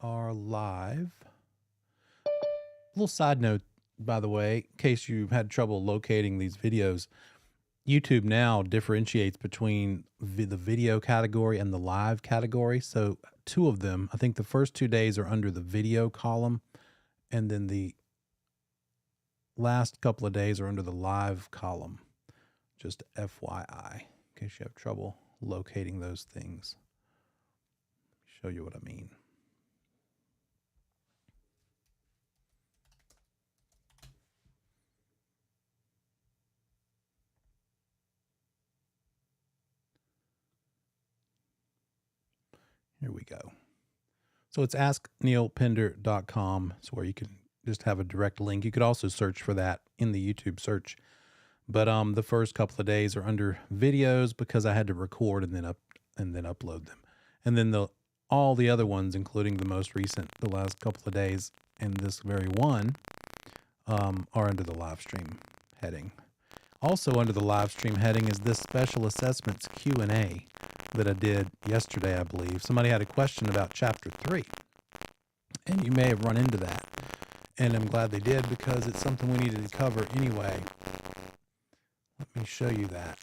are live. A little side note, by the way, in case you've had trouble locating these videos, YouTube now differentiates between the video category and the live category. So two of them, I think the first 2 days are under the video column, and then the last couple of days are under the live column. Just FYI, in case you have trouble locating those things. Show you what I mean. Here we go. So it's askneilpender.com. It's where you can just have a direct link. You could also search for that in the YouTube search. But the first couple of days are under videos because I had to record and then upload them. And then all the other ones, including the most recent, the last couple of days, and this very one, are under the live stream heading. Also under the live stream heading is this special assessments Q&A that I did yesterday, I believe. Somebody had a question about chapter 3, and you may have run into that. And I'm glad they did because it's something we needed to cover anyway. Let me show you that.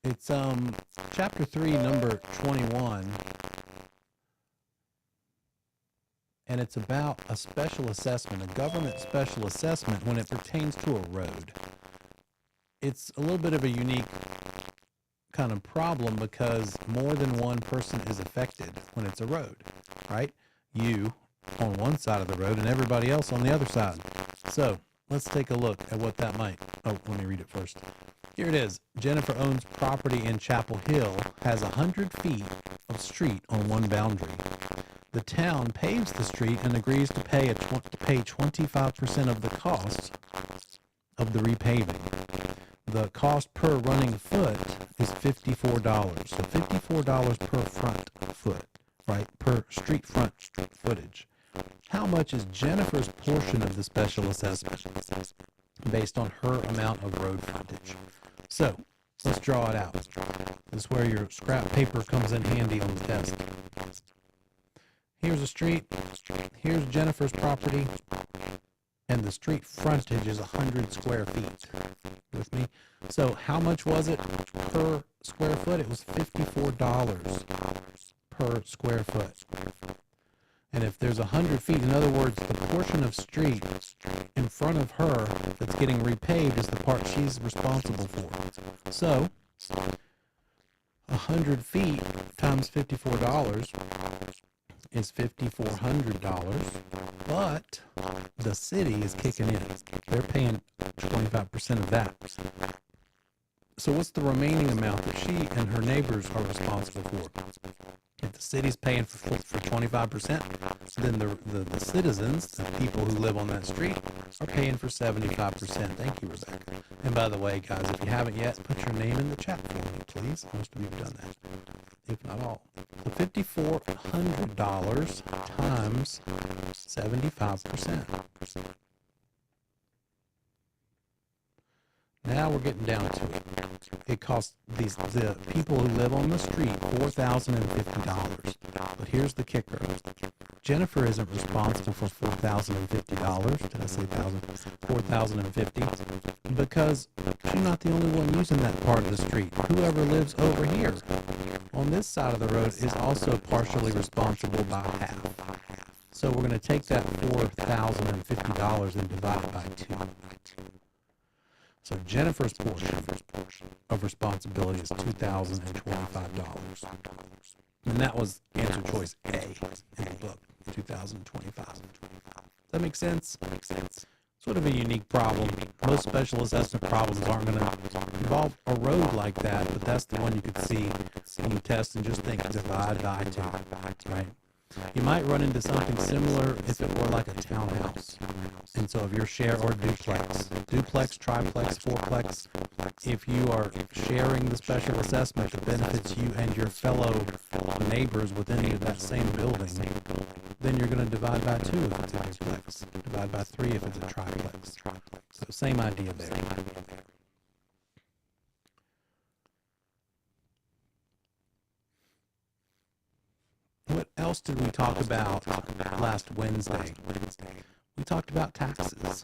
It's chapter 3, number 21. And it's about a special assessment, a government special assessment when it pertains to a road. It's a little bit of a unique kind of problem because more than one person is affected when it's a road, right? You on one side of the road and everybody else on the other side. So let's take a look at what that might. Oh, let me read it first. Here it is. Jennifer owns property in Chapel Hill, has 100 feet of street on one boundary. The town paves the street and agrees to pay 25% of the cost of the repaving. The cost per running foot is $54. So $54 per front foot, right? Per street front footage. How much is Jennifer's portion of the special assessment based on her amount of road frontage? So let's draw it out. This is where your scrap paper comes in handy on the desk. Here's a street. Here's Jennifer's property. And the street frontage is 100 square feet. With me? So how much was it per square foot? It was $54 per square foot. And if there's 100 feet, in other words, the portion of street in front of her that's getting repaved is the part she's responsible for. So 100 feet times $54 is $5,400, but the city is kicking in. They're paying 25% of that. So what's the remaining amount that she and her neighbors are responsible for? If the city's paying for 25%, then the citizens, the people who live on that street, are paying for 75%. Thank you, Rebecca. And by the way, guys, if you haven't yet, put your name in the chat for me, please. Most of you have done that, if not all. So $5,400 times 75%. Now we're getting down to it. It costs the people who live on the street $4,050. But here's the kicker. Jennifer isn't responsible for $4,050. Did I say thousand? $4,050. Because she's not the only one using that part of the street. Whoever lives over here on this side of the road is also partially responsible by half. So we're going to take that $4,050 and divide it by 2. So Jennifer's portion of responsibility is $2,025. And that was answer choice A in the book, $2,025. Does that make sense? Sort of a unique problem. Most special assessment problems aren't going to involve a road like that, but that's the one you could see when you test and just think divide by 2, right? You might run into something similar if it were like a townhouse. And so if you're share or duplex, triplex, fourplex, if you are sharing the special assessment that benefits you and your fellow neighbors within that same building, then you're going to divide by 2 if it's a duplex, divide by 3 if it's a triplex. So same idea there. else did we talk about last Wednesday? We talked about taxes.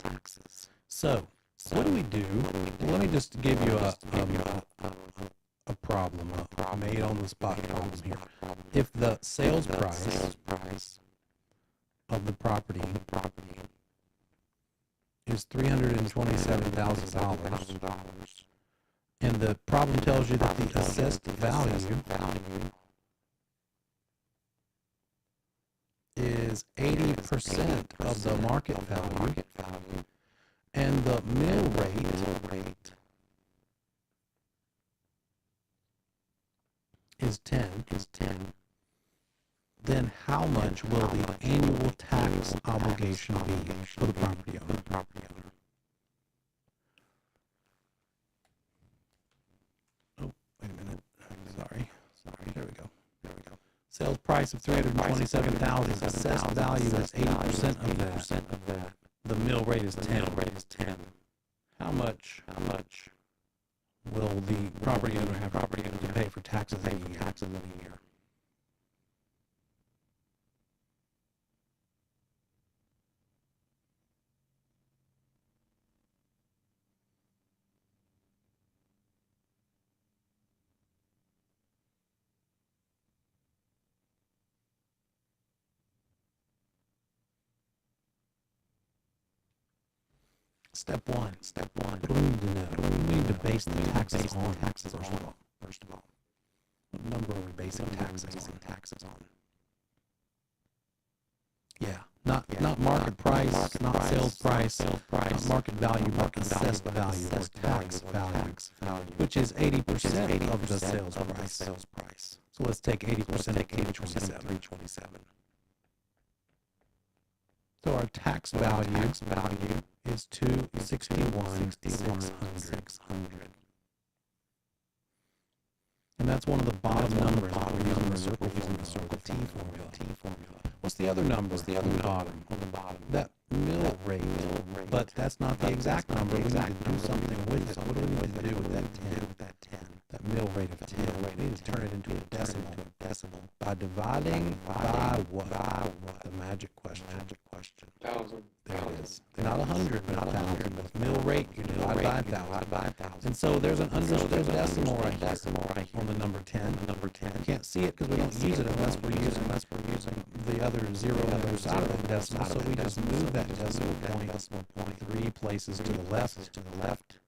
So, what do we do? Well, let me just give you a problem, a made on the spot problem here. If the sales price of the property is $327,000, and the problem tells you that the assessed value is 80% of the market value, and the mill rate is 10, then how much will the annual tax obligation be for the property owner? Oh, wait a minute. Sorry. There we go. Sales price of $327,000. Assessed value is 80% of that. The mill rate is 10. How much will the property owner have to pay for taxes in a year? Step one. What do we need to know? We need to base the taxes on, first of all. What number are we basing taxes on? Yeah, not market price, not sales price, not market value, but assessed value or tax value, which is 80% of the sales price. So let's take 80% of 327. So our tax value is $261,600. And that's one of the bottom numbers we're using the Circle T formula. What's the other number on the bottom? That mill rate. But that's not the exact number. We need to do something with it. What do we need to do with that 10? That mill rate of 10. We need to turn it into a decimal. By dividing by what? The magic question. 1,000. There it is. Not 100, not 1,000, but mill rate, you divide by 1,000. And so there's a decimal right there on the number 10. You can't see it because we don't use it unless we're using the other zero on the other side of the decimal. So we just move that decimal point 3 places to the left.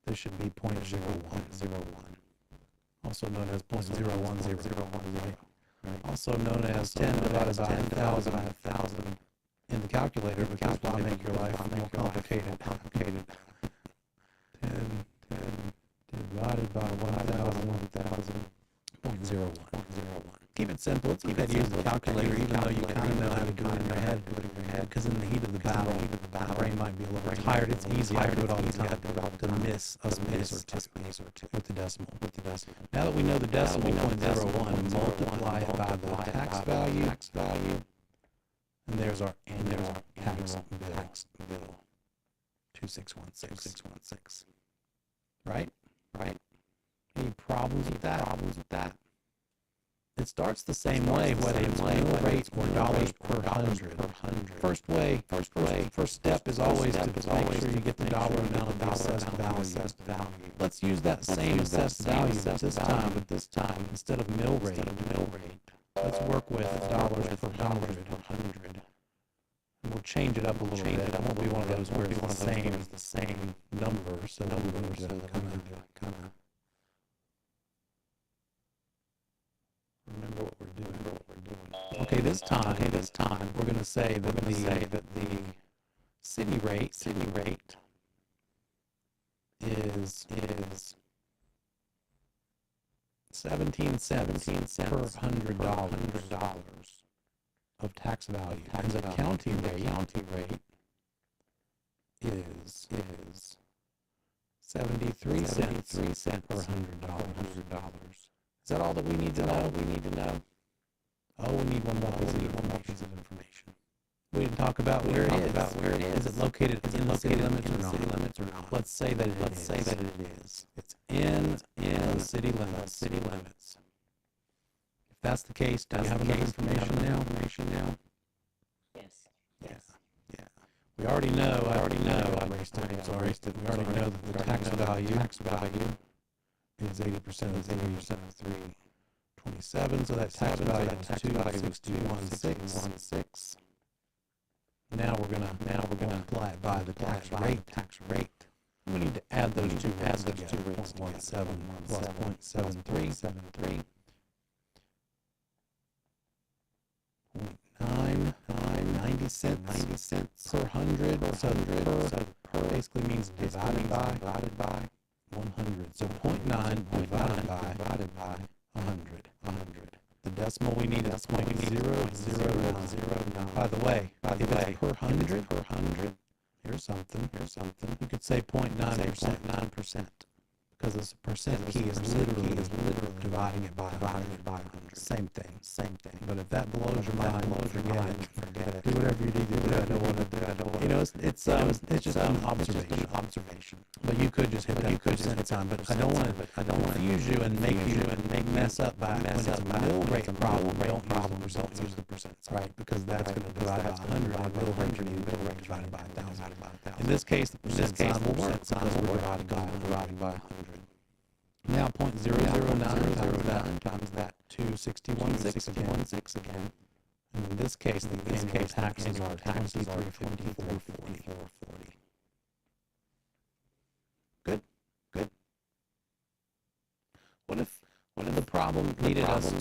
This should be 0.01. Also known as 0.0100. Also known as 10 divided by 1,000 in the calculator, because we make your life more complicated. 10 divided by 1,000.01. Keep it simple. It's okay to use the calculator, even though you kind of know how to do it in your head. Because in the heat of the battle, the brain might be a little tired. It's easy. I do it all the time to miss a space or two with the decimal. Now that we know the decimal, 0.01, multiply it by the tax value. And there's our annual tax bill. 2616. Right? Any problems with that? It starts the same way, whether it's mill rate or dollars per hundred. First step is always to make sure you get the dollar amount of the assessed value. Let's use that same assessed value, but this time instead of mill rate, let's work with dollars per hundred. We'll change it up a little bit. It won't be one of those where it's the same number. So we're going to kind of remember what we're doing. Okay, this time we're going to say that the city rate is 17 cents per $100 of tax value. And the county rate is 73 cents per $100. Is that all that we need to know? Oh, we need one more piece of information. We didn't talk about where it is. Is it located in the city limits or not? Let's say that it is. It's in the city limits. If that's the case, do you have enough information now? Yes. Yeah. We already know, I already know that the tax value is 80% of 327, so that tax value is 261.6. Now we're gonna multiply it by the tax rate. We need to add those two rates together. 0.17 plus 0.73. 90 cents per hundred. So per basically means divided by 100. So 0.9 divided by 100. The decimal we need is 0.009. By the way, if it's per hundred, here's something. You could say 0.9%. Because this percent key is literally dividing it by 100. Same thing. But if that blows your mind, forget it. Do whatever you need to do. I don't want to do. It's just an observation. But you could just hit that percent sign. But I don't want to confuse you and make you mess up by when it's a mill rate problem. Don't use the percent sign. Right, because that's going to divide by 100. And mill rate divided by 1,000. In this case, the percent sign will work because we're dividing by 100. Now 0.009 times that 261.6 again. And in this case, the annual taxes are 2354.40. Good. What if the problem needed us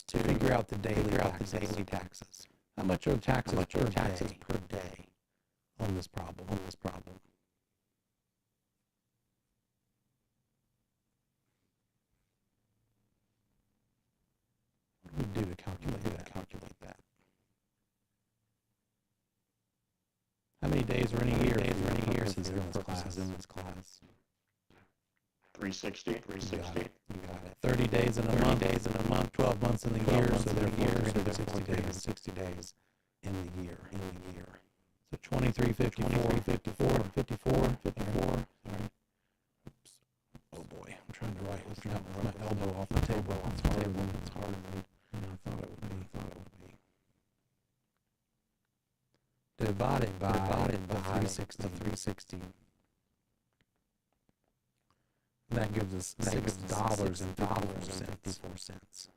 to figure out the daily taxes? How much are taxes per day on this problem? What do we do to calculate that? How many days are in a year? Purposes in this class. 360. You got it. 30 days in a month. 12 months in the year. So therefore 360 days in the year. So 2354. Sorry. Oops. Oh boy, I'm trying to write with my elbow off the table. It's hard to read. I thought it would be. Divided by 360. That gives us $6.54.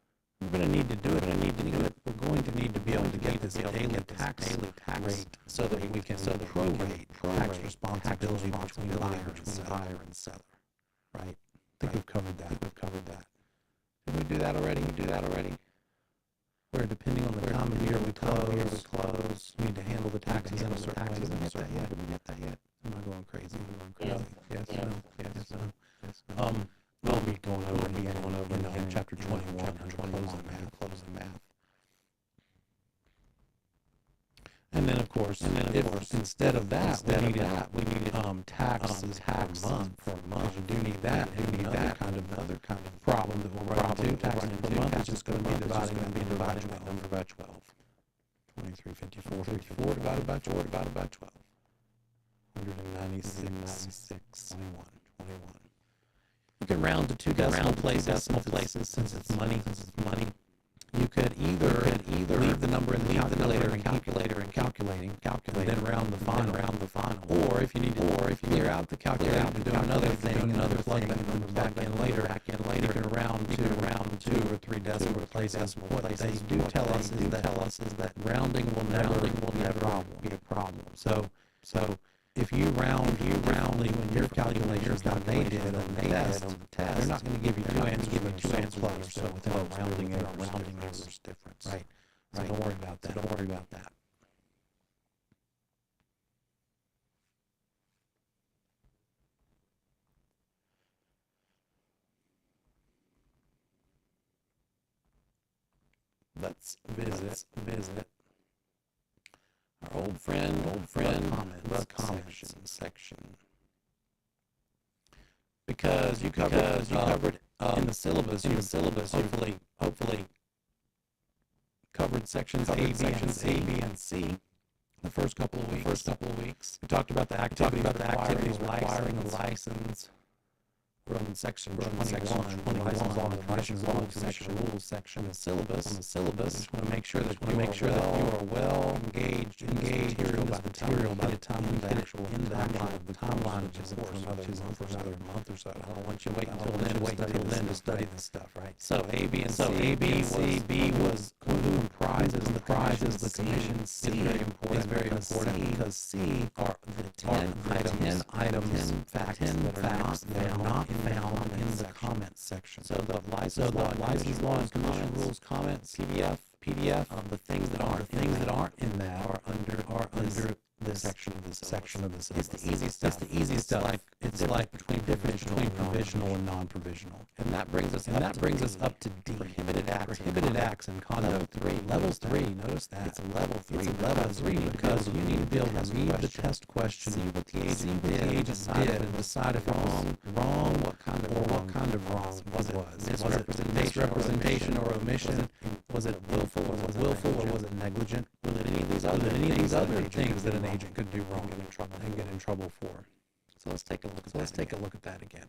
We're going to need to do it. We're going to need to be able to get this daily tax rate so that we can prorate tax responsibility between buyer and seller. Right? I think we've covered that. Did we do that already? Where depending on the time of year we close, we need to handle the taxes in a certain way. Did we get that yet? Am I going crazy? Yes. We'll be going over in chapter 21, closing math. And then of course, instead of that, we needed taxes per month. We do need that. Another kind of problem that we'll run into. Taxes per month is just going to be dividing that number by 12. 2354 divided by 12. 196.21. You can round to two decimal places since it's money. You could either leave the number in the calculator and calculating, then round the final. Or if you need to clear out the calculator to do another thing, plug that number back in later, you can round to 2 or 3 decimal places. What they do tell us is that rounding will never be a problem. So if you round when your calculations that they did on the test, they're not going to give you two answers, but 2 answers or so without rounding errors difference. Right. So don't worry about that. Let's visit our old friend, the comments section. Because you covered in the syllabus, hopefully covered sections A, B, and C. The first couple of weeks. We talked about the activities requiring a license. we're on section 21, license law and commission rules section, the syllabus. Just want to make sure that you are well engaged in the material by the time we hit it in the timeline, which is for another month or so. I don't want you to wait until then to study this stuff, right? So A, B, and C. B was who comprises the commission. C is very important because C are the 10 items, facts that are not found in the comments section. So the license law and commission rules comments PDF of the things that aren't in that are under this section of the syllabus. It's the easy stuff. It's like between provisional and non-provisional. And that brings us up to D. Prohibited acts and conduct. Level 3. Notice that. It's level 3 because you need to be able to read the test question, see what the agent did, and decide if it was wrong, what kind of wrong was it. Misrepresentation or omission? Was it willful or was it negligent? Was it any of these other things that an agent could do wrong and get in trouble for? So let's take a look at that again.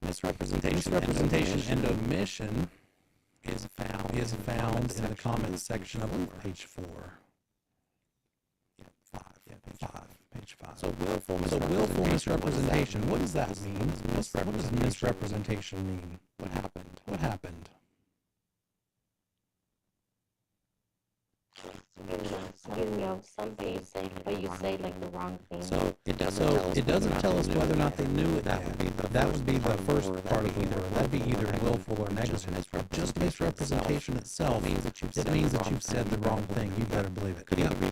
Misrepresentation and omission is found in the comments section of page 4. Page 5. So willful misrepresentation. What does that mean? What does misrepresentation mean? What happened? Something you say, but you say like the wrong thing. So it doesn't tell us whether or not they knew it. That would be the first part of the word. That'd be either willful or negligent. Just misrepresentation itself means that you've said the wrong thing. You better believe it. Could either be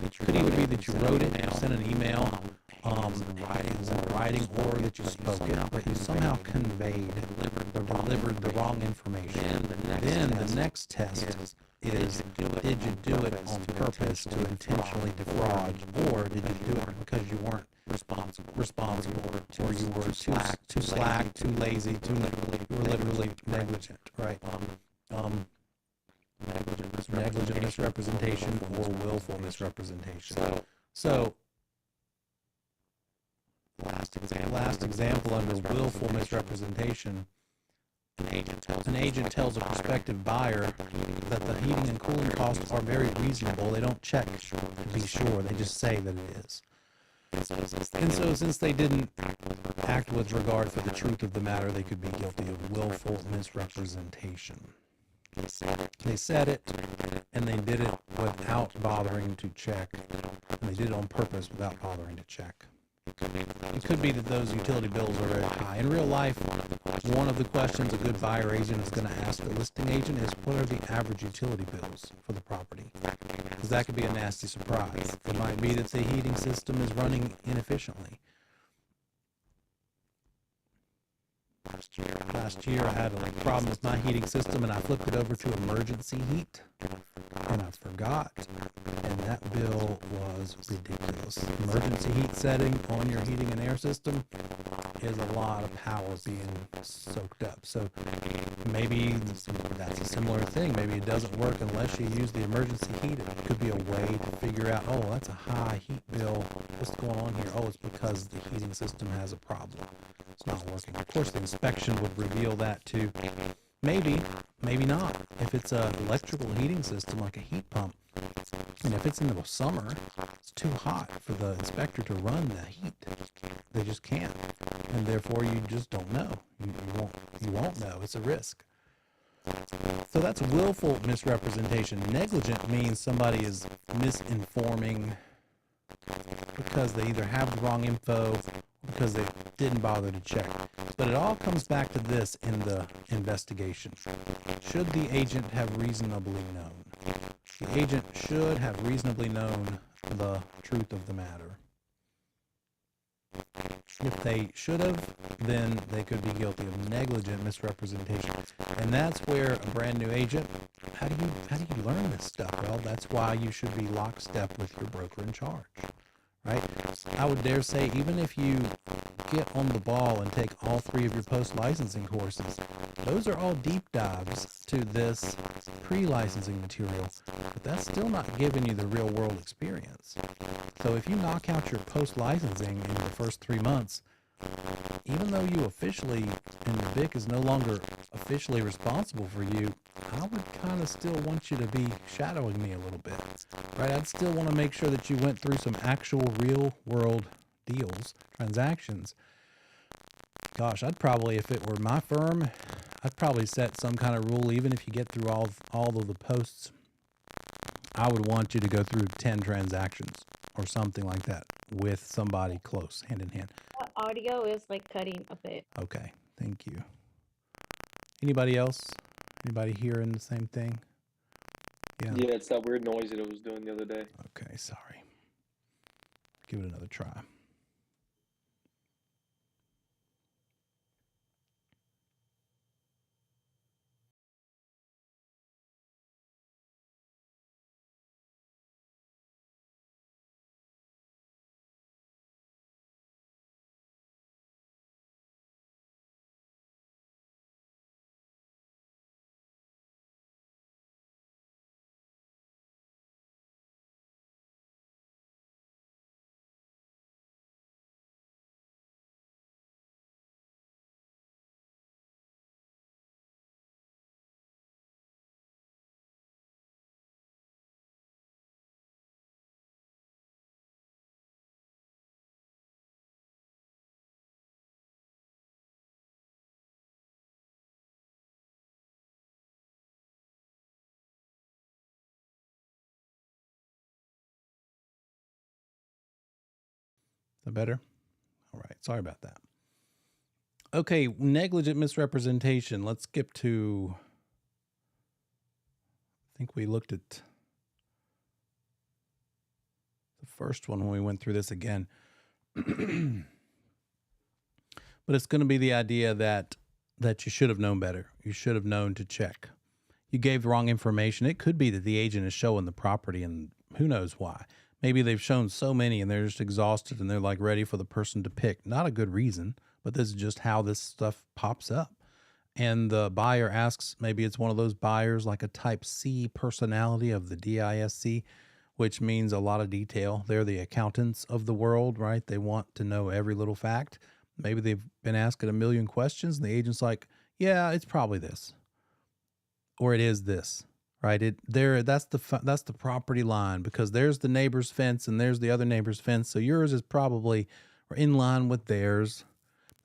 that you wrote it, sent an email, it was in writing, or that you spoke it, but you somehow conveyed or delivered the wrong information. Then the next test is, did you do it on purpose to intentionally defraud, or did you do it because you weren't responsible, or you were too slack, too lazy, you were literally negligent, right? Negligent misrepresentation or willful misrepresentation. So last example under willful misrepresentation. An agent tells a prospective buyer that the heating and cooling costs are very reasonable. They don't check to be sure. They just say that it is. And so since they didn't act with regard for the truth of the matter, they could be guilty of willful misrepresentation. They said it, and they did it without bothering to check. And they did it on purpose without bothering to check. It could be that those utility bills are very high. In real life, one of the questions a good buyer agent is going to ask a listing agent is, what are the average utility bills for the property? Because that could be a nasty surprise. It might be that the heating system is running inefficiently. Last year I had a problem with my heating system, and I flipped it over to emergency heat, and I forgot, and that bill was ridiculous. Emergency heat setting on your heating and air system is a lot of power being soaked up. So maybe that's a similar thing. Maybe it doesn't work unless you use the emergency heat. It could be a way to figure out, oh, that's a high heat bill. What's going on here? Oh, it's because the heating system has a problem. It's not working. Of course, the inspection would reveal that too. Maybe not. If it's an electrical heating system like a heat pump, and if it's in the summer, it's too hot for the inspector to run the heat. They just can't, and therefore you just don't know. You won't know. It's a risk. So that's willful misrepresentation. Negligent means somebody is misinforming because they either have the wrong info or because they didn't bother to check. But it all comes back to this in the investigation. Should the agent have reasonably known? The agent should have reasonably known the truth of the matter. If they should have, then they could be guilty of negligent misrepresentation. And that's where a brand new agent, how do you learn this stuff? Well, that's why you should be lockstep with your broker in charge, right? I would dare say, even if you get on the ball and take all 3 of your post-licensing courses, those are all deep dives to this pre-licensing material, but that's still not giving you the real-world experience. So if you knock out your post-licensing in the first 3 months, even though you officially, and Vic is no longer officially responsible for you, I would kind of still want you to be shadowing me a little bit, right? I'd still want to make sure that you went through some actual real world deals, transactions. Gosh, I'd probably, if it were my firm, I'd probably set some kind of rule, even if you get through all of the posts, I would want you to go through 10 transactions or something like that with somebody close, hand in hand. The audio is like cutting a bit. Okay, thank you. Anybody else? Anybody hearing the same thing? Yeah. Yeah, it's that weird noise that it was doing the other day. Okay, sorry. Give it another try. Is that better? All right. Sorry about that. Okay, negligent misrepresentation. Let's skip to, I think we looked at the first one when we went through this again. But it's going to be the idea that you should have known better. You should have known to check. You gave the wrong information. It could be that the agent is showing the property and who knows why. Maybe they've shown so many and they're just exhausted and they're like ready for the person to pick. Not a good reason, but this is just how this stuff pops up. And the buyer asks, maybe it's one of those buyers like a type C personality of the DISC, which means a lot of detail. They're the accountants of the world, right? They want to know every little fact. Maybe they've been asking a million questions and the agent's like, yeah, it's probably this. Or it is this, right? That's the property line because there's the neighbor's fence and there's the other neighbor's fence. So yours is probably in line with theirs,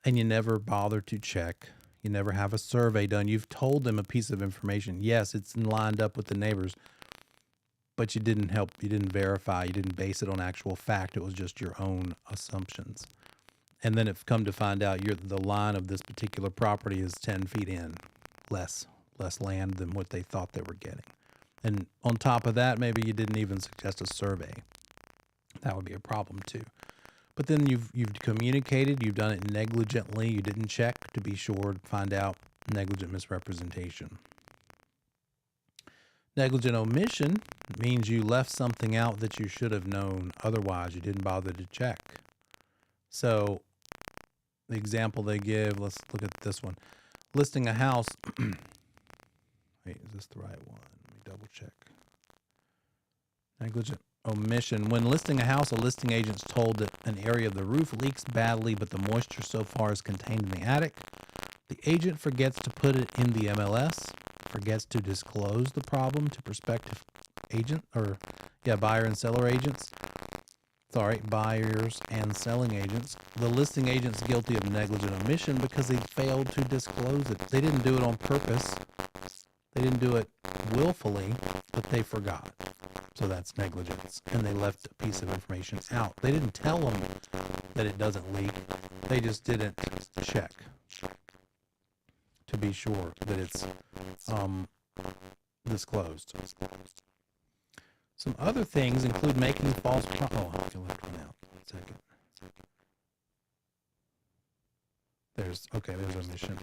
and you never bother to check. You never have a survey done. You've told them a piece of information. Yes, it's lined up with the neighbors, but you didn't verify, you didn't base it on actual fact. It was just your own assumptions. And then it's come to find out the line of this particular property is 10 feet in, less land than what they thought they were getting. And on top of that, maybe you didn't even suggest a survey. That would be a problem too. But then you've communicated, you've done it negligently, you didn't check to be sure to find out negligent misrepresentation. Negligent omission means you left something out that you should have known otherwise. You didn't bother to check. So the example they give, let's look at this one. Listing a house. Wait, is this the right one? Let me double check. Negligent omission. When listing a house, a listing agent's told that an area of the roof leaks badly, but the moisture so far is contained in the attic. The agent forgets to put it in the MLS, forgets to disclose the problem to prospective agent, buyer and seller agents. Buyers and selling agents. The listing agent's guilty of negligent omission because they failed to disclose it. They didn't do it on purpose. They didn't do it willfully, but they forgot. So that's negligence. And they left a piece of information out. They didn't tell them that it doesn't leak. They just didn't check to be sure that it's disclosed. Some other things include making false I left one out. 1 second. There's omission.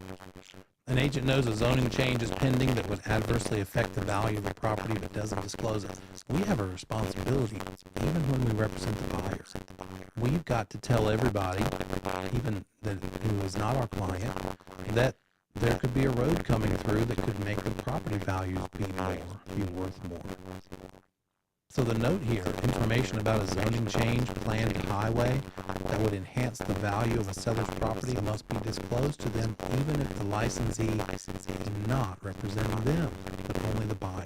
An agent knows a zoning change is pending that would adversely affect the value of the property but doesn't disclose it. We have a responsibility, even when we represent the buyer. We've got to tell everybody, even who is not our client, that there could be a road coming through that could make the property values be worth more. So the note here, information about a zoning change, planned highway that would enhance the value of a seller's property must be disclosed to them even if the licensee is not representing them, but only the buyer.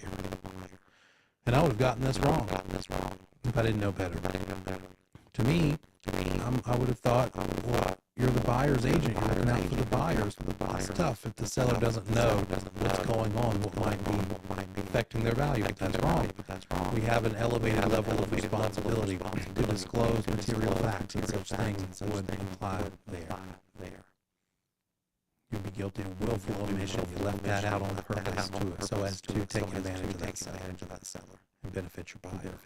And I would have gotten this wrong if I didn't know better. To me, I would have thought, well, you're the buyer's agent. You're looking out for the buyers. It's tough if the seller doesn't know what's going on, what might be affecting their value. But that's wrong. We have an elevated level of responsibility to disclose material facts, and such things would imply there. You'd be guilty of willful omission. You left that out on purpose so as to take advantage of that seller and benefit your buyer.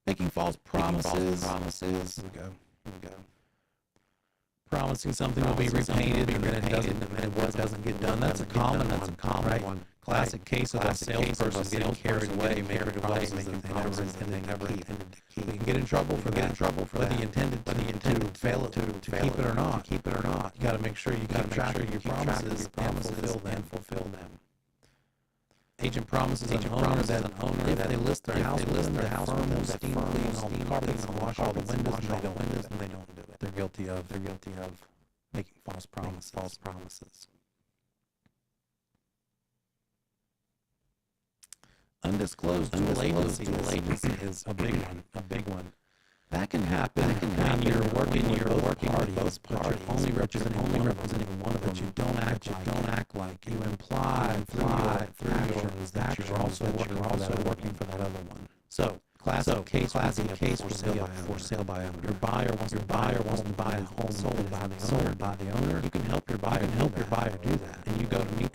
Making false promises. Here we go. Promising something will be repainted and then it doesn't get done. That's a common one. Classic case of a salesperson getting carried away, making promises that they never intended to keep. You can get in trouble for that. Whether you intended to fail it, to keep it or not. You got to make sure you keep track of your promises and fulfill them. Agent promises an owner that if they list their house, firm will steam clean all the carpets and wash all the windows, and they don't do it. They're guilty of making false promises. Undisclosed dual agency is a big one. That can happen when you're working with both parties, only representing one of them. But you don't act like you imply through your actions that you're also working for that other one. So classic case for sale by owner. Your buyer wants to buy a home sold by the owner. You can help your buyer do that, and you go to meet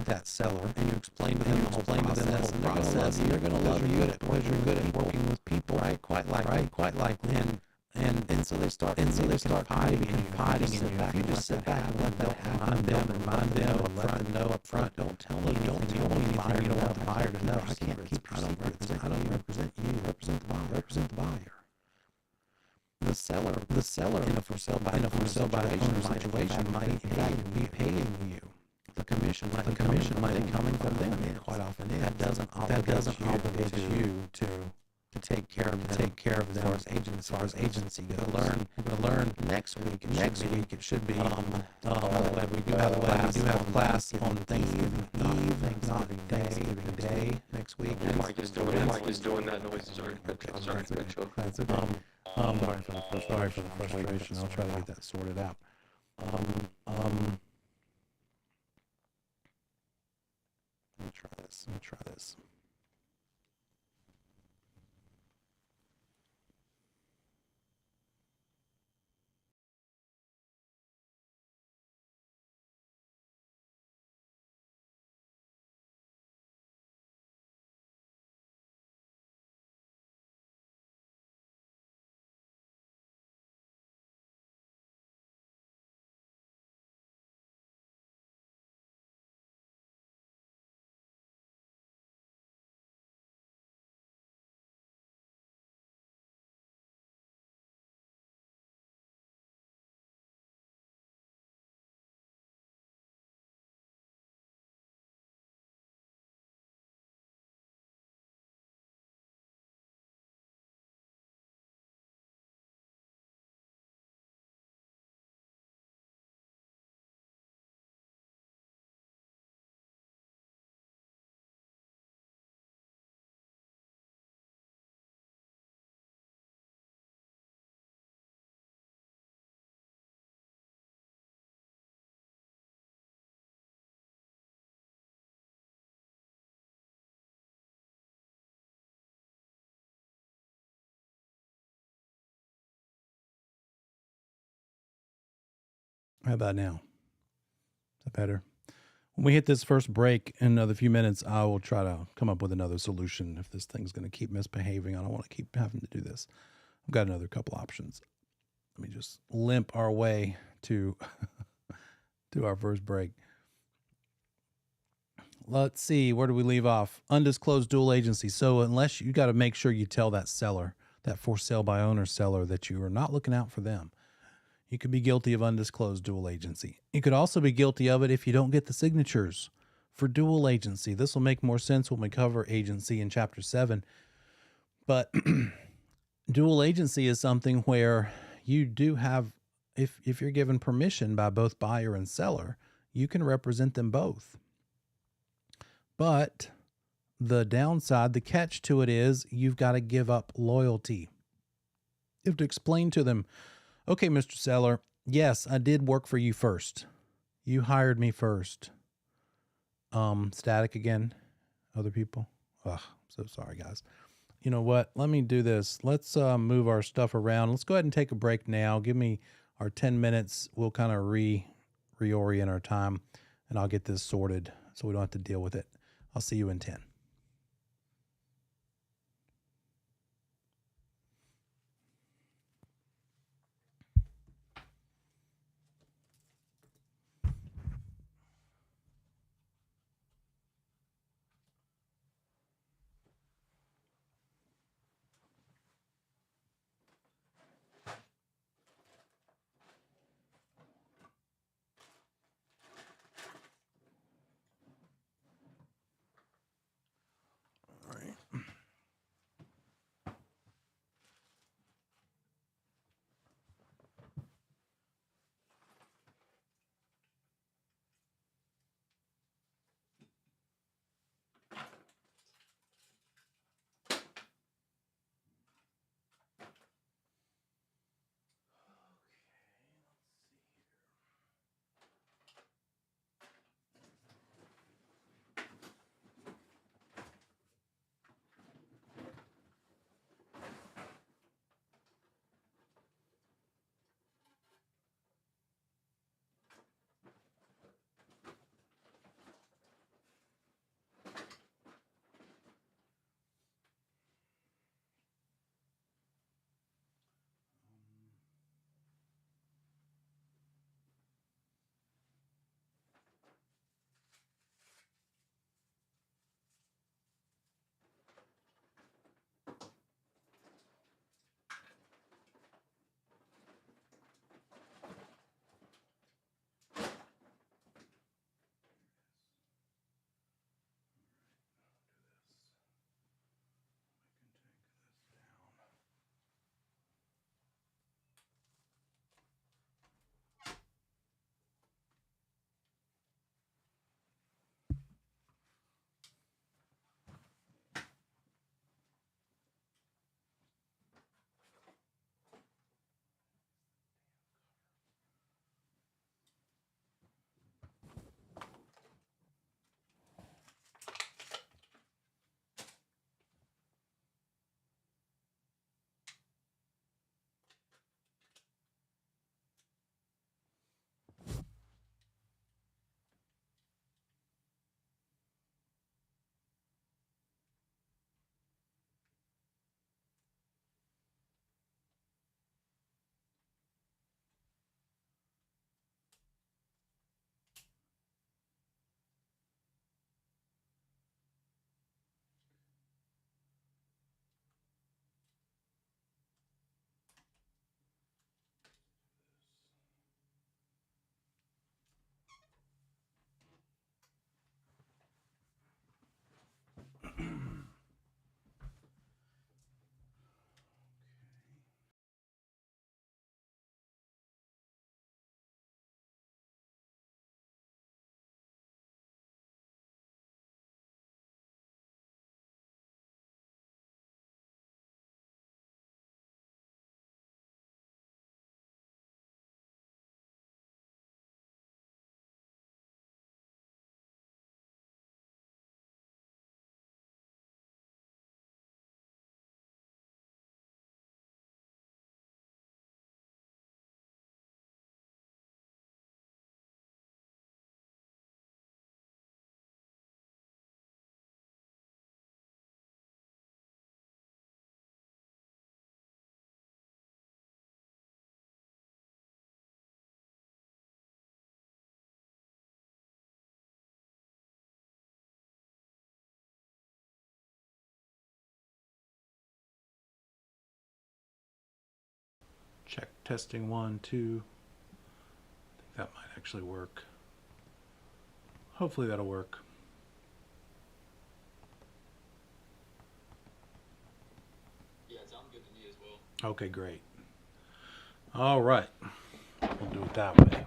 that seller, and you explain to them the whole process, and they're going to love you because you're good at working with people, right? Quite likely. And so they start confiding in you. If you just sit back and let that remind them and let them know up front, don't tell me anything you don't want the buyer to know. I don't represent you. Represent the buyer. The seller in a for sale by owner situation might in fact be paying you. The commission might be coming from them. Quite often that doesn't obligate you to take care of them as far as agency goes. We're going to learn next week. It should be. We do have a class on Thanksgiving Eve, Thanksgiving Day next week. Mike is doing that noise. Sorry. That's okay. Sorry for the frustration. I'll try to get that sorted out. Let me try this. How about now? Is that better? When we hit this first break in another few minutes, I will try to come up with another solution if this thing's going to keep misbehaving. I don't want to keep having to do this. I've got another couple options. Let me just limp our way to our first break. Let's see. Where do we leave off? Undisclosed dual agency. So unless you got to make sure you tell that seller, that for sale by owner seller, that you are not looking out for them. You could be guilty of undisclosed dual agency. You could also be guilty of it if you don't get the signatures for dual agency. This will make more sense when we cover agency in chapter 7. But dual agency is something where you do have, if you're given permission by both buyer and seller, you can represent them both. But the downside, the catch to it is you've got to give up loyalty. You have to explain to them, okay, Mr. Seller, yes, I did work for you first. You hired me first. Static again, other people. Ugh, so sorry, guys. You know what? Let me do this. Let's move our stuff around. Let's go ahead and take a break now. Give me our 10 minutes. We'll kind of reorient our time, and I'll get this sorted so we don't have to deal with it. I'll see you in 10. All right. Check testing 1, 2. I think that might actually work. Hopefully that'll work. Okay, great. All right. We'll do it that way.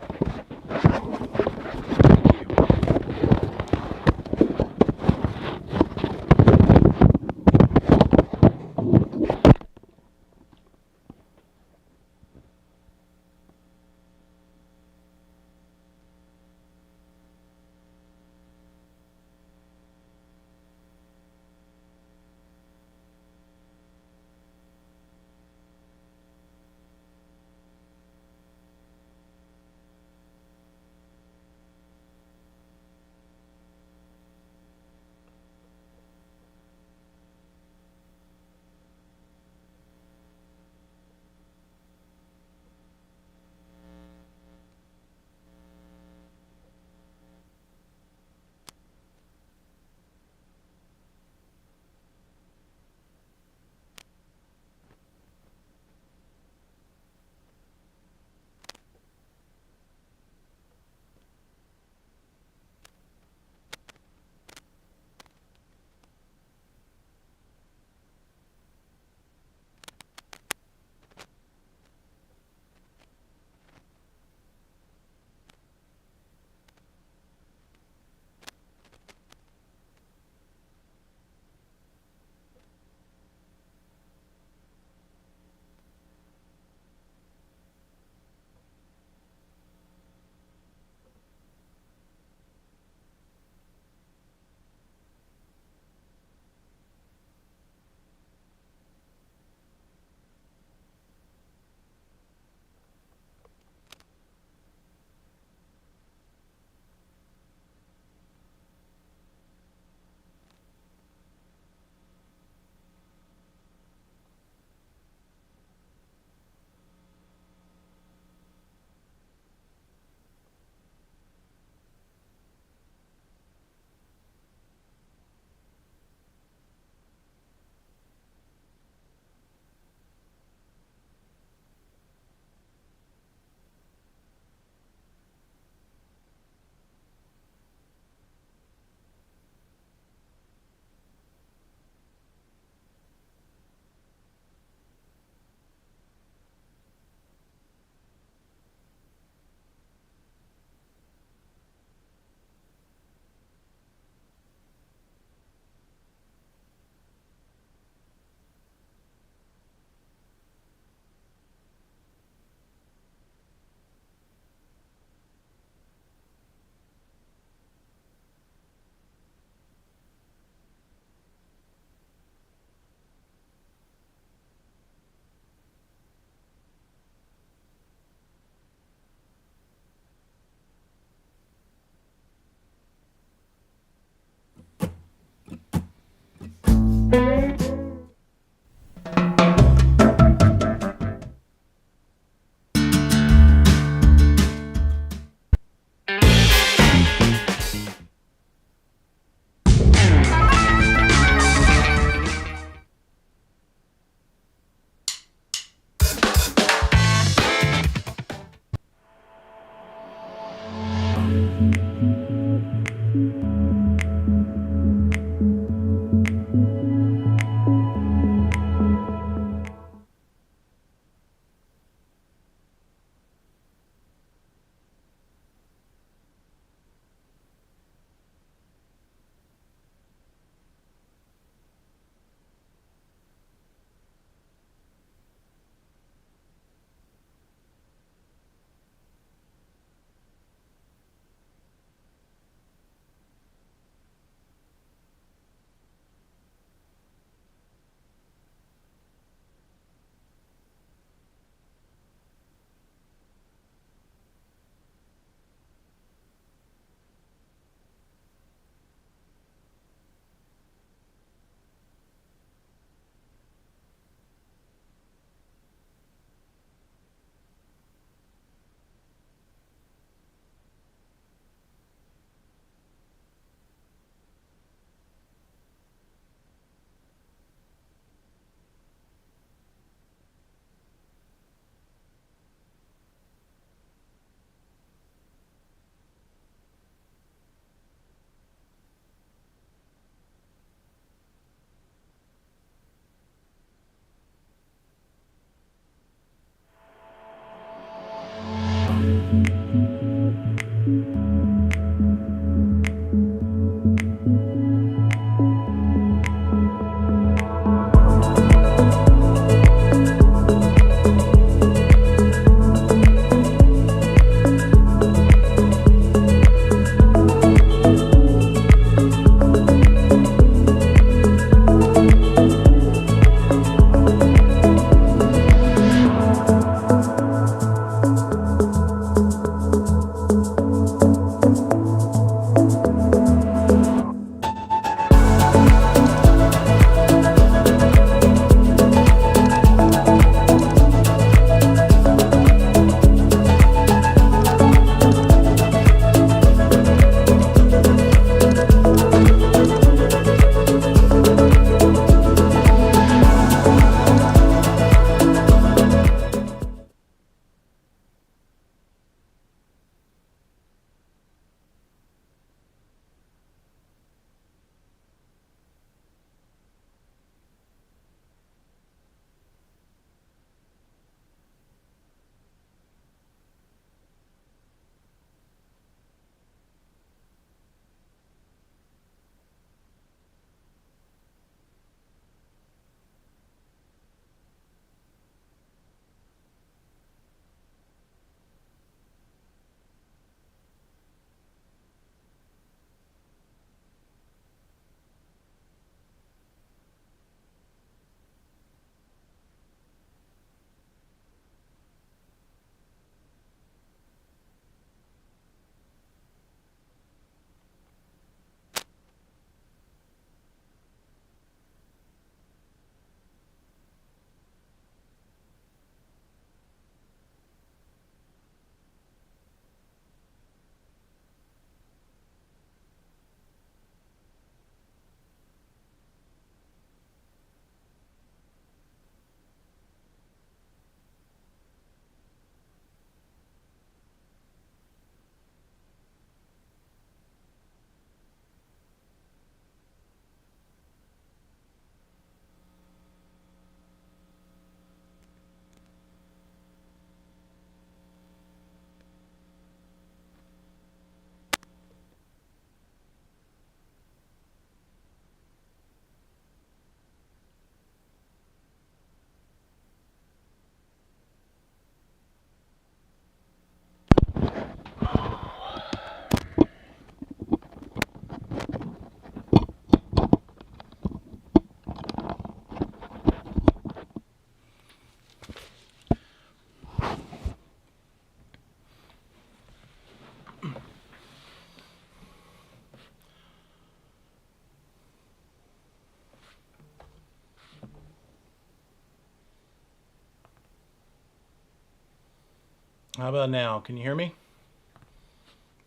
How about now? Can you hear me?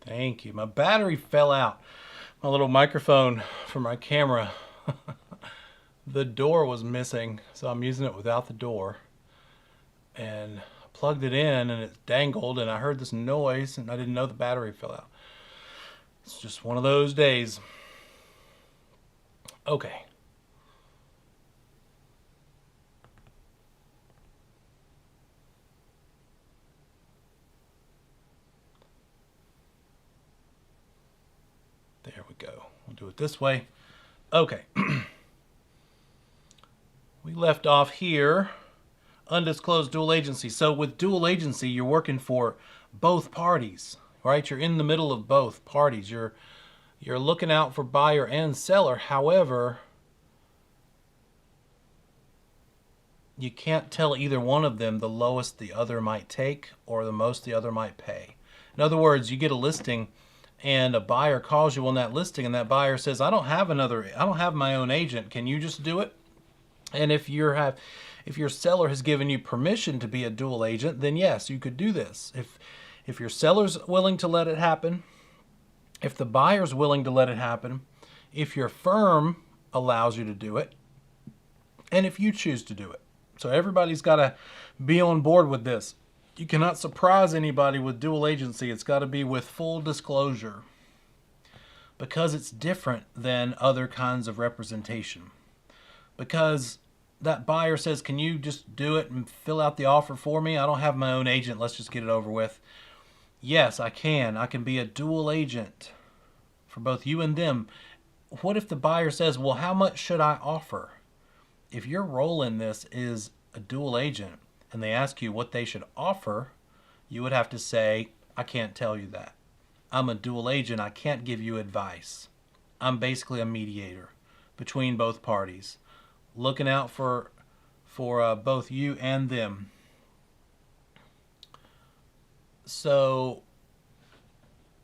Thank you. My battery fell out. My little microphone for my camera. The door was missing, so I'm using it without the door. And I plugged it in and it dangled and I heard this noise and I didn't know the battery fell out. It's just one of those days. Okay. There we go. We'll do it this way. Okay. We left off here. Undisclosed dual agency. So with dual agency, you're working for both parties, right? You're in the middle of both parties. You're looking out for buyer and seller. However, you can't tell either one of them the lowest the other might take or the most the other might pay. In other words, you get a listing and a buyer calls you on that listing and that buyer says, I don't have my own agent. Can you just do it? And if your seller has given you permission to be a dual agent, then yes, you could do this. If your seller's willing to let it happen, if the buyer's willing to let it happen, if your firm allows you to do it, and if you choose to do it. So everybody's got to be on board with this. You cannot surprise anybody with dual agency. It's got to be with full disclosure because it's different than other kinds of representation. Because that buyer says, can you just do it and fill out the offer for me? I don't have my own agent. Let's just get it over with. Yes, I can. I can be a dual agent for both you and them. What if the buyer says, well, how much should I offer? If your role in this is a dual agent and they ask you what they should offer, you would have to say, I can't tell you that. I'm a dual agent. I can't give you advice. I'm basically a mediator between both parties, looking out for both you and them. So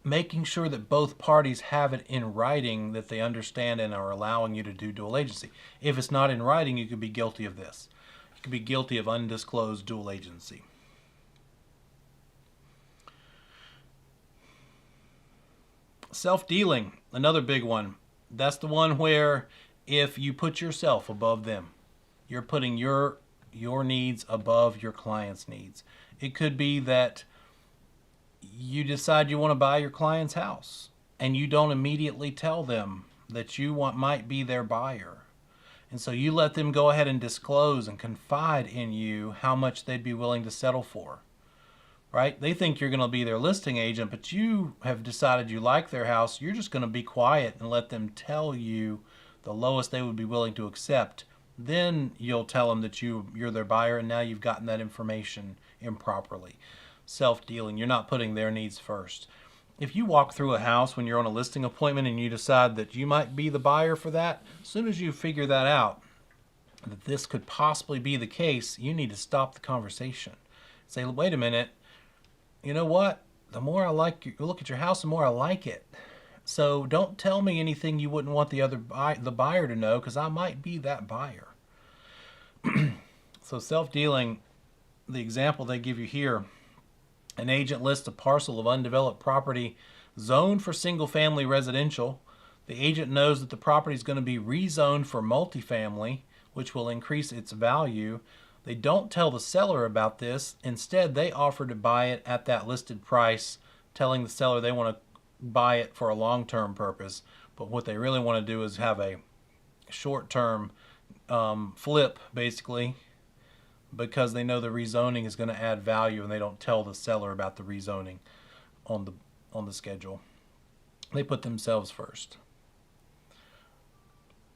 making sure that both parties have it in writing that they understand and are allowing you to do dual agency. If it's not in writing, you could be guilty of this. You could be guilty of undisclosed dual agency. Self-dealing, another big one. That's the one where if you put yourself above them, you're putting your needs above your client's needs. It could be that you decide you want to buy your client's house and you don't immediately tell them that you might be their buyer. And so you let them go ahead and disclose and confide in you how much they'd be willing to settle for, right? They think you're going to be their listing agent, but you have decided you like their house. You're just going to be quiet and let them tell you the lowest they would be willing to accept. Then you'll tell them that you're their buyer, and now you've gotten that information improperly. Self-dealing, you're not putting their needs first. If you walk through a house when you're on a listing appointment and you decide that you might be the buyer for that, as soon as you figure that out, that this could possibly be the case, you need to stop the conversation. Say, wait a minute, you know what? The more I look at your house, the more I like it. So don't tell me anything you wouldn't want the buyer to know, because I might be that buyer. So self-dealing, the example they give you here, an agent lists a parcel of undeveloped property zoned for single-family residential. The agent knows that the property is going to be rezoned for multifamily, which will increase its value. They don't tell the seller about this. Instead, they offer to buy it at that listed price, telling the seller they want to buy it for a long-term purpose. But what they really want to do is have a short-term flip, basically, because they know the rezoning is going to add value, and they don't tell the seller about the rezoning on the schedule. They put themselves first.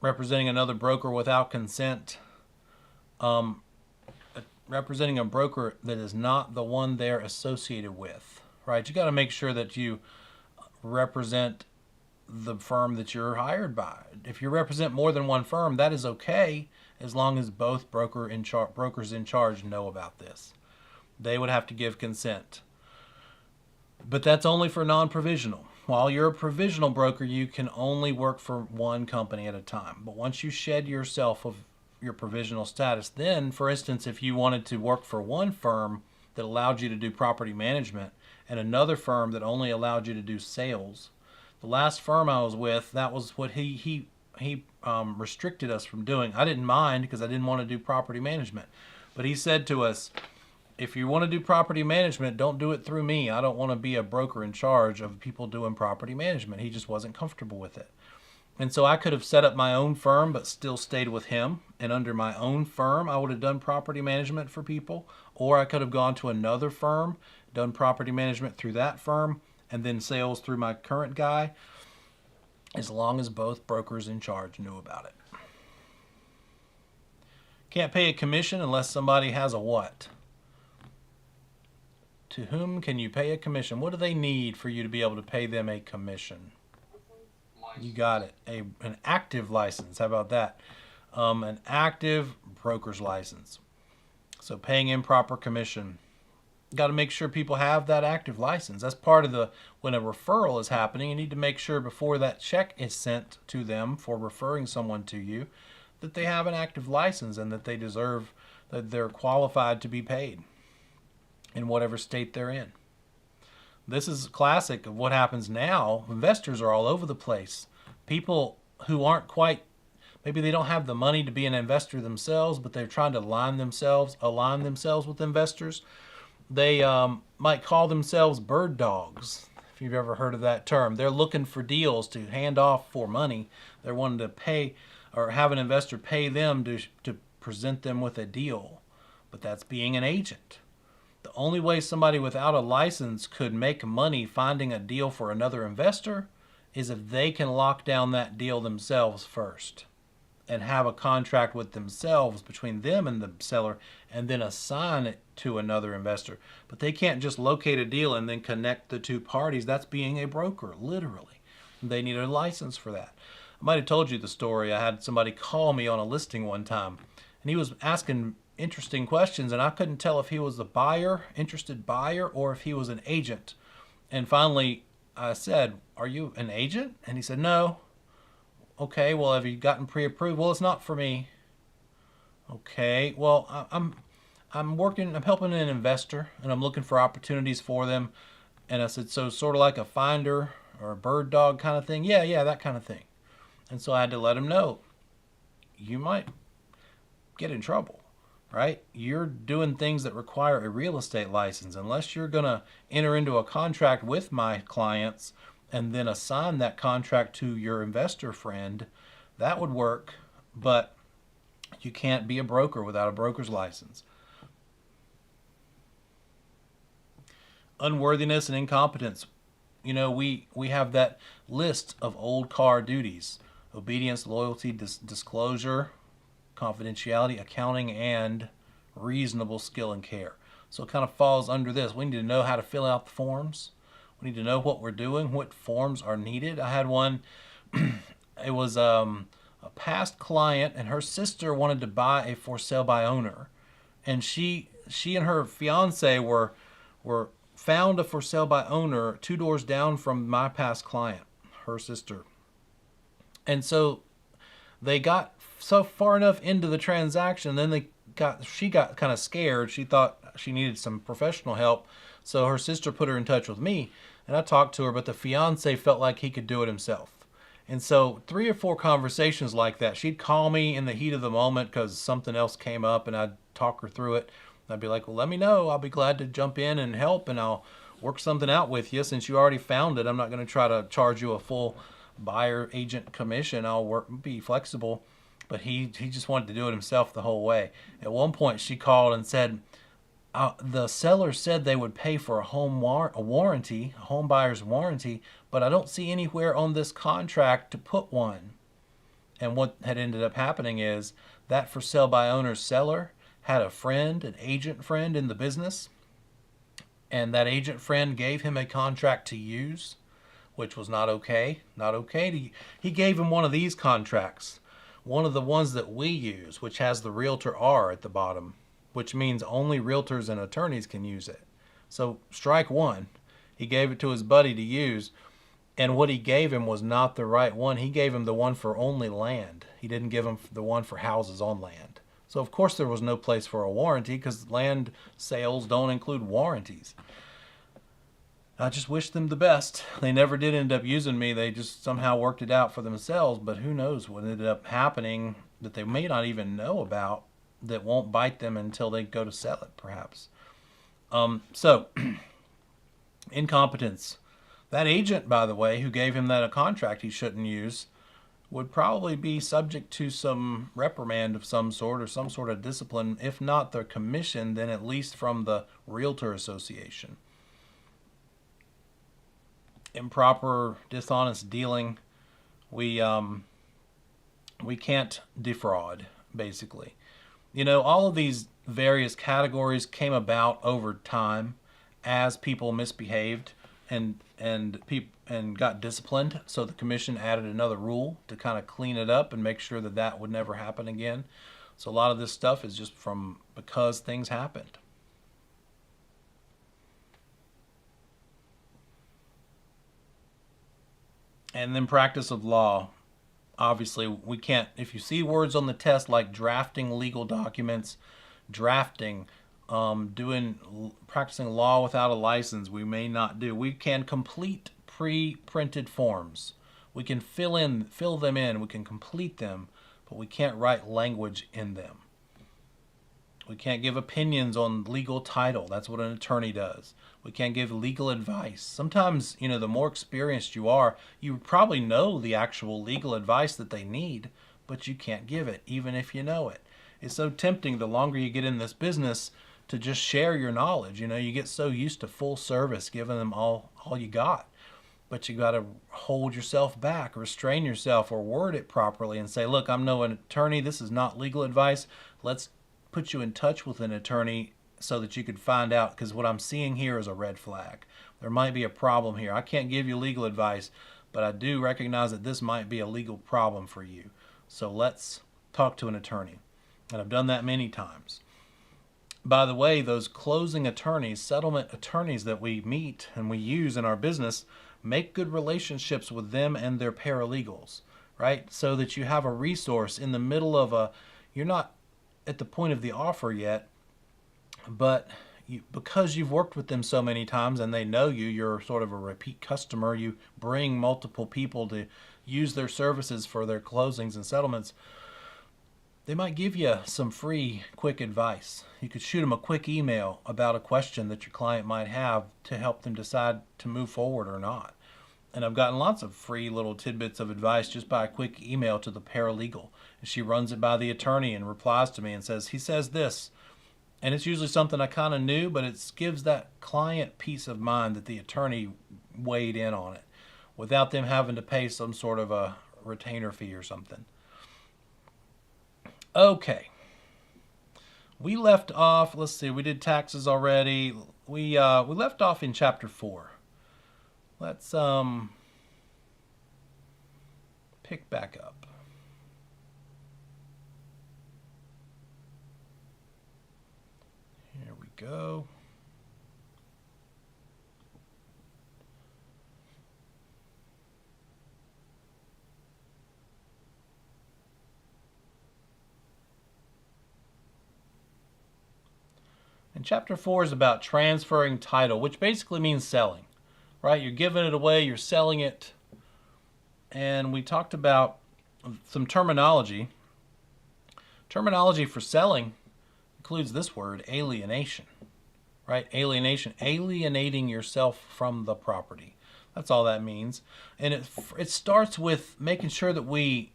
Representing another broker without consent. Representing a broker that is not the one they're associated with, right? You got to make sure that you represent the firm that you're hired by. If you represent more than one firm, that is okay, as long as both brokers in charge know about this. They would have to give consent. But that's only for non-provisional. While you're a provisional broker, you can only work for one company at a time. But once you shed yourself of your provisional status, then, for instance, if you wanted to work for one firm that allowed you to do property management and another firm that only allowed you to do sales. The last firm I was with, that was what he restricted us from doing. I didn't mind because I didn't want to do property management. But he said to us, if you want to do property management, don't do it through me. I don't want to be a broker in charge of people doing property management. He just wasn't comfortable with it. And so I could have set up my own firm but still stayed with him. And under my own firm, I would have done property management for people. Or I could have gone to another firm, done property management through that firm, and then sales through my current guy, as long as both brokers in charge knew about it. Can't pay a commission unless somebody has a what? To whom can you pay a commission? What do they need for you to be able to pay them a commission? You got it. An active license. How about that? An active broker's license. So paying improper commission. Got to make sure people have that active license. That's part of when a referral is happening, you need to make sure before that check is sent to them for referring someone to you that they have an active license and that that they're qualified to be paid in whatever state they're in. This is classic of what happens now. Investors are all over the place. People who aren't quite, maybe they don't have the money to be an investor themselves, but they're trying to align themselves with investors. They might call themselves bird dogs, if you've ever heard of that term. They're looking for deals to hand off for money. They're wanting to pay or have an investor pay them to present them with a deal. But that's being an agent. The only way somebody without a license could make money finding a deal for another investor is if they can lock down that deal themselves first and have a contract with themselves between them and the seller and then assign it to another investor. But they can't just locate a deal and then connect the two parties. That's being a broker, literally. They need a license for that. I might have told you the story. I had somebody call me on a listing one time, and he was asking interesting questions, and I couldn't tell if he was a interested buyer, or if he was an agent. And finally, I said, "Are you an agent?" And he said, "No." "Okay, well, have you gotten pre-approved?" "Well, it's not for me." "Okay, well, I'm helping an investor, and I'm looking for opportunities for them." And I said, "So sort of like a finder or a bird dog kind of thing?" Yeah, that kind of thing. And so I had to let him know, you might get in trouble, right? You're doing things that require a real estate license. Unless you're going to enter into a contract with my clients and then assign that contract to your investor friend, that would work, but you can't be a broker without a broker's license. Unworthiness and incompetence. You know, we have that list of old car duties: obedience, loyalty, disclosure, confidentiality, accounting, and reasonable skill and care. So it kind of falls under this. We need to know how to fill out the forms. We need to know what we're doing, what forms are needed. I had one, it was a past client, and her sister wanted to buy a for sale by owner. And she and her fiance were found a for sale by owner 2 doors down from my past client, her sister. And so they got so far enough into the transaction, then she got kind of scared. She thought she needed some professional help. So her sister put her in touch with me, and I talked to her, but the fiance felt like he could do it himself. And so 3 or 4 conversations like that, she'd call me in the heat of the moment because something else came up, and I'd talk her through it. I'd be like, well, let me know. I'll be glad to jump in and help, and I'll work something out with you. Since you already found it, I'm not going to try to charge you a full buyer agent commission. I'll be flexible. But he just wanted to do it himself the whole way. At one point, she called and said, the seller said they would pay for a home warranty, a home buyer's warranty, but I don't see anywhere on this contract to put one. And what had ended up happening is that for sale by owner's seller had a friend, an agent friend in the business, and that agent friend gave him a contract to use, which was not okay. Not okay. He gave him one of these contracts, one of the ones that we use, which has the Realtor R at the bottom, which means only realtors and attorneys can use it. So strike one. He gave it to his buddy to use, and what he gave him was not the right one. He gave him the one for only land. He didn't give him the one for houses on land. So of course there was no place for a warranty because land sales don't include warranties. I just wish them the best. They never did end up using me. They just somehow worked it out for themselves, but who knows what ended up happening that they may not even know about that won't bite them until they go to sell it, perhaps. So, incompetence. That agent, by the way, who gave him that a contract he shouldn't use, would probably be subject to some reprimand of some sort or some sort of discipline, if not the commission, then at least from the Realtor Association. Improper, dishonest dealing. We can't defraud, basically. You know, all of these various categories came about over time as people misbehaved and got disciplined. So the commission added another rule to kind of clean it up and make sure that that would never happen again. So a lot of this stuff is just from because things happened. And then practice of law. Obviously, we can't, if you see words on the test like drafting legal documents, drafting, practicing law without a license, we may not do. We can complete pre-printed forms. We can fill them in, we can complete them, but we can't write language in them. We can't give opinions on legal title. That's what an attorney does. We can't give legal advice. Sometimes, you know, the more experienced you are, you probably know the actual legal advice that they need, but you can't give it, even if you know it. It's so tempting the longer you get in this business to just share your knowledge. You know, you get so used to full service, giving them all you got. But you got to hold yourself back, restrain yourself, or word it properly and say, look, I'm no attorney. This is not legal advice. Let's put you in touch with an attorney so that you could find out, because what I'm seeing here is a red flag. There might be a problem here. I can't give you legal advice, but I do recognize that this might be a legal problem for you. So let's talk to an attorney. And I've done that many times. By the way, those closing attorneys, settlement attorneys that we meet and we use in our business, make good relationships with them and their paralegals, right? So that you have a resource in the middle of you're not at the point of the offer yet, but because you've worked with them so many times and they know you, you're sort of a repeat customer, you bring multiple people to use their services for their closings and settlements, they might give you some free, quick advice. You could shoot them a quick email about a question that your client might have to help them decide to move forward or not. And I've gotten lots of free little tidbits of advice just by a quick email to the paralegal. And she runs it by the attorney and replies to me and says, he says this. And it's usually something I kind of knew, but it gives that client peace of mind that the attorney weighed in on it without them having to pay some sort of a retainer fee or something. Okay. We left off, let's see, we did taxes already. We left off in chapter 4. Let's pick back up. Here we go. And chapter 4 is about transferring title, which basically means selling, right? You're giving it away, you're selling it. And we talked about some terminology. Terminology for selling includes this word, alienation, right? Alienation, alienating yourself from the property. That's all that means. And it starts with making sure that we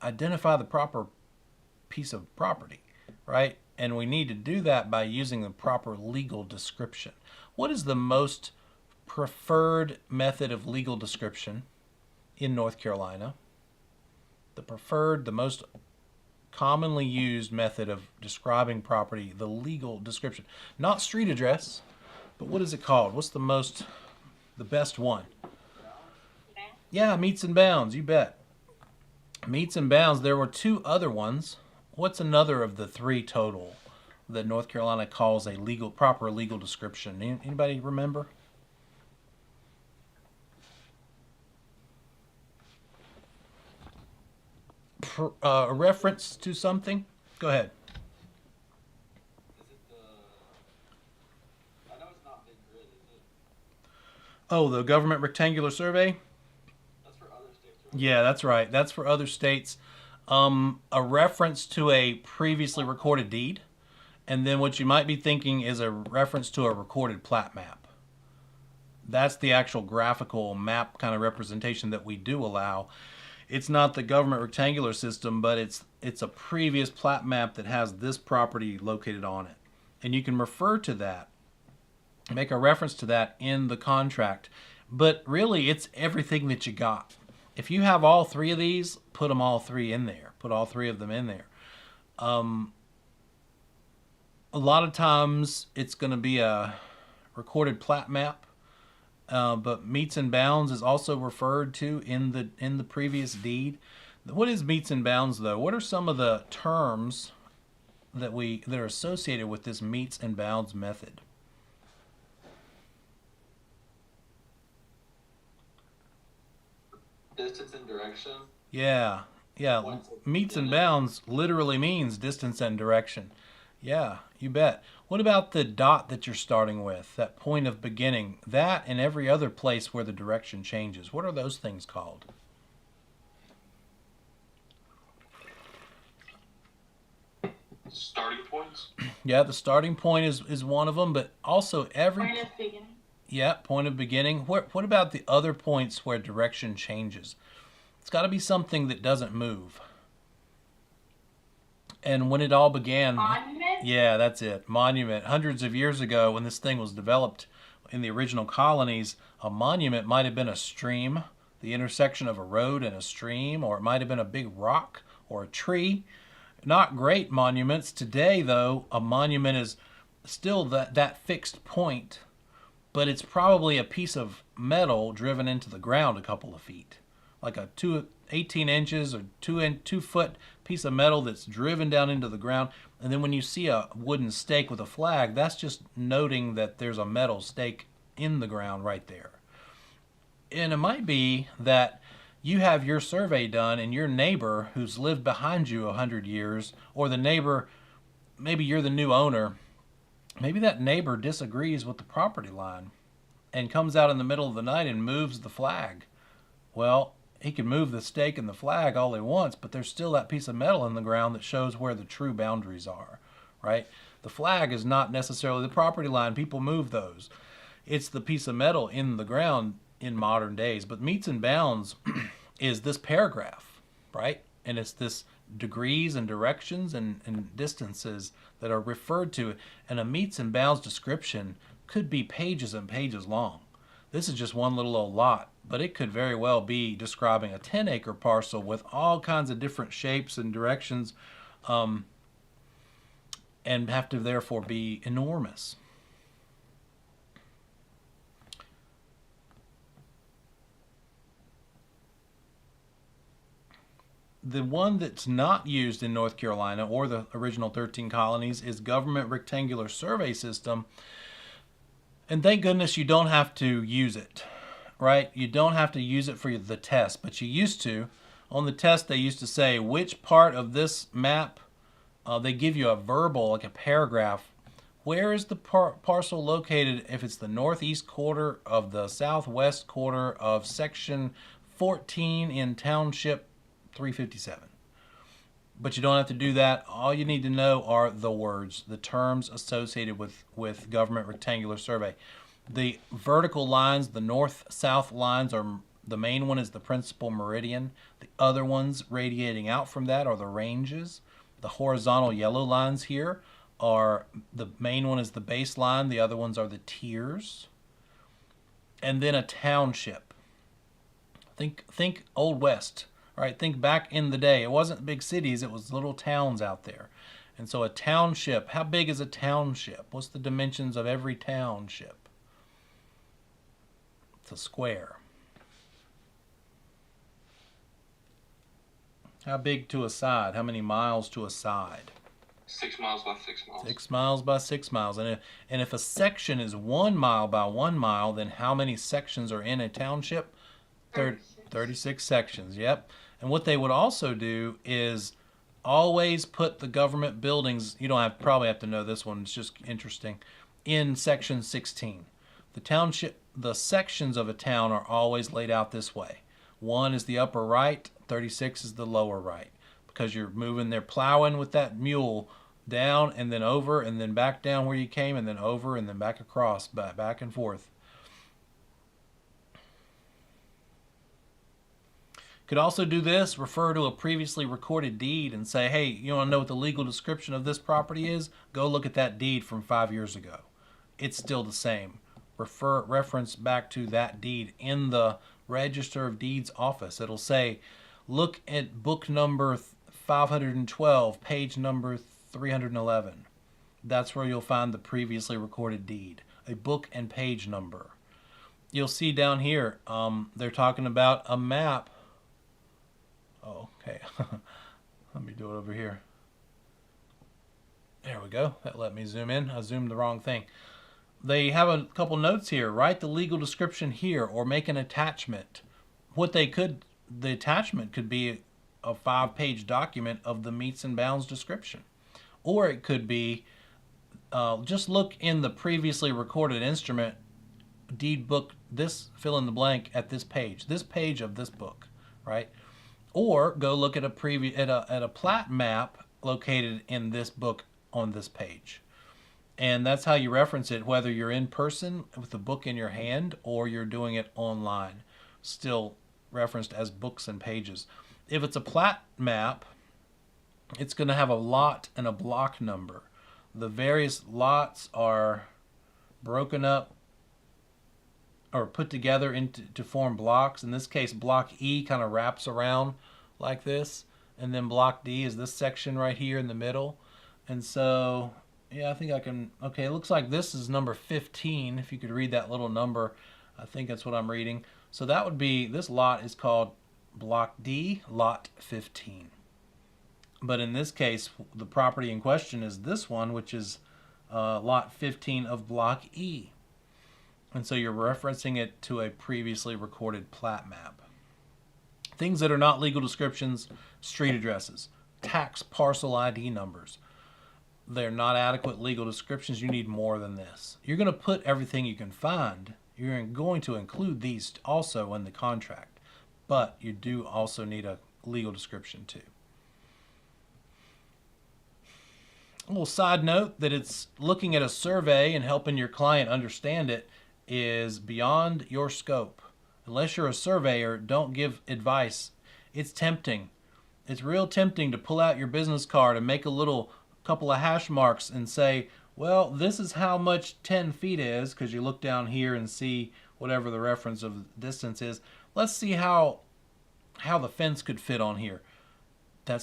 identify the proper piece of property, right? And we need to do that by using the proper legal description. What is the most preferred method of legal description in North Carolina? The most commonly used method of describing property, the legal description. Not street address, but what is it called? What's the best one? Yeah, meets and bounds, you bet. Meets and bounds. There were 2 other ones. What's another of the 3 total that North Carolina calls a proper legal description? Anybody remember? A reference to something? Go ahead. Is it the? I know it's not Big Grid, is it? Oh, the government rectangular survey? That's for other states, right? Yeah, that's right. That's for other states. A reference to a previously recorded deed. And then what you might be thinking is a reference to a recorded plat map. That's the actual graphical map kind of representation that we do allow. It's not the government rectangular system, but it's a previous plat map that has this property located on it. And you can refer to that, make a reference to that in the contract. But really, it's everything that you got. If you have all three of these, put them all three in there. Put all three of them in there. A lot of times it's going to be a recorded plat map, but meets and bounds is also referred to in the previous deed. What is meets and bounds though? What are some of the terms that are associated with this meets and bounds method? Distance and direction. Yeah. Meets and bounds literally means distance and direction. Yeah, you bet. What about the dot that you're starting with, that point of beginning? That and every other place where the direction changes. What are those things called? Starting points? Yeah, the starting point is one of them, but also every... Point of beginning. Yeah, point of beginning. What about the other points where direction changes? It's got to be something that doesn't move. And when it all began... Monument? Yeah, that's it. Monument. Hundreds of years ago, when this thing was developed in the original colonies, a monument might have been a stream, the intersection of a road and a stream, or it might have been a big rock or a tree. Not great monuments. Today, though, a monument is still that fixed point, but it's probably a piece of metal driven into the ground a couple of feet. Like a 18 inches or 2 foot piece of metal that's driven down into the ground. And then when you see a wooden stake with a flag, that's just noting that there's a metal stake in the ground right there. And it might be that you have your survey done and your neighbor who's lived behind you 100 years, or the neighbor, maybe you're the new owner, maybe that neighbor disagrees with the property line and comes out in the middle of the night and moves the flag. Well, he can move the stake and the flag all he wants, but there's still that piece of metal in the ground that shows where the true boundaries are, right? The flag is not necessarily the property line. People move those. It's the piece of metal in the ground in modern days. But meets and bounds is this paragraph, right? And it's this degrees and directions and distances that are referred to. And a meets and bounds description could be pages and pages long. This is just one little old lot, but it could very well be describing a 10-acre parcel with all kinds of different shapes and directions, and have to therefore be enormous. The one that's not used in North Carolina or the original 13 colonies is Government Rectangular Survey System. And thank goodness you don't have to use it, right? You don't have to use it for the test, but you used to. On the test, they used to say which part of this map, they give you a verbal, like a paragraph. Where is the parcel located if it's the northeast quarter of the southwest quarter of section 14 in township 357? But you don't have to do that. All you need to know are the words, the terms associated with Government Rectangular Survey. The vertical lines, the north-south lines, are the main one is the principal meridian. The other ones radiating out from that are the ranges. The horizontal yellow lines here are, the main one is the baseline. The other ones are the tiers. And then a township. Think Old West. Right, think back in the day. It wasn't big cities, it was little towns out there. And so a township, how big is a township? What's the dimensions of every township? It's a square. How big to a side? How many miles to a side? 6 miles by 6 miles. 6 miles by 6 miles. And if a section is 1 mile by 1 mile, then how many sections are in a township? 36 sections, yep. And what they would also do is always put the government buildings, you don't have probably have to know this one, it's just interesting, in section 16. The sections of a town are always laid out this way. 1 is the upper right, 36 is the lower right, because you're moving there, plowing with that mule down and then over and then back down where you came and then over and then back across, back and forth. Could also do this, refer to a previously recorded deed and say, hey, you want to know what the legal description of this property is? Go look at that deed from 5 years ago. It's still the same. Reference back to that deed in the Register of Deeds office. It'll say, look at book number 512, page number 311. That's where you'll find the previously recorded deed, a book and page number. You'll see down here, they're talking about a map. Oh, okay. Let me do it over here. There we go. That let me zoom in. I zoomed the wrong thing. They have a couple notes here. Write the legal description here or make an attachment. The attachment could be a 5-page document of the meets and bounds description. Or it could be, just look in the previously recorded instrument, deed book, this fill in the blank at this page of this book, right? Or go look at a plat map located in this book on this page. And that's how you reference it, whether you're in person with the book in your hand or you're doing it online, still referenced as books and pages. If it's a plat map, it's going to have a lot and a block number. The various lots are broken up or put together to form blocks. In this case, block E kind of wraps around like this, and then block D is this section right here in the middle. And so, yeah, I think I can, okay, it looks like this is number 15. If you could read that little number, I think that's what I'm reading. So that would be, this lot is called block D, lot 15. But in this case, the property in question is this one, which is lot 15 of block E. And so you're referencing it to a previously recorded plat map. Things that are not legal descriptions, street addresses, tax parcel ID numbers. They're not adequate legal descriptions. You need more than this. You're going to put everything you can find. You're going to include these also in the contract. But you do also need a legal description too. A little side note that it's looking at a survey and helping your client understand it is beyond your scope. Unless you're a surveyor, don't give advice. It's tempting. It's real tempting to pull out your business card and make a couple of hash marks and say, well, this is how much 10 feet is, because you look down here and see whatever the reference of distance is. Let's see how the fence could fit on here. That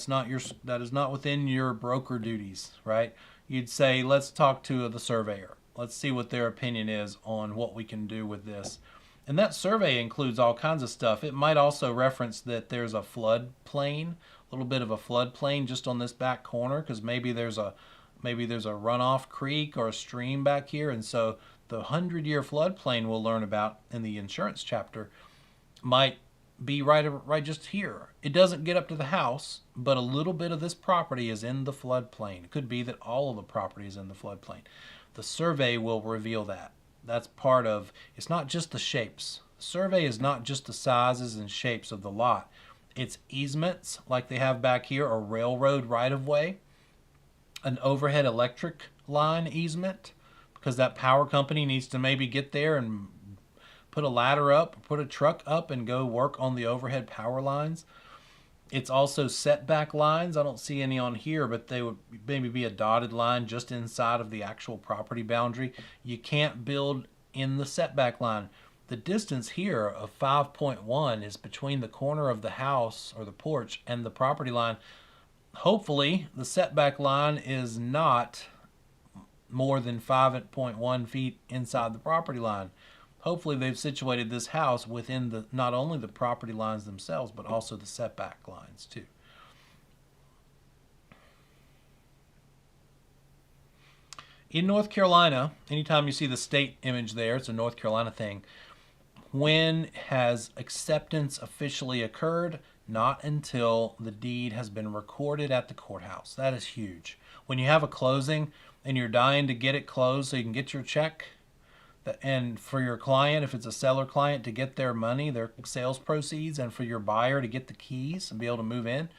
is not within your broker duties, right? You'd say, let's talk to the surveyor. Let's see what their opinion is on what we can do with this. And that survey includes all kinds of stuff. It might also reference that there's a flood plain, a little bit of a flood plain just on this back corner, because maybe there's a runoff creek or a stream back here. And so the 100-year floodplain we'll learn about in the insurance chapter might be right just here. It doesn't get up to the house, but a little bit of this property is in the floodplain. It could be that all of the property is in the floodplain. The survey will reveal that. That's part of, it's not just the shapes. The survey is not just the sizes and shapes of the lot. It's easements like they have back here, a railroad right-of-way, an overhead electric line easement, because that power company needs to maybe get there and put a ladder up, put a truck up and go work on the overhead power lines. It's also setback lines. I don't see any on here, but they would maybe be a dotted line just inside of the actual property boundary. You can't build in the setback line. The distance here of 5.1 is between the corner of the house or the porch and the property line. Hopefully, the setback line is not more than 5.1 feet inside the property line. Hopefully they've situated this house within not only the property lines themselves, but also the setback lines too. In North Carolina, anytime you see the state image there, it's a North Carolina thing. When has acceptance officially occurred? not until the deed has been recorded at the courthouse. That is huge. When you have a closing and you're dying to get it closed so you can get your check, and for your client, if it's a seller client, to get their money, their sales proceeds, and for your buyer to get the keys and be able to move in,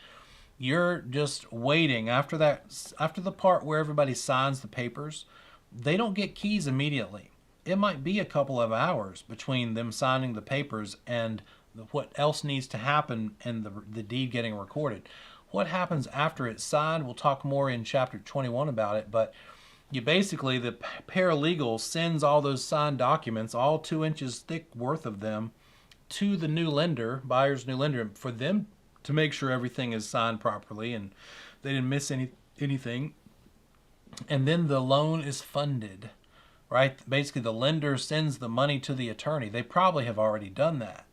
you're just waiting after that, after the part where everybody signs the papers. They don't get keys immediately. It might be a couple of hours between them signing the papers and what else needs to happen and the deed getting recorded. What happens after it's signed, we'll talk more in chapter 21 about it, but you basically, the paralegal sends all those signed documents, all 2 inches thick worth of them, to the new lender, buyer's new lender, for them to make sure everything is signed properly and they didn't miss anything. And then the loan is funded, right? Basically, the lender sends the money to the attorney. They probably have already done that,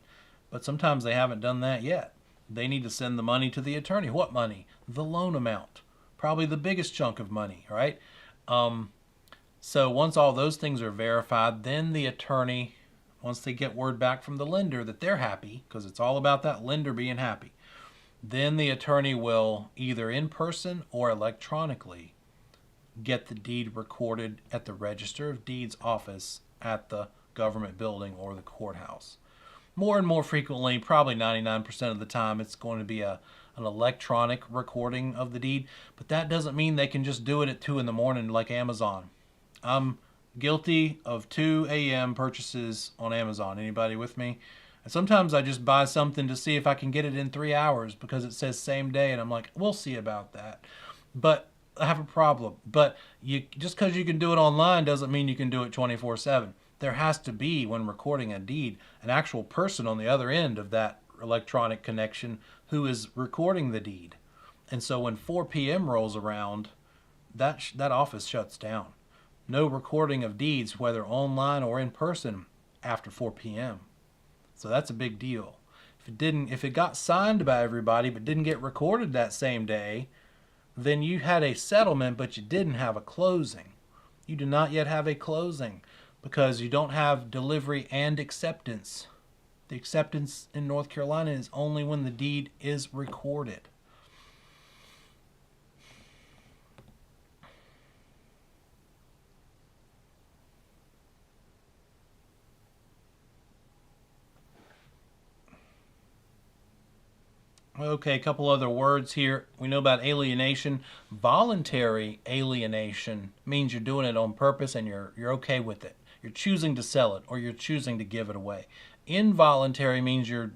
but sometimes they haven't done that yet. They need to send the money to the attorney. What money? The loan amount, probably the biggest chunk of money, right? So once all those things are verified, then the attorney, once they get word back from the lender that they're happy, because it's all about that lender being happy, then the attorney will either in person or electronically get the deed recorded at the Register of Deeds office at the government building or the courthouse. More and more frequently, probably 99% of the time, it's going to be an electronic recording of the deed, but that doesn't mean they can just do it at 2 in the morning like Amazon. I'm guilty of 2 a.m. purchases on Amazon. Anybody with me? And sometimes I just buy something to see if I can get it in 3 hours because it says same day, and I'm like, we'll see about that. But I have a problem. But just because you can do it online doesn't mean you can do it 24/7. There has to be, when recording a deed, an actual person on the other end of that electronic connection who is recording the deed. And so when 4 p.m. rolls around, that office shuts down. No recording of deeds, whether online or in person, after 4 p.m. So that's a big deal. If it got signed by everybody but didn't get recorded that same day, then you had a settlement but you didn't have a closing. You do not yet have a closing because you don't have delivery and acceptance. The acceptance in North Carolina is only when the deed is recorded. Okay, a couple other words here. We know about alienation. Voluntary alienation means you're doing it on purpose and you're okay with it. You're choosing to sell it or you're choosing to give it away. Involuntary means you're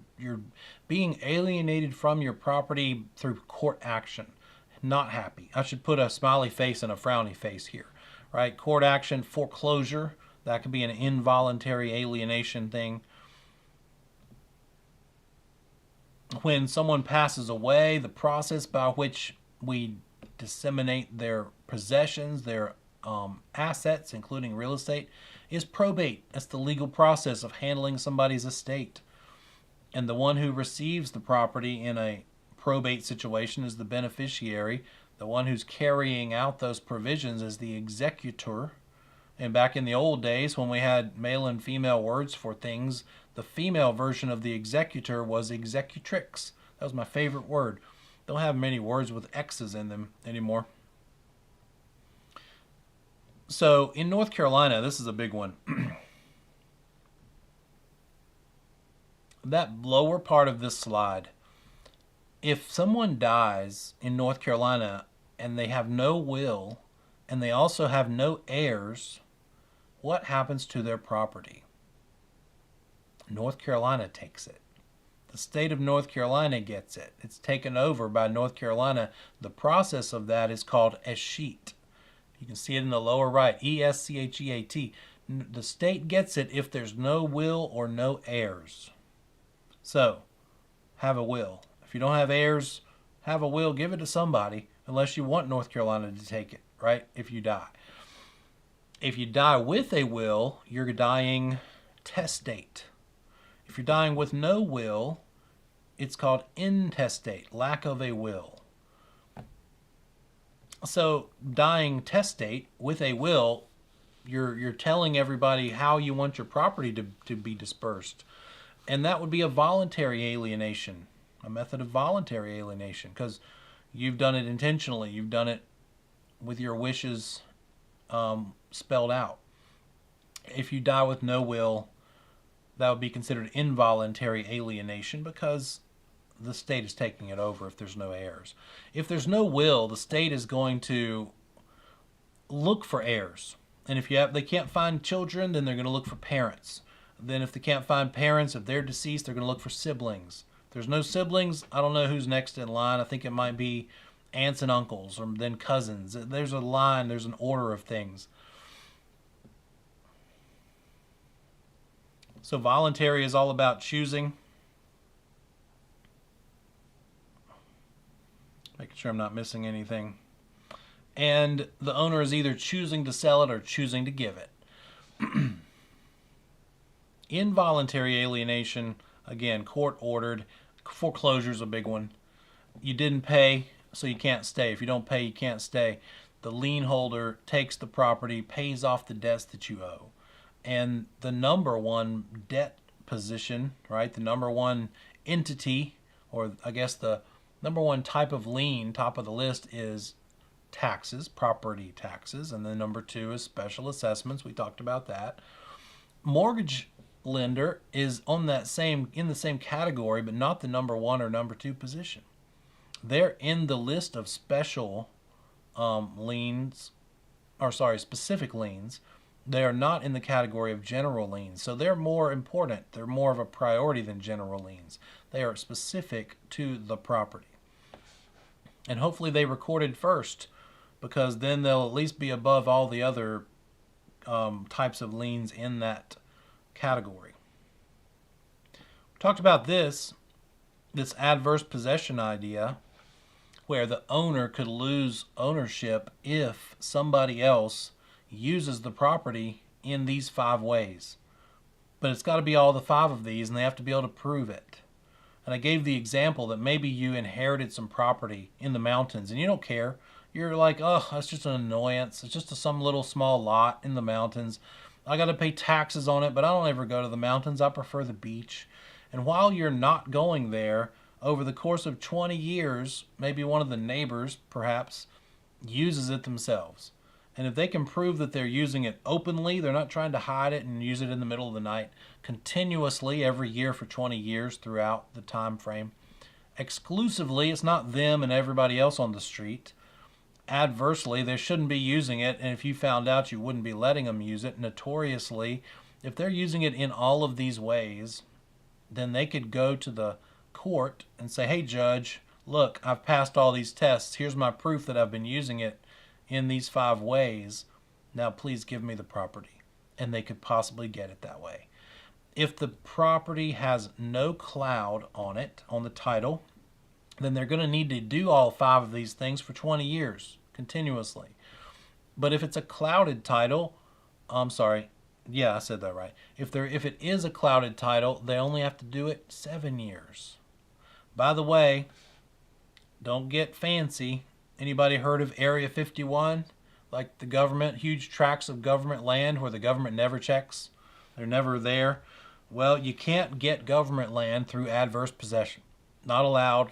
being alienated from your property through court action. Not happy. I should put a smiley face and a frowny face here, right? Court action, foreclosure, that could be an involuntary alienation thing. When someone passes away, the process by which we disseminate their possessions, their assets, including real estate, is probate. That's the legal process of handling somebody's estate. And the one who receives the property in a probate situation is the beneficiary. The one who's carrying out those provisions is the executor. And back in the old days when we had male and female words for things, the female version of the executor was executrix. That was my favorite word. Don't have many words with X's in them anymore. So in North Carolina, this is a big one. That lower part of this slide, if someone dies in North Carolina and they have no will and they also have no heirs, what happens to their property? North Carolina takes it. The state of North Carolina gets it. It's taken over by North Carolina. The process of that is called escheat. You can see it in the lower right, E-S-C-H-E-A-T. The state gets it if there's no will or no heirs. So, have a will. If you don't have heirs, have a will, give it to somebody, unless you want North Carolina to take it, right, if you die. If you die with a will, you're dying testate. If you're dying with no will, it's called intestate, lack of a will. So dying testate with a will, you're telling everybody how you want your property to be dispersed. And that would be a voluntary alienation. a method of voluntary alienation, because you've done it intentionally. You've done it with your wishes spelled out. If you die with no will, that would be considered involuntary alienation because the state is taking it over if there's no heirs. If there's no will, the state is going to look for heirs. And if they can't find children, then they're going to look for parents. Then if they can't find parents, if they're deceased, they're going to look for siblings. If there's no siblings, I don't know who's next in line. I think it might be aunts and uncles, or then cousins. There's a line, there's an order of things. So voluntary is all about choosing. Making sure I'm not missing anything. And the owner is either choosing to sell it or choosing to give it. Involuntary alienation, again, court ordered. Foreclosure is a big one. You didn't pay, so you can't stay. If you don't pay, you can't stay. The lien holder takes the property, pays off the debts that you owe. And the number one debt position, right, the number one entity, or I guess the number one type of lien, top of the list, is taxes, property taxes. And then number two is special assessments. We talked about that. Mortgage lender is in the same category, but not the number one or number two position. They're in the list of special specific liens. They are not in the category of general liens. So they're more important. They're more of a priority than general liens. They are specific to the property. And hopefully they recorded first, because then they'll at least be above all the other types of liens in that category. We talked about this adverse possession idea, where the owner could lose ownership if somebody else uses the property in these 5 ways. But it's got to be all the 5 of these, and they have to be able to prove it. And I gave the example that maybe you inherited some property in the mountains and you don't care. You're like, oh, that's just an annoyance. It's just some little small lot in the mountains. I got to pay taxes on it, but I don't ever go to the mountains. I prefer the beach. And while you're not going there, over the course of 20 years, maybe one of the neighbors, perhaps, uses it themselves. And if they can prove that they're using it openly, they're not trying to hide it and use it in the middle of the night, continuously every year for 20 years throughout the time frame, exclusively, it's not them and everybody else on the street. Adversely, they shouldn't be using it, and if you found out, you wouldn't be letting them use it. Notoriously, if they're using it in all of these ways, then they could go to the court and say, hey, judge, look, I've passed all these tests. Here's my proof that I've been using it in these 5 ways. Now please give me the property. And they could possibly get it that way. If the property has no cloud on it, on the title, then they're going to need to do all 5 of these things for 20 years continuously. But if it's a clouded title, I'm sorry, yeah, I said that right. If it is a clouded title, they only have to do it 7 years. By the way, don't get fancy. Anybody heard of Area 51? Like the government, huge tracts of government land where the government never checks. They're never there. Well, you can't get government land through adverse possession. Not allowed.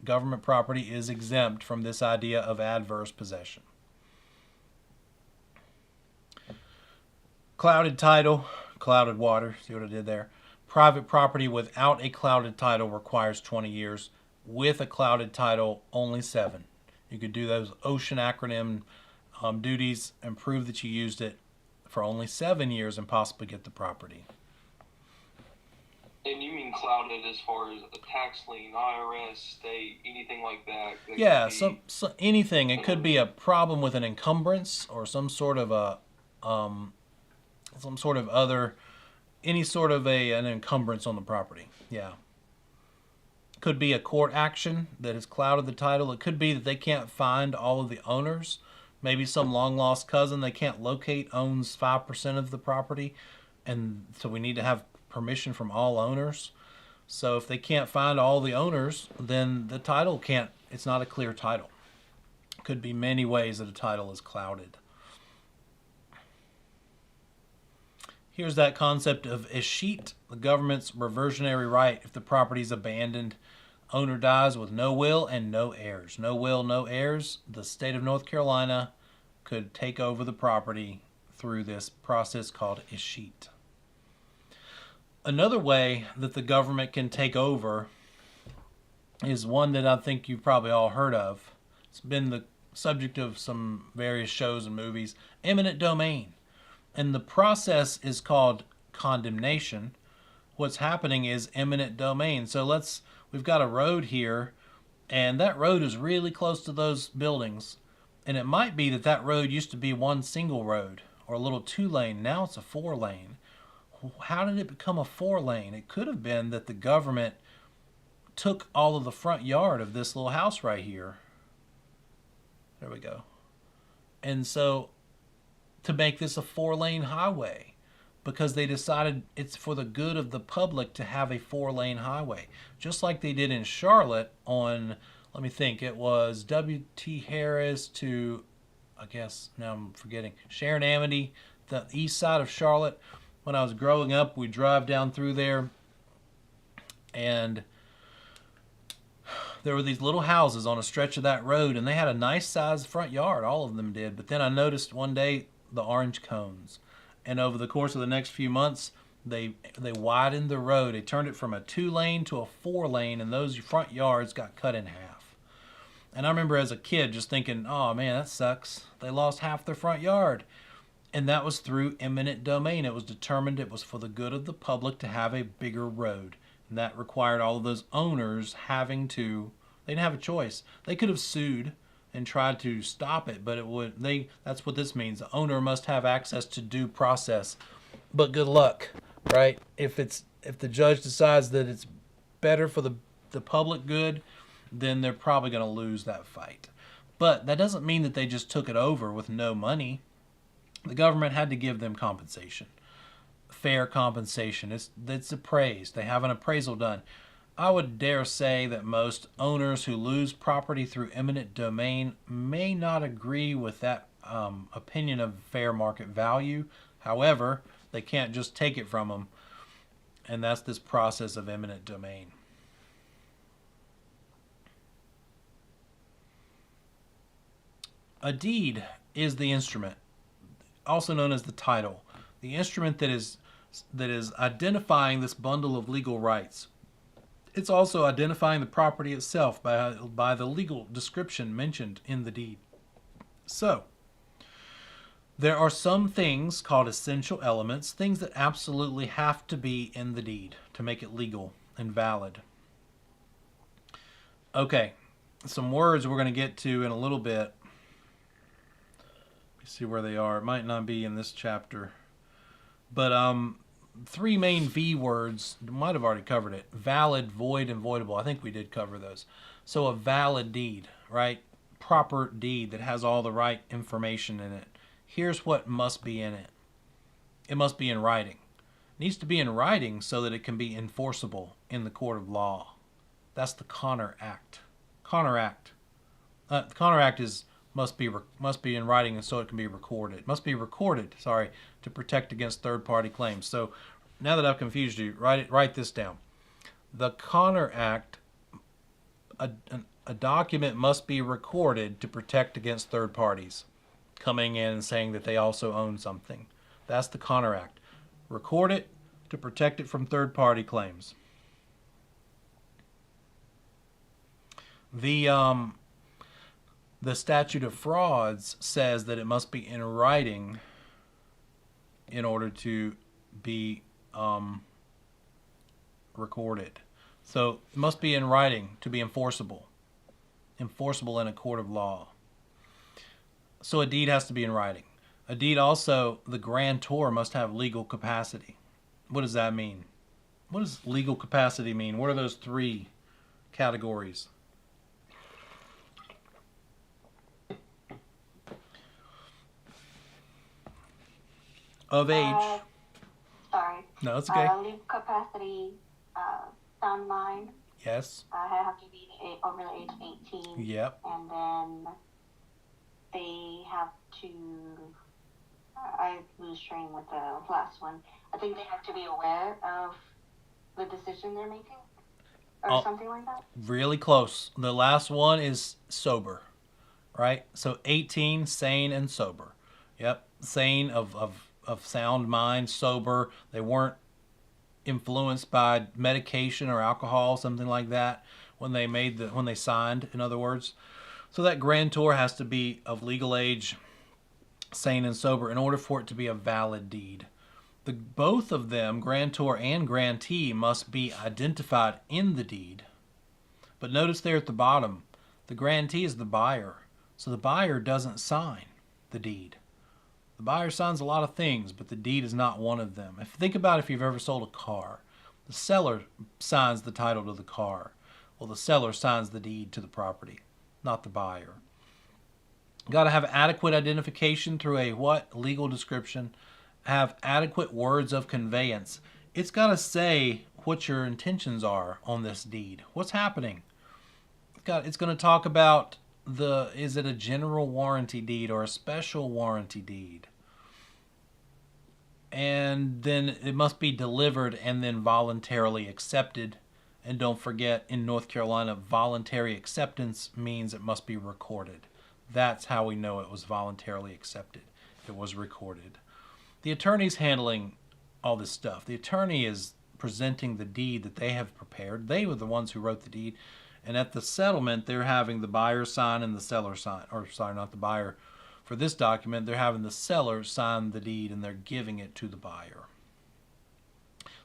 Government property is exempt from this idea of adverse possession. Clouded title, clouded water. See what I did there? Private property without a clouded title requires 20 years. With a clouded title, only 7. You could do those ocean acronym duties and prove that you used it for only 7 years and possibly get the property. And you mean clouded as far as a tax lien, IRS, state, anything like that? Yeah, anything. It could be a problem with an encumbrance or some sort of an encumbrance on the property. Yeah. Could be a court action that has clouded the title. It could be that they can't find all of the owners. Maybe some long lost cousin they can't locate owns 5% of the property, and so we need to have permission from all owners. So if they can't find all the owners, then the title it's not a clear title. Could be many ways that a title is clouded. Here's that concept of escheat, the government's reversionary right if the property is abandoned. Owner dies with no will and no heirs. No will, no heirs. The state of North Carolina could take over the property through this process called escheat. Another way that the government can take over is one that I think you've probably all heard of. It's been the subject of some various shows and movies, eminent domain. And the process is called condemnation. What's happening is eminent domain. So we've got a road here, and that road is really close to those buildings. And it might be that that road used to be one single road or a little 2-lane. Now it's a 4-lane. How did it become a 4-lane? It could have been that the government took all of the front yard of this little house right here. There we go. And so to make this a 4-lane highway, because they decided it's for the good of the public to have a 4-lane highway. Just like they did in Charlotte on, let me think, it was W.T. Harris to, I guess, now I'm forgetting, Sharon Amity, the east side of Charlotte. When I was growing up, we'd drive down through there, and there were these little houses on a stretch of that road, and they had a nice sized front yard, all of them did. But then I noticed one day the orange cones. And over the course of the next few months, they widened the road. They turned it from a 2-lane to a 4-lane, and those front yards got cut in half. And I remember as a kid just thinking, oh man, that sucks. They lost half their front yard. And that was through eminent domain. It was determined it was for the good of the public to have a bigger road. And that required all of those owners having to, they didn't have a choice. They could have sued and tried to stop it, but that's what this means. The owner must have access to due process. But good luck, right? If the judge decides that it's better for the public good, then they're probably going to lose that fight. But that doesn't mean that they just took it over with no money. The government had to give them compensation. Fair compensation. It's appraised. They have an appraisal done. I would dare say that most owners who lose property through eminent domain may not agree with that opinion of fair market value. However, they can't just take it from them, and that's this process of eminent domain. A deed is the instrument, also known as the title, the instrument that is identifying this bundle of legal rights. It's also identifying the property itself by the legal description mentioned in the deed. So, there are some things called essential elements, things that absolutely have to be in the deed to make it legal and valid. Okay, some words we're going to get to in a little bit. Let me see where they are. It might not be in this chapter. But 3 main V words, might have already covered it. Valid, void, and voidable. I think we did cover those. So a valid deed, right? Proper deed that has all the right information in it. Here's what must be in it. It must be in writing. It needs to be in writing so that it can be enforceable in the court of law. That's the Connor Act. Connor Act. The Connor Act must be in writing so it can be recorded. It must be recorded, to protect against third-party claims. So now that I've confused you, write this down. The Connor Act, a document must be recorded to protect against third parties coming in and saying that they also own something. That's the Connor Act. Record it to protect it from third-party claims. The statute of frauds says that it must be in writing in order to be recorded. So it must be in writing to be enforceable in a court of law. So a deed has to be in writing. A deed also, the grantor must have legal capacity. What does that mean? What does legal capacity mean? What are those 3 categories? Of age. Sorry. No, it's okay. Legal capacity, sound mind. Yes. I have to be over the age 18. Yep. And then they have to, I lose train with the last one. I think they have to be aware of the decision they're making. or Oh. something like that? Really close. The last one is sober, right? So 18, sane and sober. Yep, sane of sound mind, sober. They weren't influenced by medication or alcohol, something like that, when they signed, in other words. So that grantor has to be of legal age, sane and sober, in order for it to be a valid deed. Both of them, grantor and grantee, must be identified in the deed. But notice there at the bottom, the grantee is the buyer. So the buyer doesn't sign the deed. The buyer signs a lot of things, but the deed is not one of them. Think about if you've ever sold a car. The seller signs the title to the car. Well, the seller signs the deed to the property, not the buyer. Got to have adequate identification through a what? Legal description. Have adequate words of conveyance. It's got to say what your intentions are on this deed. What's happening? It's going to talk about is it a general warranty deed or a special warranty deed? And then it must be delivered and then voluntarily accepted. And don't forget, in North Carolina, voluntary acceptance means it must be recorded. That's how we know it was voluntarily accepted. It was recorded. The attorney's handling all this stuff. The attorney is presenting the deed that they have prepared. They were the ones who wrote the deed. And at the settlement, they're having the buyer sign and the seller sign. Or, sorry, not the buyer. For this document, they're having the seller sign the deed and they're giving it to the buyer.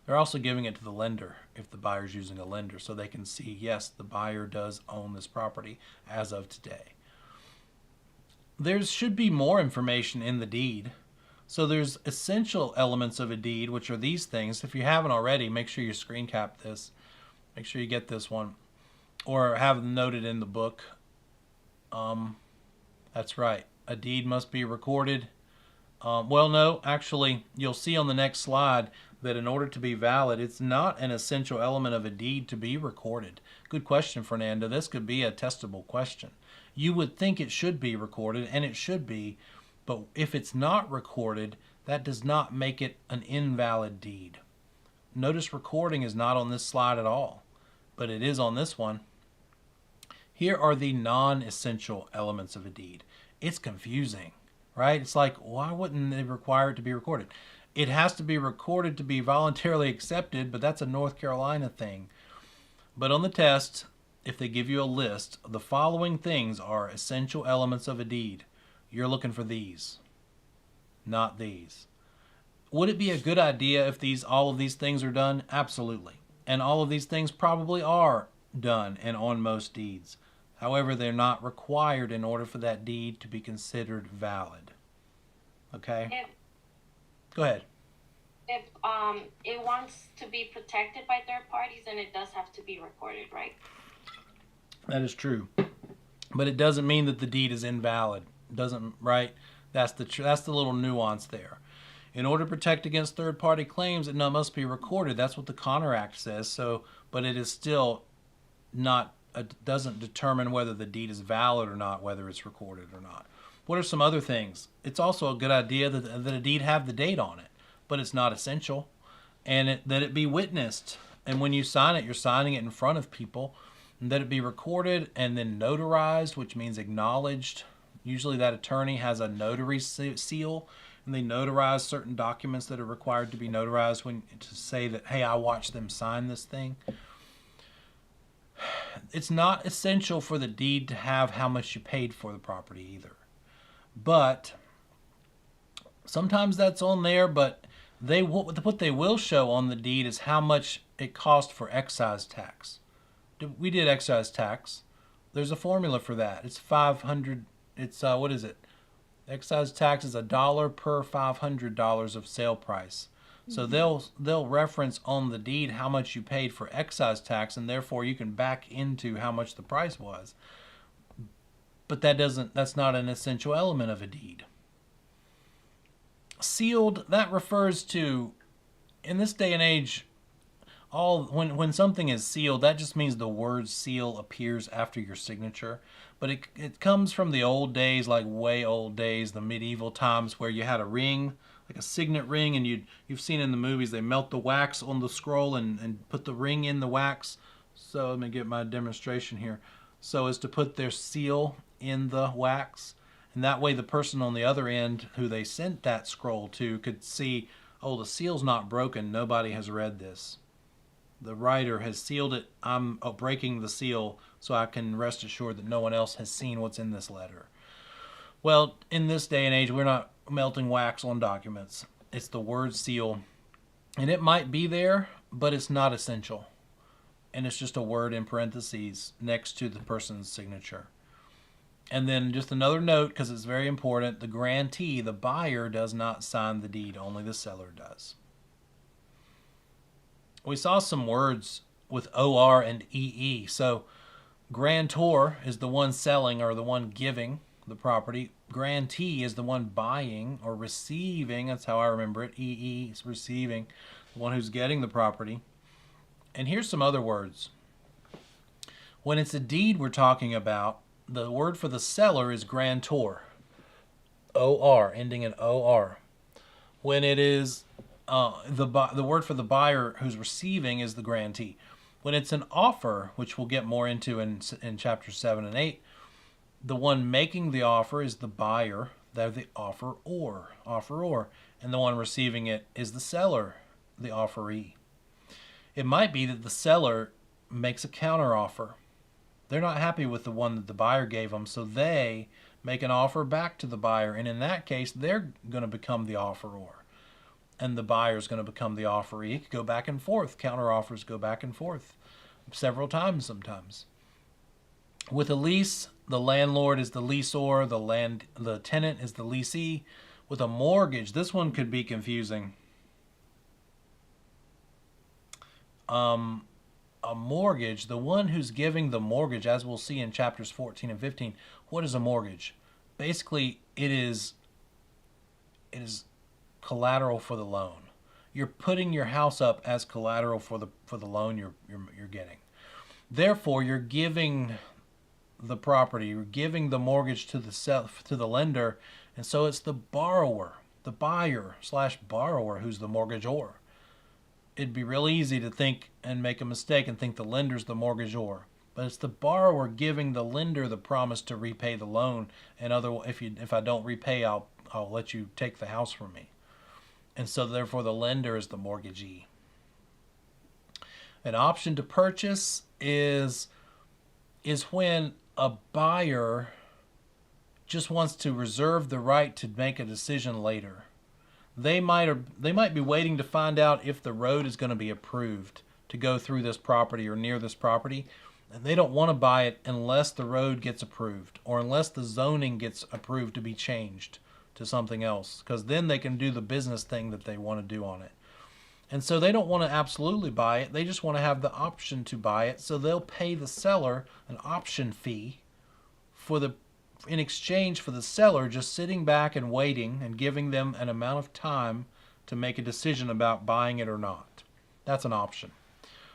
They're also giving it to the lender if the buyer's using a lender, so they can see, yes, the buyer does own this property as of today. There should be more information in the deed. So there's essential elements of a deed, which are these things. If you haven't already, make sure you screen cap this. Make sure you get this one. Or have them noted in the book. That's right. A deed must be recorded. Well, no, actually, you'll see on the next slide that in order to be valid, it's not an essential element of a deed to be recorded. Good question, Fernanda. This could be a testable question. You would think it should be recorded, and it should be, but if it's not recorded, that does not make it an invalid deed. Notice recording is not on this slide at all, but it is on this one. Here are the non-essential elements of a deed. It's confusing, right? It's like, why wouldn't they require it to be recorded? It has to be recorded to be voluntarily accepted, but that's a North Carolina thing. But on the test, if they give you a list, the following things are essential elements of a deed. You're looking for these, not these. Would it be a good idea if all of these things are done? Absolutely. And all of these things probably are done and on most deeds. However, they're not required in order for that deed to be considered valid. Okay? Go ahead. If it wants to be protected by third parties, then it does have to be recorded, right? That is true. But it doesn't mean that the deed is invalid. Doesn't, right? That's the little nuance there. In order to protect against third-party claims, it must be recorded. That's what the Connor Act says. So, but it is still not. Doesn't determine whether the deed is valid or not, whether it's recorded or not. What are some other things? It's also a good idea that a deed have the date on it, but it's not essential, and that it be witnessed. And when you sign it, you're signing it in front of people, and that it be recorded and then notarized, which means acknowledged. Usually that attorney has a notary seal, and they notarize certain documents that are required to be notarized to say that, hey, I watched them sign this thing. It's not essential for the deed to have how much you paid for the property either. But sometimes that's on there, but what they will show on the deed is how much it cost for excise tax. We did excise tax. There's a formula for that. It's 500. It's what is it? Excise tax is $1 per $500 of sale price. So they'll reference on the deed how much you paid for excise tax, and therefore you can back into how much the price was. But that's not an essential element of a deed. Sealed, that refers to, in this day and age, when something is sealed, that just means the word seal appears after your signature. But it comes from the old days, like way old days, the medieval times, where you had a ring, like a signet ring, and you've seen in the movies they melt the wax on the scroll and put the ring in the wax So let me get my demonstration here. So is to put their seal in the wax, and that way the person on the other end who they sent that scroll to could see, oh, the seal's not broken. Nobody has read this. The writer has sealed it. I'm breaking the seal so I can rest assured that no one else has seen what's in this letter. Well, in this day and age, we're not melting wax on documents. It's the word seal, and it might be there, but it's not essential. And it's just a word in parentheses next to the person's signature. And then just another note, because it's very important, the grantee, the buyer, does not sign the deed. Only the seller does. We saw some words with OR and EE. So grantor is the one selling or the one giving the property. Grantee is the one buying or receiving. That's how I remember it. EE is receiving, the one who's getting the property. And here's some other words. When it's a deed we're talking about, the word for the seller is grantor. OR, ending in OR. When it is the word for the buyer who's receiving is the grantee. When it's an offer, which we'll get more into in chapters 7 and 8, the one making the offer is the buyer. They're the offeror. And the one receiving it is the seller, the offeree. It might be that the seller makes a counteroffer. They're not happy with the one that the buyer gave them, so they make an offer back to the buyer. And in that case, they're going to become the offeror. And the buyer's going to become the offeree. It could go back and forth. Counteroffers go back and forth several times sometimes. With a lease, the landlord is the leaseor, the tenant is the leasee. With a mortgage, this one could be confusing. A mortgage, the one who's giving the mortgage, as we'll see in chapters 14 and 15, what is a mortgage? Basically, it is collateral for the loan. You're putting your house up as collateral for the loan you're getting. Therefore, you're giving the property, you're giving the mortgage to the lender, and so it's the borrower, the buyer/borrower who's the mortgagor. It'd be really easy to think and make a mistake and think the lender's the mortgagor, but it's the borrower giving the lender the promise to repay the loan. And if I don't repay, I'll let you take the house from me. And so therefore the lender is the mortgagee. An option to purchase is when a buyer just wants to reserve the right to make a decision later. They might be waiting to find out if the road is going to be approved to go through this property or near this property, and they don't want to buy it unless the road gets approved or unless the zoning gets approved to be changed to something else, because then they can do the business thing that they want to do on it. And so they don't want to absolutely buy it. They just want to have the option to buy it, so they'll pay the seller an option fee in exchange for the seller just sitting back and waiting and giving them an amount of time to make a decision about buying it or not. That's an option.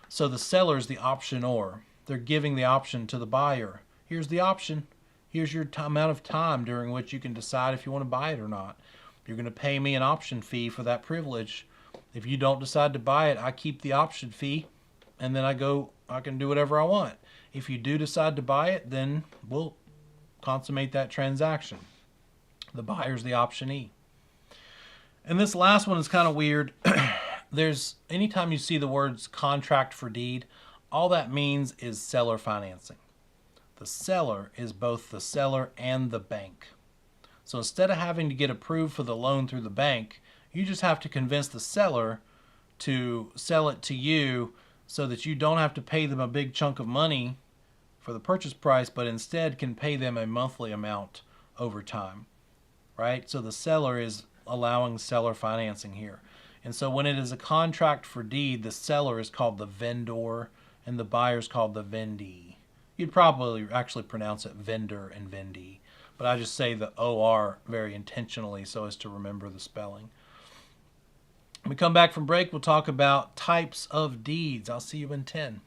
So the seller is the optionor. They're giving the option to the buyer. Here's the option. Here's your amount of time during which you can decide if you want to buy it or not. You're going to pay me an option fee for that privilege. If you don't decide to buy it, I keep the option fee, and then I can do whatever I want. If you do decide to buy it, then we'll consummate that transaction. The buyer's the optionee. And this last one is kind of weird. Anytime you see the words contract for deed, all that means is seller financing. The seller is both the seller and the bank. So instead of having to get approved for the loan through the bank, you just have to convince the seller to sell it to you so that you don't have to pay them a big chunk of money for the purchase price, but instead can pay them a monthly amount over time, right? So the seller is allowing seller financing here. And so when it is a contract for deed, the seller is called the vendor and the buyer is called the vendee. You'd probably actually pronounce it vendor and vendee, but I just say the OR very intentionally so as to remember the spelling. When we come back from break, we'll talk about types of deeds. I'll see you in 10.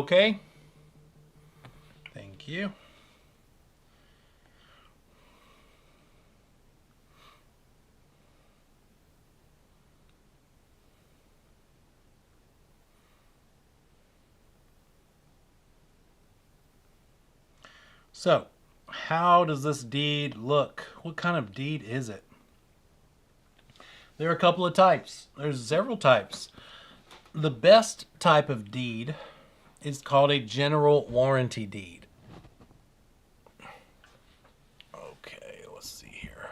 okay? Thank you. So, how does this deed look? What kind of deed is it? There are a couple of types. There's several types. The best type of deed is called a general warranty deed. Okay, let's see here.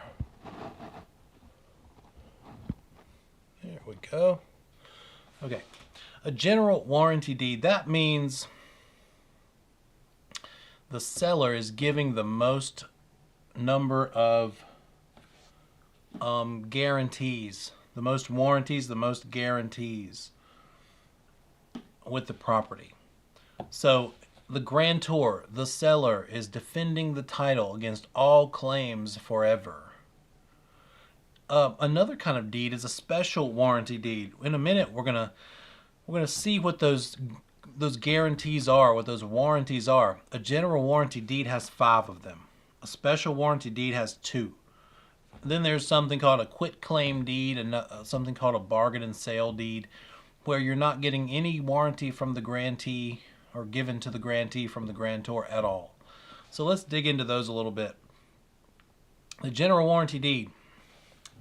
There we go. Okay, a general warranty deed, that means the seller is giving the most number of guarantees, the most warranties, the most guarantees with the property. So the grantor, the seller, is defending the title against all claims forever. Another kind of deed is a special warranty deed. In a minute, we're gonna see what those guarantees are, what those warranties are. A general warranty deed has 5 of them. A special warranty deed has 2. Then there's something called a quitclaim deed and something called a bargain and sale deed, where you're not getting any warranty from the grantee or given to the grantee from the grantor at all. So let's dig into those a little bit. The general warranty deed,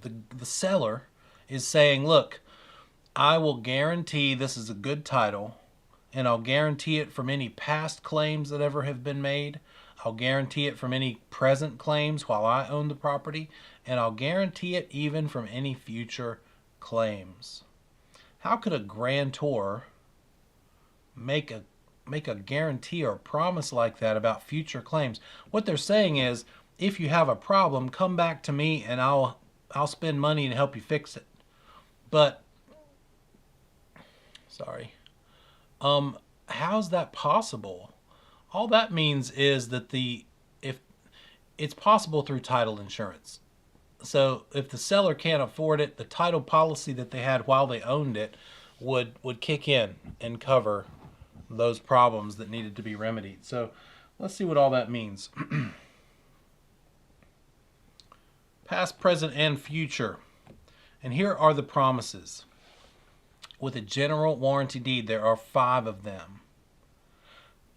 the seller is saying, look, I will guarantee this is a good title, and I'll guarantee it from any past claims that ever have been made. I'll guarantee it from any present claims while I own the property, and I'll guarantee it even from any future claims. How could a grantor make a guarantee or promise like that about future claims? What they're saying is, if you have a problem, come back to me and I'll spend money to help you fix it. But how's that possible? All that means is that if it's possible through title insurance. So if the seller can't afford it, the title policy that they had while they owned it would kick in and cover those problems that needed to be remedied. So let's see what all that means. Past, present, and future. And here are the promises. With a general warranty deed, there are 5 of them.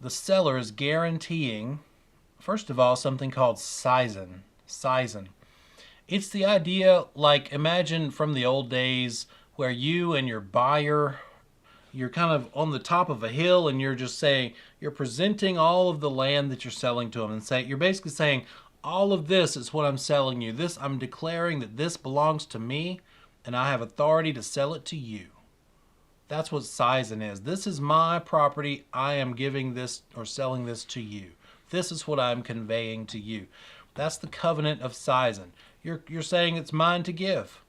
The seller is guaranteeing, first of all, something called Seizen. It's the idea, like, imagine from the old days where you and your buyer, you're kind of on the top of a hill and you're just saying, you're presenting all of the land that you're selling to them and you're basically saying, all of this is what I'm selling you. I'm declaring that this belongs to me and I have authority to sell it to you. That's what Seizen is. This is my property. I am giving this or selling this to you. This is what I'm conveying to you. That's the covenant of Seizen. You're saying it's mine to give.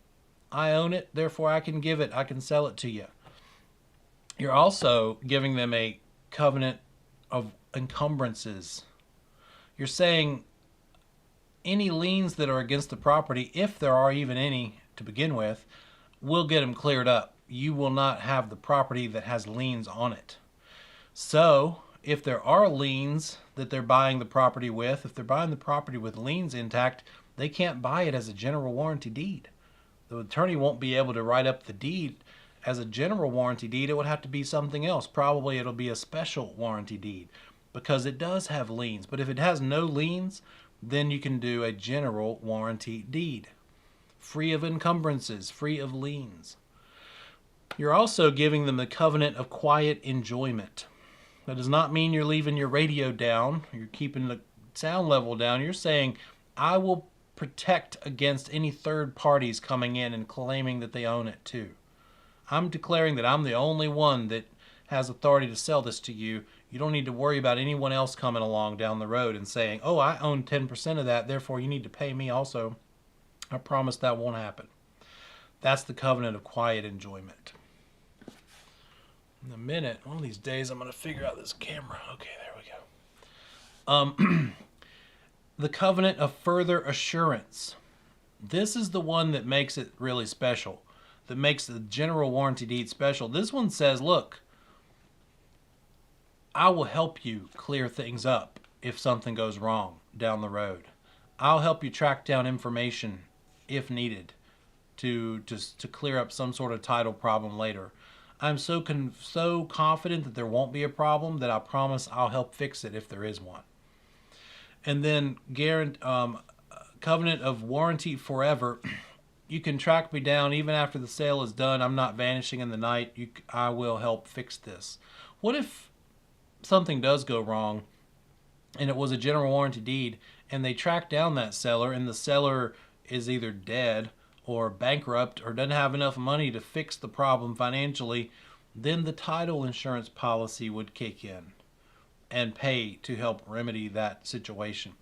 I own it, therefore I can give it. I can sell it to you. You're also giving them a covenant of encumbrances. You're saying any liens that are against the property, if there are even any to begin with, we'll get them cleared up. You will not have the property that has liens on it. So if there are liens that they're buying the property with, if they're buying the property with liens intact, they can't buy it as a general warranty deed. The attorney won't be able to write up the deed as a general warranty deed. It would have to be something else. Probably it'll be a special warranty deed because it does have liens. But if it has no liens, then you can do a general warranty deed, free of encumbrances, free of liens. You're also giving them the covenant of quiet enjoyment. That does not mean you're leaving your radio down, you're keeping the sound level down. You're saying, I will protect against any third parties coming in and claiming that they own it too. I'm declaring that I'm the only one that has authority to sell this to you. You don't need to worry about anyone else coming along down the road and saying, oh, I own 10% of that, therefore you need to pay me also. I promise that won't happen. That's the covenant of quiet enjoyment. In a minute, one of these days, I'm going to figure out this camera. Okay, there we go. The covenant of further assurance. This is the one that makes it really special, that makes the general warranty deed special. This one says, look, I will help you clear things up if something goes wrong down the road. I'll help you track down information if needed to clear up some sort of title problem later. I'm so confident that there won't be a problem that I promise I'll help fix it if there is one. And then covenant of warranty forever. You can track me down even after the sale is done. I'm not vanishing in the night. I will help fix this. What if something does go wrong and it was a general warranty deed and they track down that seller and the seller is either dead or bankrupt or doesn't have enough money to fix the problem financially? Then the title insurance policy would kick in and pay to help remedy that situation.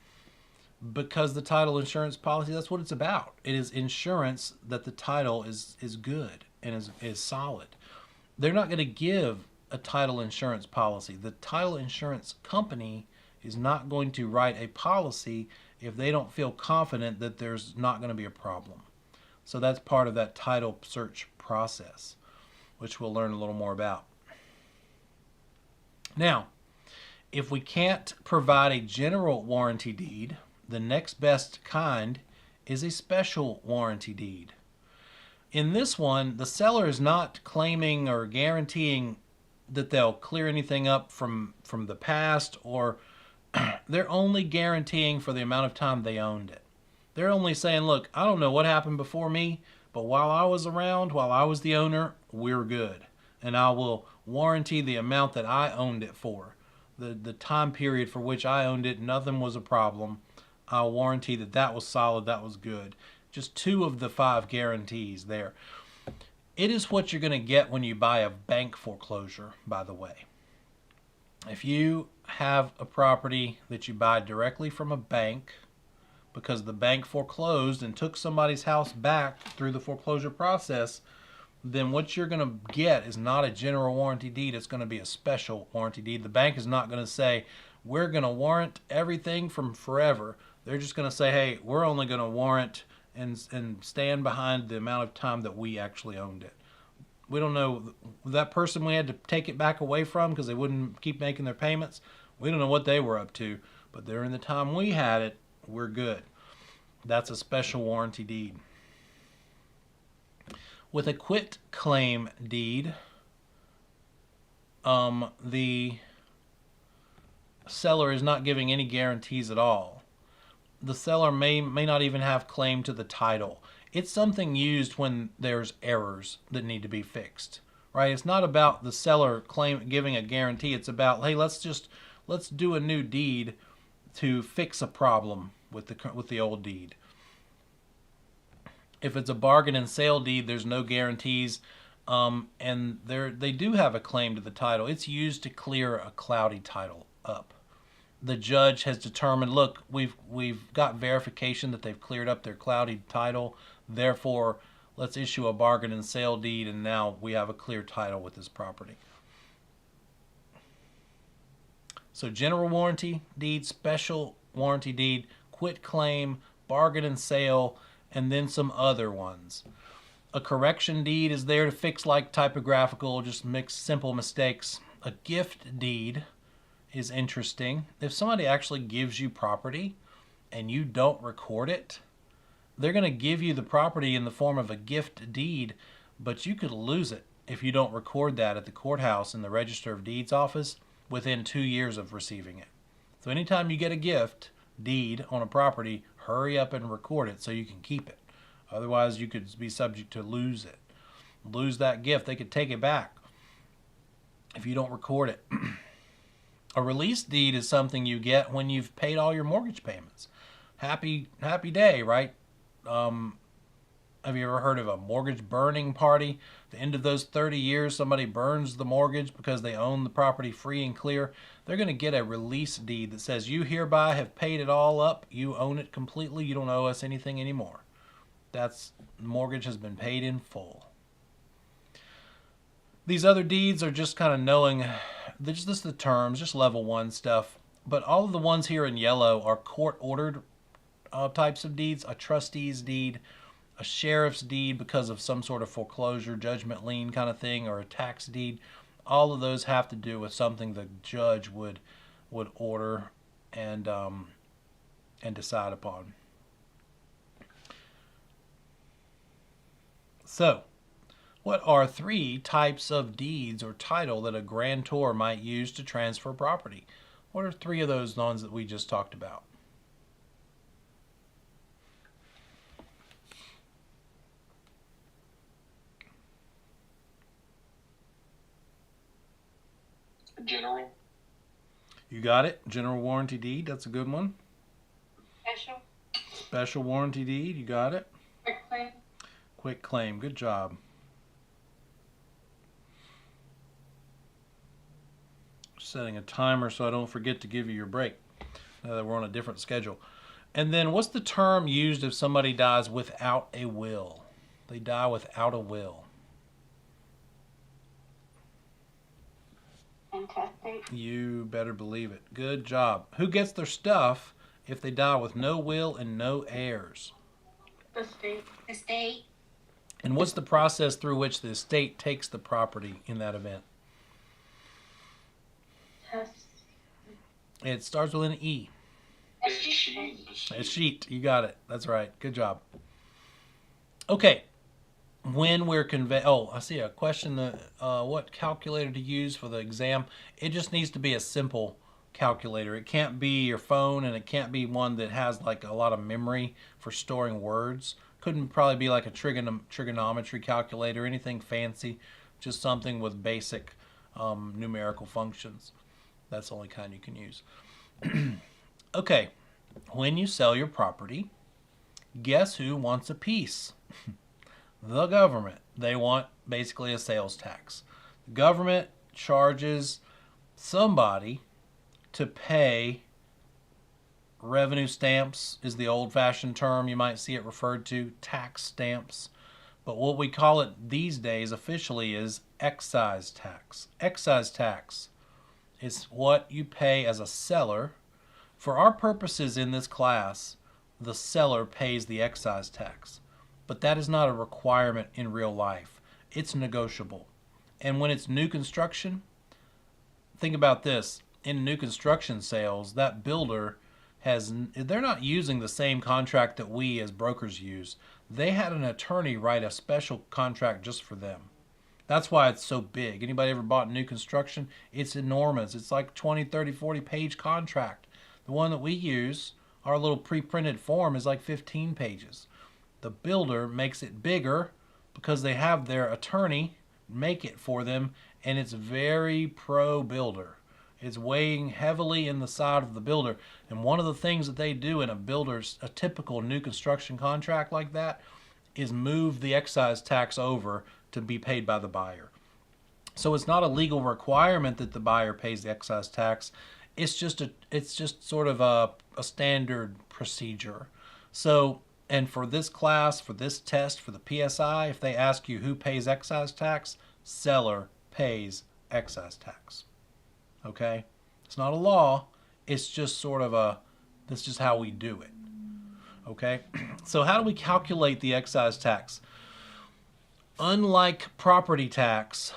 Because the title insurance policy, that's what it's about. It is insurance that the title is good and is solid. They're not going to give a title insurance policy. The title insurance company is not going to write a policy if they don't feel confident that there's not going to be a problem. So that's part of that title search process, which we'll learn a little more about. Now, if we can't provide a general warranty deed, the next best kind is a special warranty deed. In this one, the seller is not claiming or guaranteeing that they'll clear anything up from the past, or they're only guaranteeing for the amount of time they owned it. They're only saying, look, I don't know what happened before me, but while I was around, while I was the owner, we're good. And I will warranty the amount that I owned it for. The time period for which I owned it, nothing was a problem. I'll warranty that was solid, that was good. Just 2 of the 5 guarantees there. It is what you're going to get when you buy a bank foreclosure, by the way. If you have a property that you buy directly from a bank because the bank foreclosed and took somebody's house back through the foreclosure process, then what you're going to get is not a general warranty deed. It's going to be a special warranty deed. The bank is not going to say, we're going to warrant everything from forever. They're just going to say, hey, we're only going to warrant and stand behind the amount of time that we actually owned it. We don't know, that person we had to take it back away from because they wouldn't keep making their payments, we don't know what they were up to, but during the time we had it, we're good. That's a special warranty deed. With a quit claim deed, the seller is not giving any guarantees at all. The seller may not even have claim to the title. It's something used when there's errors that need to be fixed, right? It's not about the seller giving a guarantee. It's about, hey, let's do a new deed to fix a problem with the old deed. If it's a bargain and sale deed, there's no guarantees, and they do have a claim to the title. It's used to clear a cloudy title up. The judge has determined, look, we've got verification that they've cleared up their cloudy title, therefore let's issue a bargain and sale deed, and now we have a clear title with this property. So general warranty deed, special warranty deed, quit claim, bargain and sale, and then some other ones. A correction deed is there to fix like typographical, just simple mistakes. A gift deed is interesting. If somebody actually gives you property and you don't record it, they're going to give you the property in the form of a gift deed, but you could lose it if you don't record that at the courthouse in the Register of Deeds office within 2 years of receiving it. So anytime you get a gift deed on a property, hurry up and record it so you can keep it. Otherwise, you could be subject to lose that gift. They could take it back if you don't record it. A release deed is something you get when you've paid all your mortgage payments. Happy day, right? Have you ever heard of a mortgage burning party? At the end of those 30 years, somebody burns the mortgage because they own the property free and clear. They're going to get a release deed that says, you hereby have paid it all up. You own it completely. You don't owe us anything anymore. The mortgage has been paid in full. These other deeds are just kind of knowing, they're just the terms, just level 1 stuff. But all of the ones here in yellow are court-ordered types of deeds. A trustee's deed, a sheriff's deed because of some sort of foreclosure, judgment lien kind of thing, or a tax deed. All of those have to do with something the judge would order and decide upon. So, what are 3 types of deeds or title that a grantor might use to transfer property? What are 3 of those ones that we just talked about? General. You got it. General warranty deed. That's a good one. Special. Special warranty deed. You got it. Quick claim. Quick claim. Good job. Setting a timer so I don't forget to give you your break. Now that we're on a different schedule. And then what's the term used if somebody dies without a will? They die without a will. Intestate. You better believe it. Good job. Who gets their stuff if they die with no will and no heirs? The state. The state. And what's the process through which the estate takes the property in that event? Test. It starts with an E. A sheet. You got it. That's right. Good job. Okay. When we're I see a question. What calculator to use for the exam? It just needs to be a simple calculator. It can't be your phone, and it can't be one that has like a lot of memory for storing words. Couldn't probably be like a trigonometry calculator, anything fancy. Just something with basic numerical functions. That's the only kind you can use. Okay. When you sell your property, guess who wants a piece? The government. They want basically a sales tax. The government charges somebody to pay revenue stamps is the old-fashioned term. You might see it referred to, tax stamps. But what we call it these days officially is excise tax. Excise tax is what you pay as a seller. For our purposes in this class, the seller pays the excise tax. But that is not a requirement in real life. It's negotiable. And when it's new construction, think about this. In new construction sales, that builder they're not using the same contract that we as brokers use. They had an attorney write a special contract just for them. That's why it's so big. Anybody ever bought new construction? It's enormous. It's like 20, 30, 40 page contract. The one that we use, our little pre-printed form, is like 15 pages. The builder makes it bigger because they have their attorney make it for them, and it's very pro-builder. It's weighing heavily in the side of the builder. And one of the things that they do in a typical new construction contract like that is move the excise tax over to be paid by the buyer. So it's not a legal requirement that the buyer pays the excise tax. It's just sort of a standard procedure. So, and for this class, for this test, for the PSI, if they ask you who pays excise tax, seller pays excise tax. Okay? It's not a law. It's just sort of that's just how we do it. Okay? So how do we calculate the excise tax? Unlike property tax,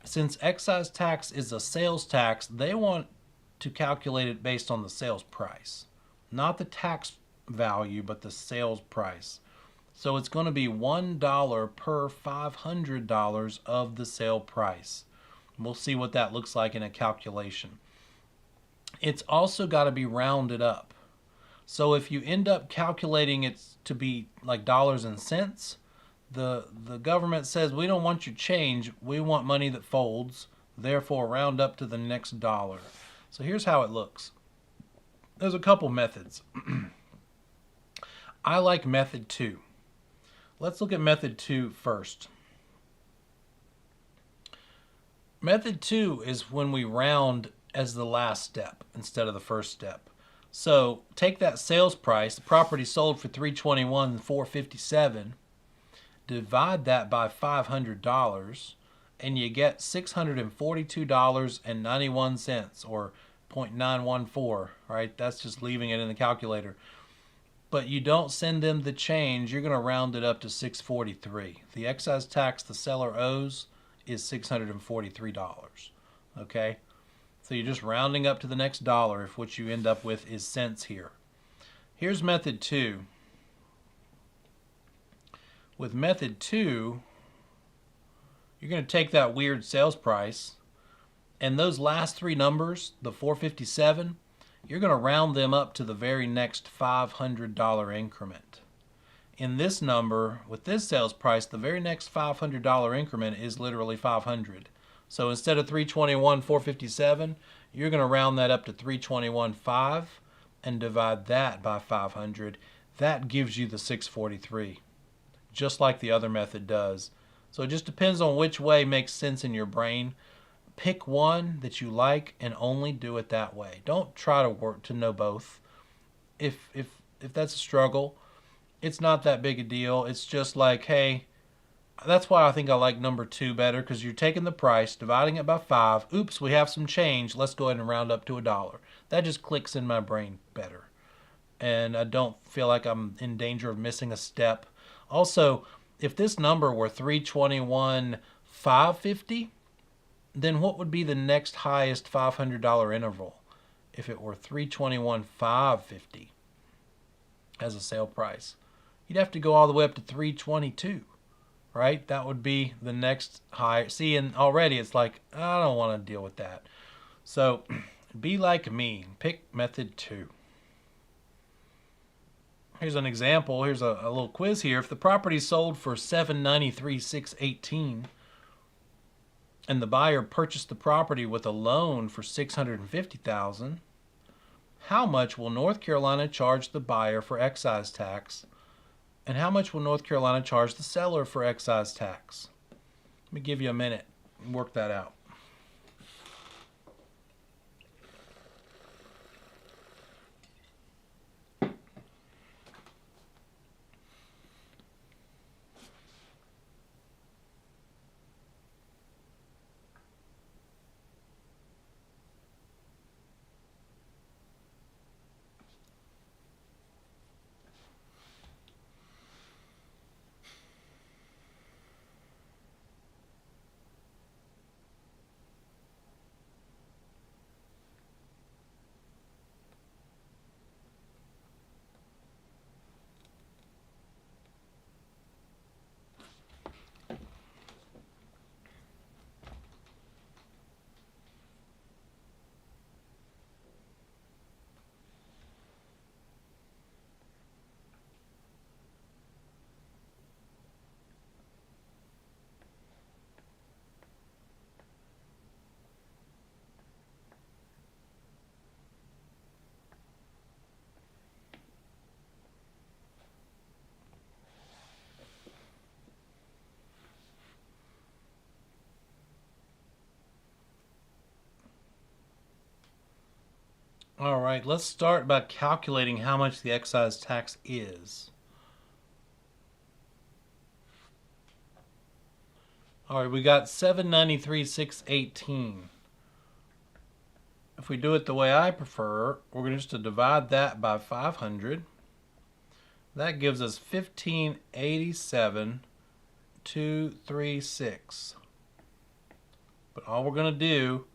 since excise tax is a sales tax, they want to calculate it based on the sales price. Not the tax value, but the sales price. So it's going to be $1 per $500 of the sale price. We'll see what that looks like in a calculation. It's also got to be rounded up. So if you end up calculating it to be like dollars and cents, the government says, we don't want your change, we want money that folds, therefore round up to the next dollar. So here's how it looks. There's a couple methods. I like method 2. Let's look at method 2 first. Method 2 is when we round as the last step instead of the first step. So take that sales price, the property sold for $321,457, divide that by $500, and you get $642.91, or 0.914, right? That's just leaving it in the calculator. But you don't send them the change, you're going to round it up to $643. The excise tax the seller owes is $643. Okay? So you're just rounding up to the next dollar if what you end up with is cents here. Here's method 2. With method 2, you're going to take that weird sales price, and those last 3 numbers, the 457, you're going to round them up to the very next $500 increment. In this number, with this sales price, the very next $500 increment is literally 500. So instead of 321,457, you're going to round that up to 321,5 and divide that by 500. That gives you the 643, just like the other method does. So it just depends on which way makes sense in your brain. Pick one that you like and only do it that way. Don't try to work to know both. If that's a struggle, it's not that big a deal. It's just like, hey, that's why I think I like number 2 better, because you're taking the price, dividing it by 5. Oops, we have some change. Let's go ahead and round up to $1. That just clicks in my brain better. And I don't feel like I'm in danger of missing a step. Also, if this number were 321,550, then what would be the next highest $500 interval if it were 321,550 as a sale price? You'd have to go all the way up to 322, right? That would be the next high. See, and already it's like, I don't want to deal with that. So be like me. Pick method 2. Here's an example. Here's a little quiz here. If the property sold for $793,618 and the buyer purchased the property with a loan for $650,000, how much will North Carolina charge the buyer for excise tax, and how much will North Carolina charge the seller for excise tax? Let me give you a minute and work that out. All right, let's start by calculating how much the excise tax is. All right, we got $793,618. If we do it the way I prefer, we're going to divide that by 500. That gives us $1,587,236. But all we're going to do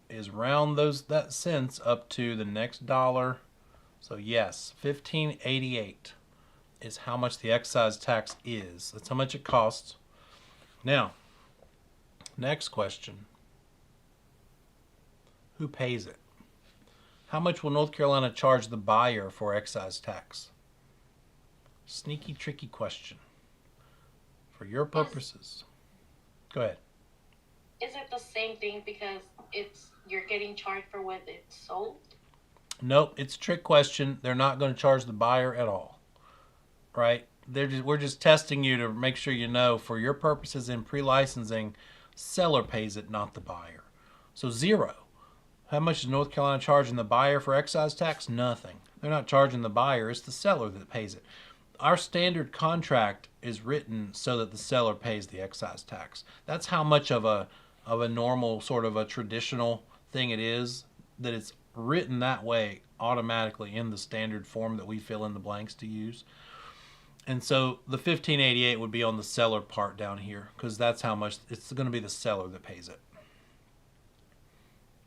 is round that cents up to the next dollar. So yes, $1,588 is how much the excise tax is. That's how much it costs. Now, next question. Who pays it? How much will North Carolina charge the buyer for excise tax? Sneaky, tricky question. For your purposes. Go ahead. Is it the same thing because you're getting charged for what it's sold? Nope, it's a trick question. They're not going to charge the buyer at all, right? We're just testing you to make sure you know, for your purposes in pre-licensing, seller pays it, not the buyer. So 0. How much is North Carolina charging the buyer for excise tax? Nothing. They're not charging the buyer. It's the seller that pays it. Our standard contract is written so that the seller pays the excise tax. That's how much of a normal, sort of a traditional thing it is, that it's written that way automatically in the standard form that we fill in the blanks to use. And so the 1588 would be on the seller part down here, because that's how much it's going to be the seller that pays it.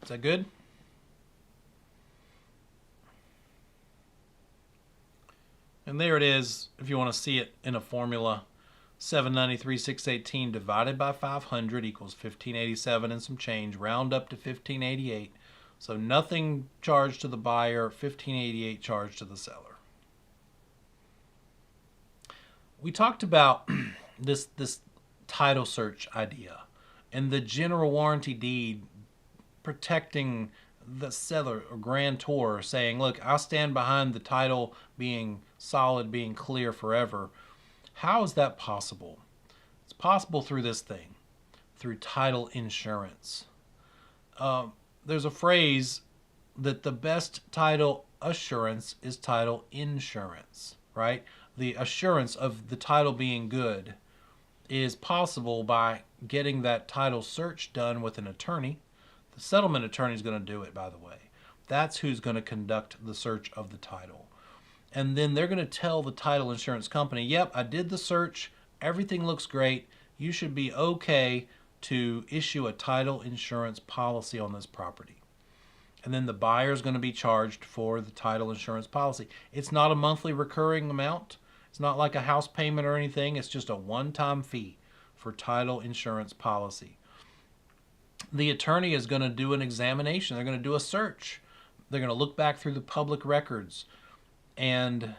Is that good? And there it is, if you want to see it in a formula. 793,618 divided by 500 equals 1587 and some change. Round up to 1588. So nothing charged to the buyer, 1588 charged to the seller. We talked about this title search idea and the general warranty deed protecting the seller or grantor, saying, look, I stand behind the title being solid, being clear forever. How is that possible? It's possible through this thing, through title insurance. There's a phrase that the best title assurance is title insurance, right? The assurance of the title being good is possible by getting that title search done with an attorney. The settlement attorney is going to do it, by the way. That's who's going to conduct the search of the title. And then they're going to tell the title insurance company, yep, I did the search. Everything looks great. You should be okay to issue a title insurance policy on this property. And then the buyer is going to be charged for the title insurance policy. It's not a monthly recurring amount. It's not like a house payment or anything. It's just a one-time fee for title insurance policy. The attorney is going to do an examination. They're going to do a search. They're going to look back through the public records, and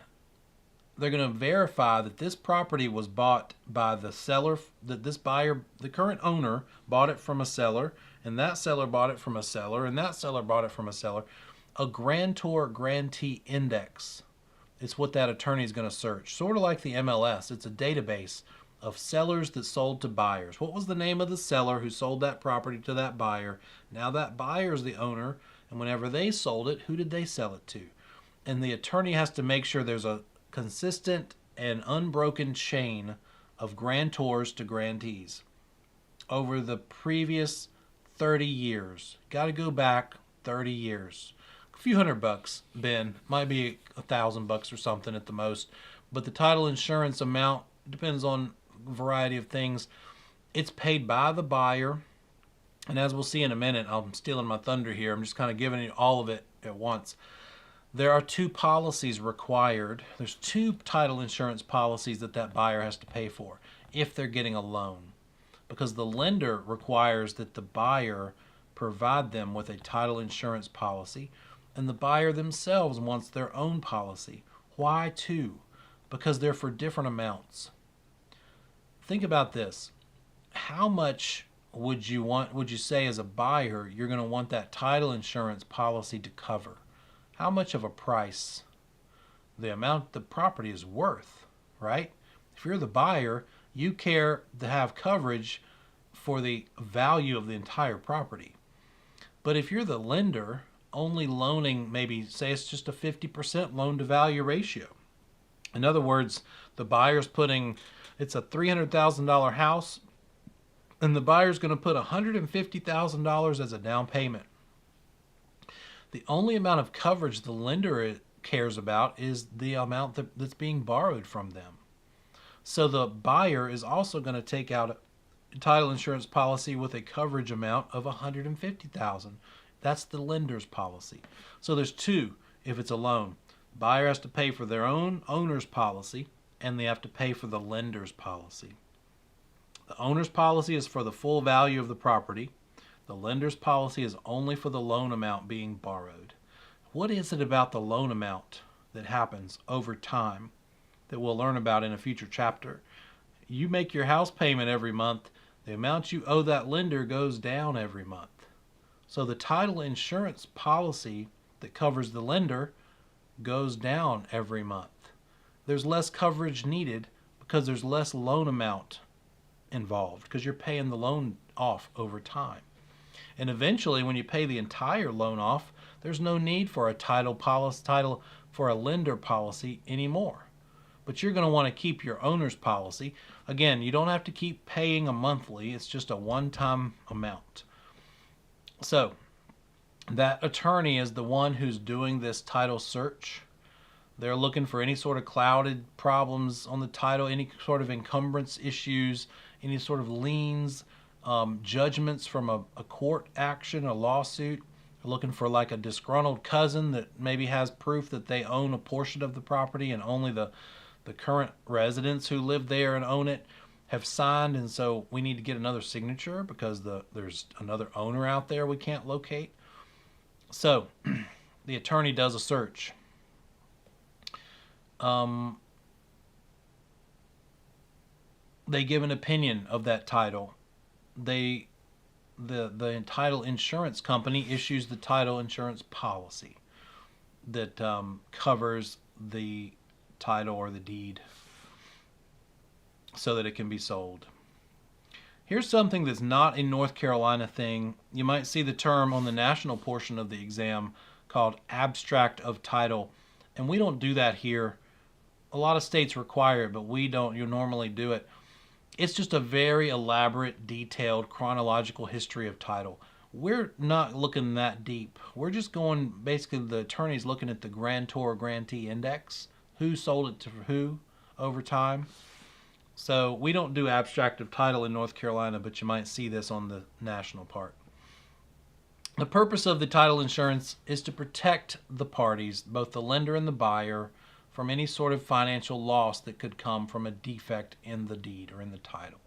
they're going to verify that this property was bought by the seller, that this buyer, the current owner, bought it from a seller, and that seller bought it from a seller, and that seller bought it from a seller. A grantor-grantee index is what that attorney is going to search. Sort of like the MLS. It's a database of sellers that sold to buyers. What was the name of the seller who sold that property to that buyer? Now that buyer is the owner, and whenever they sold it, who did they sell it to? And the attorney has to make sure there's a consistent and unbroken chain of grantors to grantees over the previous 30 years. Got to go back 30 years. A few $100, Ben. Might be $1,000 or something at the most. But the title insurance amount depends on a variety of things. It's paid by the buyer. And as we'll see in a minute, I'm stealing my thunder here. I'm just kind of giving you all of it at once. There are two policies required. There's two title insurance policies that buyer has to pay for if they're getting a loan, because the lender requires that the buyer provide them with a title insurance policy, and the buyer themselves wants their own policy. Why two? Because they're for different amounts. Think about this. How much would you say as a buyer you're going to want that title insurance policy to cover? How much of a price? The amount the property is worth, right? If you're the buyer, you care to have coverage for the value of the entire property. But if you're the lender, only loaning maybe, say it's just a 50% loan to value ratio. In other words, the buyer's putting, it's a $300,000 house, and the buyer's going to put $150,000 as a down payment. The only amount of coverage the lender cares about is the amount that's being borrowed from them. So the buyer is also going to take out a title insurance policy with a coverage amount of $150,000. That's the lender's policy. So there's two if it's a loan. Buyer has to pay for their own owner's policy, and they have to pay for the lender's policy. The owner's policy is for the full value of the property. The lender's policy is only for the loan amount being borrowed. What is it about the loan amount that happens over time that we'll learn about in a future chapter? You make your house payment every month, the amount you owe that lender goes down every month. So the title insurance policy that covers the lender goes down every month. There's less coverage needed because there's less loan amount involved, because you're paying the loan off over time. And eventually, when you pay the entire loan off, there's no need for a title for a lender policy anymore. But you're going to want to keep your owner's policy. Again, you don't have to keep paying a monthly. It's just a one-time amount. So that attorney is the one who's doing this title search. They're looking for any sort of clouded problems on the title, any sort of encumbrance issues, any sort of liens, judgments from a court action, a lawsuit. They're looking for like a disgruntled cousin that maybe has proof that they own a portion of the property and only the current residents who live there and own it have signed, and so we need to get another signature because there's another owner out there we can't locate. So the attorney does a search. They give an opinion of that title. The title insurance company issues the title insurance policy that covers the title or the deed so that it can be sold. Here's something that's not a North Carolina thing. You might see the term on the national portion of the exam called abstract of title, and we don't do that here. A lot of states require it, but we don't. You normally do it. It's just a very elaborate, detailed, chronological history of title. We're not looking that deep. We're just going, basically the attorney's looking at the grantor grantee index, who sold it to who over time. So we don't do abstract of title in North Carolina, but you might see this on the national part. The purpose of the title insurance is to protect the parties, both the lender and the buyer, from any sort of financial loss that could come from a defect in the deed or in the title.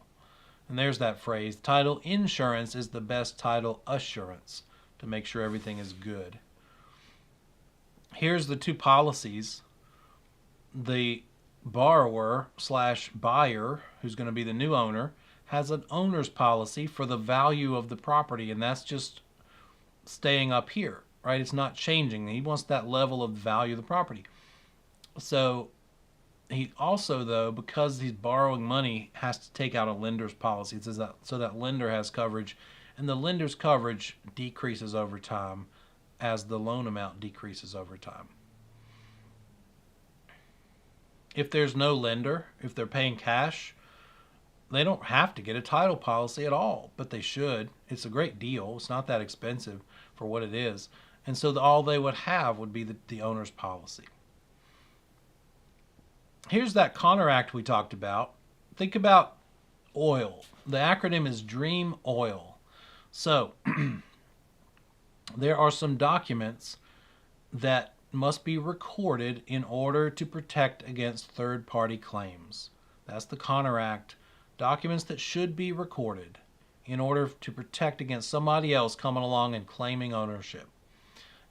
And there's that phrase, title insurance is the best title assurance to make sure everything is good. Here's the two policies. The borrower/buyer, who's going to be the new owner, has an owner's policy for the value of the property, and that's just staying up here, right? It's not changing. He wants that level of value of the property. So he also, though, because he's borrowing money, has to take out a lender's policy. It says that so that lender has coverage, and the lender's coverage decreases over time as the loan amount decreases over time. If there's no lender, if they're paying cash, they don't have to get a title policy at all, but they should. It's a great deal. It's not that expensive for what it is. And so all they would have would be the owner's policy. Here's that Connor Act we talked about. Think about oil. The acronym is DREAM Oil. So there are some documents that must be recorded in order to protect against third-party claims. That's the Connor Act. Documents that should be recorded in order to protect against somebody else coming along and claiming ownership.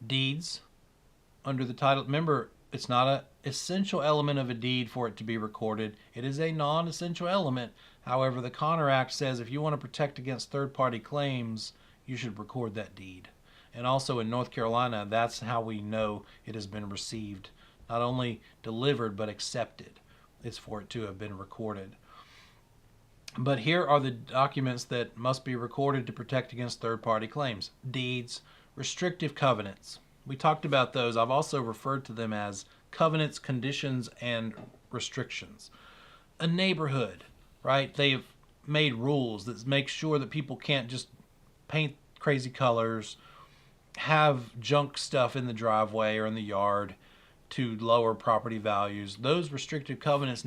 Deeds under the title. Remember, it's not an essential element of a deed for it to be recorded. It is a non-essential element. However, the Connor Act says if you want to protect against third-party claims, you should record that deed. And also in North Carolina, that's how we know it has been received. Not only delivered, but accepted. It's for it to have been recorded. But here are the documents that must be recorded to protect against third-party claims. Deeds, restrictive covenants. We talked about those. I've also referred to them as covenants, conditions, and restrictions. A neighborhood, right? They've made rules that make sure that people can't just paint crazy colors, have junk stuff in the driveway or in the yard to lower property values. Those restrictive covenants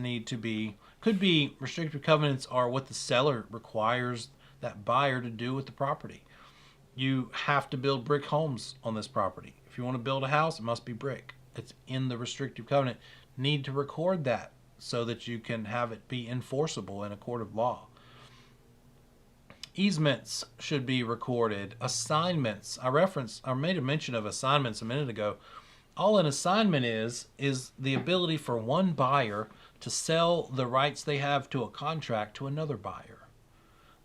could be restrictive covenants are what the seller requires that buyer to do with the property. You have to build brick homes on this property. If you want to build a house, it must be brick. It's in the restrictive covenant. Need to record that so that you can have it be enforceable in a court of law. Easements should be recorded. Assignments. I made a mention of assignments a minute ago. All an assignment is the ability for one buyer to sell the rights they have to a contract to another buyer.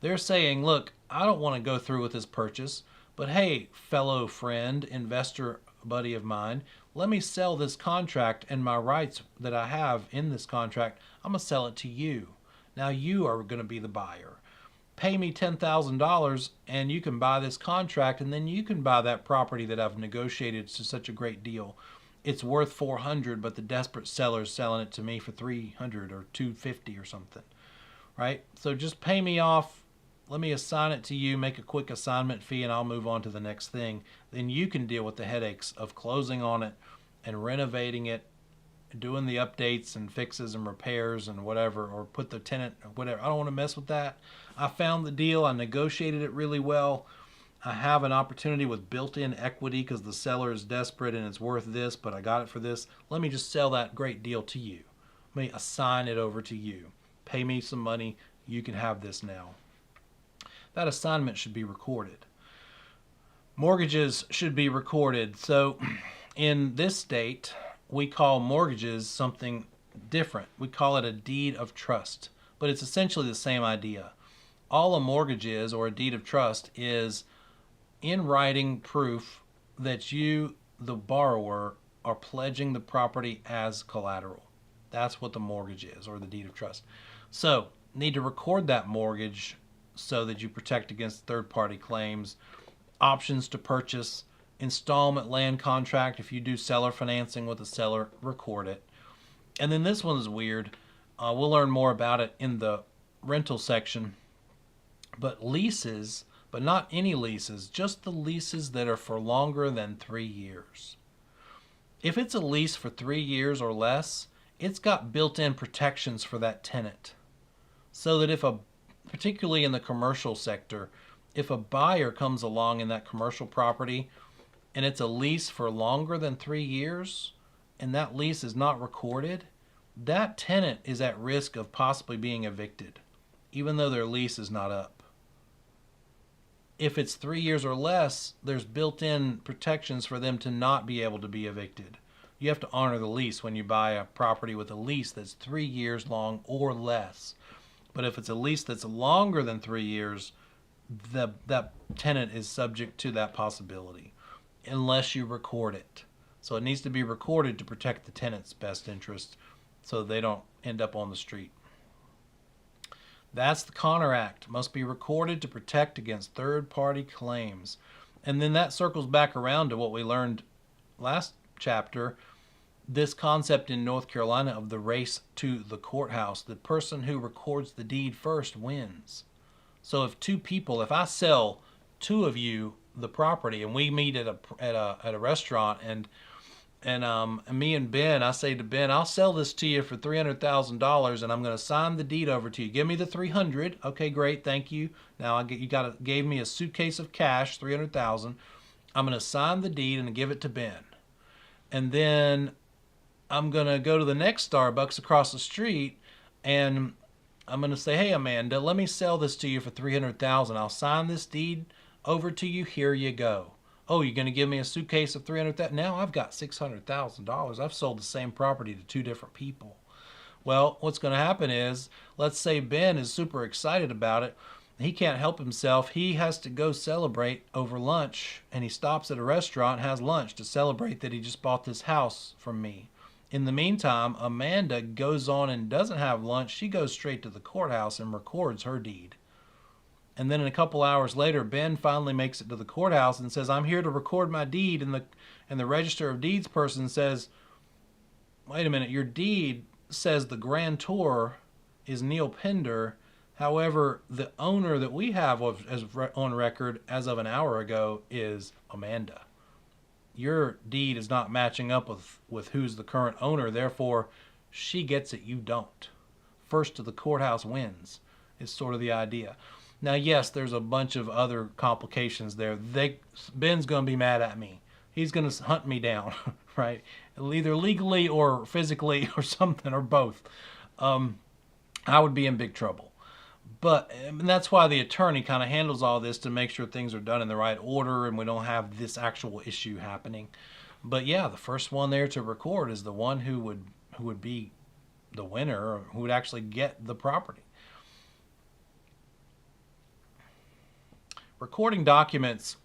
They're saying, look, I don't want to go through with this purchase, but hey, fellow friend, investor, buddy of mine, let me sell this contract and my rights that I have in this contract, I'm going to sell it to you. Now you are going to be the buyer. Pay me $10,000 and you can buy this contract, and then you can buy that property that I've negotiated to such a great deal. It's worth $400, but the desperate seller's selling it to me for $300 or $250 or something, right? So just pay me off. Let me assign it to you, make a quick assignment fee, and I'll move on to the next thing. Then you can deal with the headaches of closing on it and renovating it doing the updates and fixes and repairs and whatever, or put the tenant, whatever. I don't want to mess with that. I found the deal. I negotiated it really well. I have an opportunity with built-in equity because the seller is desperate and it's worth this, but I got it for this. Let me just sell that great deal to you. Let me assign it over to you. Pay me some money. You can have this now. That assignment should be recorded. Mortgages should be recorded. So in this state, we call mortgages something different. We call it a deed of trust, but it's essentially the same idea. All a mortgage is, or a deed of trust, is in writing proof that you, the borrower, are pledging the property as collateral. That's what the mortgage is, or the deed of trust. So, need to record that mortgage so that you protect against third-party claims, options to purchase, installment land contract. If you do seller financing with a seller, record it. And then this one is weird. We'll learn more about it in the rental section. But leases, but not any leases, just the leases that are for longer than 3 years. If it's a lease for 3 years or less, it's got built-in protections for that tenant. So that if particularly in the commercial sector, if a buyer comes along in that commercial property and it's a lease for longer than 3 years and that lease is not recorded, that tenant is at risk of possibly being evicted, even though their lease is not up. If it's 3 years or less, there's built-in protections for them to not be able to be evicted. You have to honor the lease when you buy a property with a lease that's 3 years long or less. But if it's a lease that's longer than 3 years, that tenant is subject to that possibility unless you record it. So it needs to be recorded to protect the tenant's best interest so they don't end up on the street. That's the Connor Act. Must be recorded to protect against third-party claims. And then that circles back around to what we learned last chapter, this concept in North Carolina of the race to the courthouse. The person who records the deed first wins. So if I sell two of you the property and we meet at a restaurant and me and Ben, I say to Ben, I'll sell this to you for $300,000 and I'm going to sign the deed over to you. Give me the $300,000. Okay, great, thank you. Now gave me a suitcase of cash, $300,000. I'm going to sign the deed and give it to Ben. And then I'm going to go to the next Starbucks across the street and I'm going to say, hey, Amanda, let me sell this to you for $300,000. I'll sign this deed over to you. Here you go. Oh, you're going to give me a suitcase of $300,000? Now I've got $600,000. I've sold the same property to two different people. Well, what's going to happen is, let's say Ben is super excited about it. He can't help himself. He has to go celebrate over lunch, and he stops at a restaurant and has lunch to celebrate that he just bought this house from me. In the meantime, Amanda goes on and doesn't have lunch. She goes straight to the courthouse and records her deed. And then a couple hours later, Ben finally makes it to the courthouse and says, I'm here to record my deed. And the Register of Deeds person says, wait a minute, your deed says the grantor is Neil Pender. However, the owner that we have on record as of an hour ago is Amanda. Your deed is not matching up with who's the current owner. Therefore, she gets it, you don't. First to the courthouse wins is sort of the idea. Now, yes, there's a bunch of other complications there. Ben's going to be mad at me. He's going to hunt me down, right? Either legally or physically or something or both. I would be in big trouble. But and that's why the attorney kind of handles all this to make sure things are done in the right order and we don't have this actual issue happening. But yeah, the first one there to record is the one who would be the winner, or who would actually get the property. Recording documents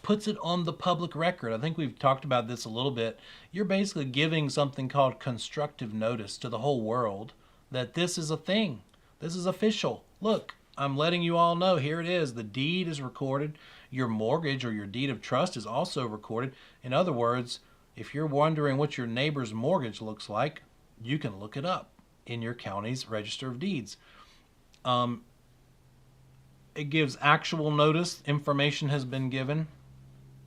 puts it on the public record. I think we've talked about this a little bit. You're basically giving something called constructive notice to the whole world that this is a thing. This is official. Look, I'm letting you all know, here it is. The deed is recorded. Your mortgage or your deed of trust is also recorded. In other words, if you're wondering what your neighbor's mortgage looks like, you can look it up in your county's Register of Deeds. It gives actual notice, information has been given.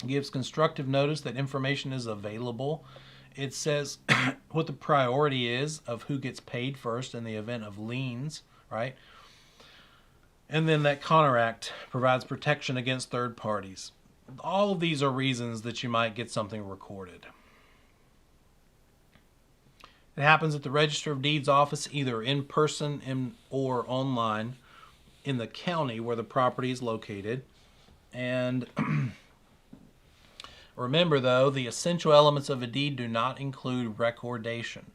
It gives constructive notice that information is available. It says what the priority is of who gets paid first in the event of liens, right? And then that contract provides protection against third parties. All of these are reasons that you might get something recorded. It happens at the Register of Deeds office, either in person or online in the county where the property is located. And remember, though, the essential elements of a deed do not include recordation.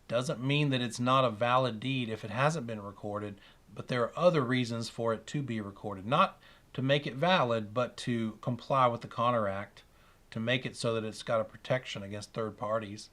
Doesn't mean that it's not a valid deed if it hasn't been recorded, but there are other reasons for it to be recorded. Not to make it valid, but to comply with the contract, to make it so that it's got a protection against third parties.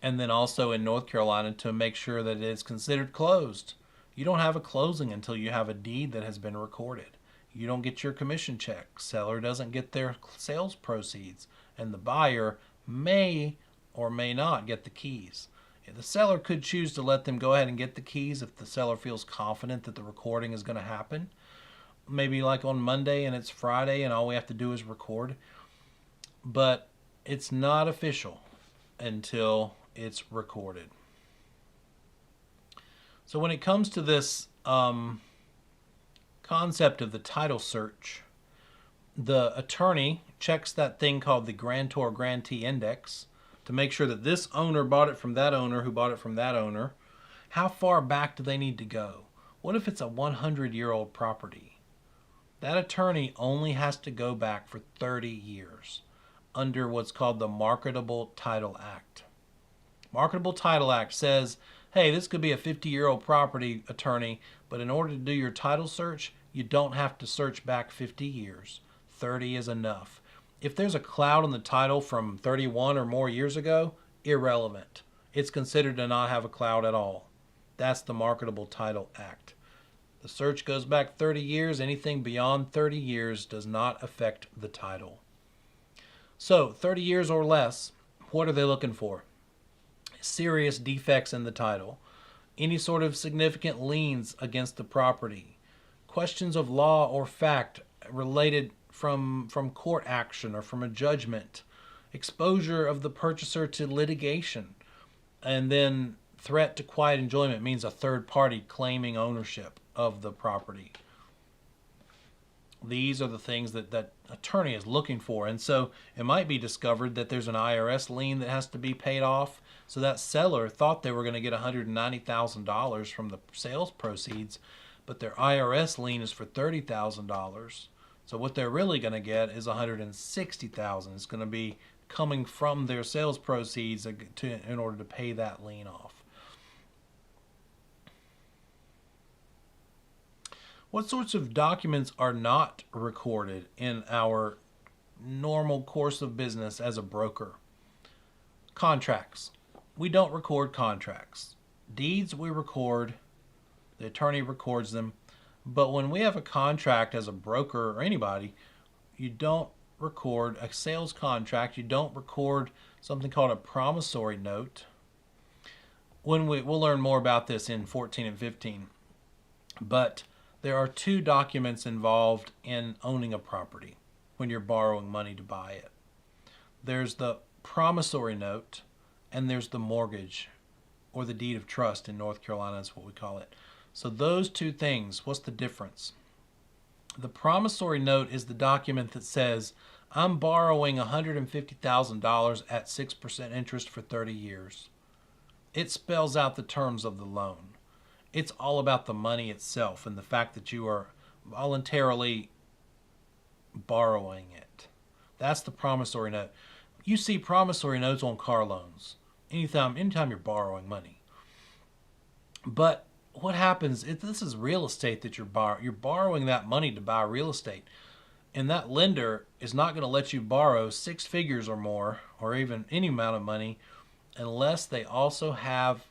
And then also in North Carolina to make sure that it is considered closed. You don't have a closing until you have a deed that has been recorded. You don't get your commission check. Seller doesn't get their sales proceeds. And the buyer may or may not get the keys. The seller could choose to let them go ahead and get the keys if the seller feels confident that the recording is going to happen. Maybe like on Monday and it's Friday and all we have to do is record. But it's not official until it's recorded. So when it comes to this concept of the title search, the attorney checks that thing called the grantor-grantee index to make sure that this owner bought it from that owner who bought it from that owner. How far back do they need to go? What if it's a 100-year-old property? That attorney only has to go back for 30 years under what's called the Marketable Title Act. Marketable Title Act says, hey, this could be a 50-year-old property, attorney, but in order to do your title search, you don't have to search back 50 years. 30 is enough. If there's a cloud on the title from 31 or more years ago, irrelevant. It's considered to not have a cloud at all. That's the Marketable Title Act. The search goes back 30 years. Anything beyond 30 years does not affect the title. So, 30 years or less, what are they looking for? Serious defects in the title, any sort of significant liens against the property, questions of law or fact related from court action or from a judgment, exposure of the purchaser to litigation, and then threat to quiet enjoyment means a third party claiming ownership of the property. These are the things that that attorney is looking for. And so it might be discovered that there's an IRS lien that has to be paid off. So that seller thought they were going to get $190,000 from the sales proceeds, but their IRS lien is for $30,000. So what they're really going to get is $160,000. It's going to be coming from their sales proceeds in order to pay that lien off. What sorts of documents are not recorded in our normal course of business as a broker? Contracts. We don't record contracts. Deeds we record. The attorney records them. But when we have a contract as a broker or anybody, you don't record a sales contract. You don't record something called a promissory note. We'll learn more about this in 14 and 15. But there are two documents involved in owning a property when you're borrowing money to buy it. There's the promissory note and there's the mortgage, or the deed of trust in North Carolina is what we call it. So those two things, what's the difference? The promissory note is the document that says, I'm borrowing $150,000 at 6% interest for 30 years. It spells out the terms of the loan. It's all about the money itself and the fact that you are voluntarily borrowing it. That's the promissory note. You see promissory notes on car loans anytime you're borrowing money. But what happens if this is real estate that you're borrowing that money to buy real estate, and that lender is not going to let you borrow six figures or more, or even any amount of money, unless they also have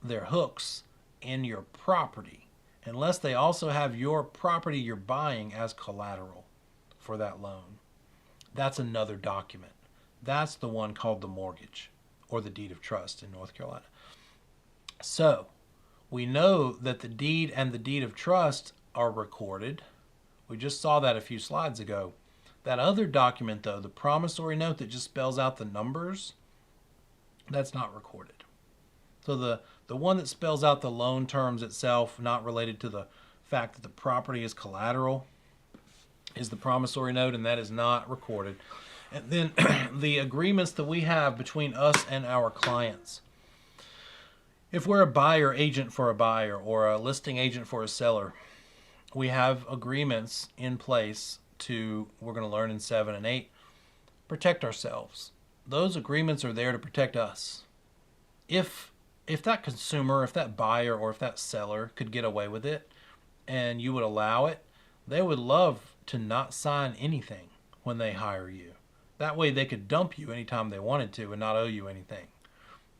their hooks in your property, unless they also have your property you're buying as collateral for that loan. That's another document. That's the one called the mortgage or the deed of trust in North Carolina. So we know that the deed and the deed of trust are recorded. We just saw that a few slides ago. That other document, though, the promissory note that just spells out the numbers, that's not recorded. So the one that spells out the loan terms itself, not related to the fact that the property is collateral, is the promissory note, and that is not recorded. And then the agreements that we have between us and our clients. If we're a buyer agent for a buyer or a listing agent for a seller, we have agreements in place to, we're going to learn in 7 and 8, protect ourselves. Those agreements are there to protect us. If that consumer, if that buyer, or if that seller could get away with it and you would allow it, they would love to not sign anything when they hire you. That way they could dump you anytime they wanted to and not owe you anything.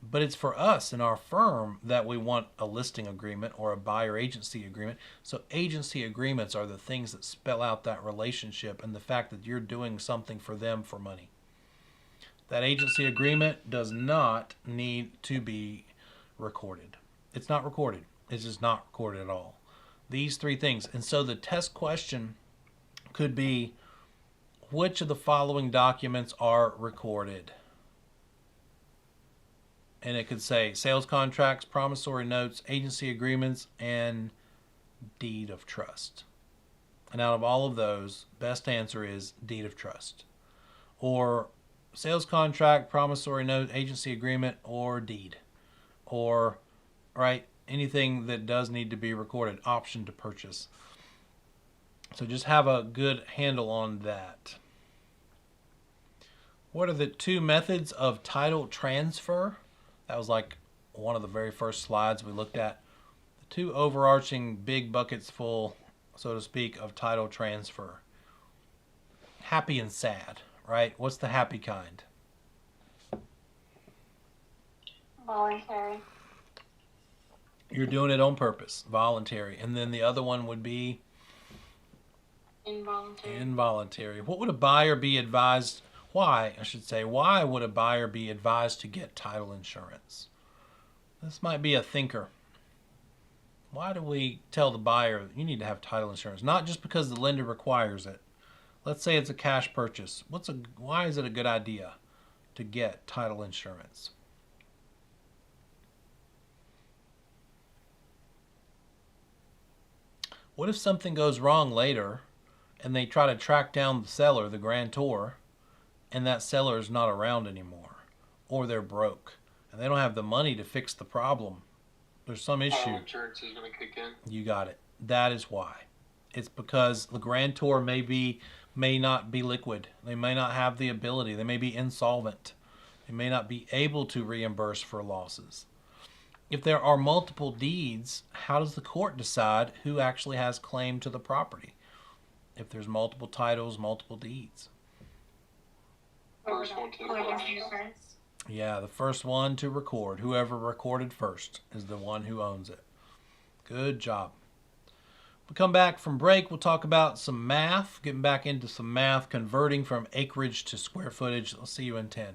But it's for us in our firm that we want a listing agreement or a buyer agency agreement. So agency agreements are the things that spell out that relationship and the fact that you're doing something for them for money. That agency agreement does not need to be recorded. It's not recorded. It's just not recorded at all. These 3 things. And so the test question could be, which of the following documents are recorded? And it could say sales contracts, promissory notes, agency agreements, and deed of trust. And out of all of those, best answer is deed of trust. Or sales contract, promissory note, agency agreement, or deed. Or, right, anything that does need to be recorded, option to purchase. So just have a good handle on that. What are the 2 methods of title transfer? That was like one of the very first slides we looked at. The 2 overarching big buckets full, so to speak, of title transfer. Happy and sad, right? What's the happy kind? Voluntary. You're doing it on purpose, voluntary. And then the other one would be Involuntary. involuntary. What would a buyer be advised? Why would a buyer be advised to get title insurance? This might be a thinker. Why do we tell the buyer you need to have title insurance? Not just because the lender requires it. Let's say it's a cash purchase. Why is it a good idea to get title insurance? What if something goes wrong later and they try to track down the seller, the grantor, and that seller is not around anymore, or they're broke and they don't have the money to fix the problem? There's some issue. Title insurance is going to kick in. You got it. That is why. It's because the grantor may not be liquid. They may not have the ability. They may be insolvent. They may not be able to reimburse for losses. If there are multiple deeds, how does the court decide who actually has claim to the property? If there's multiple titles, multiple deeds. First one to the Yeah, the first one to record. Whoever recorded first is the one who owns it. Good job. We come back from break, we'll talk about some math, getting back into some math, converting from acreage to square footage. I'll see you in 10.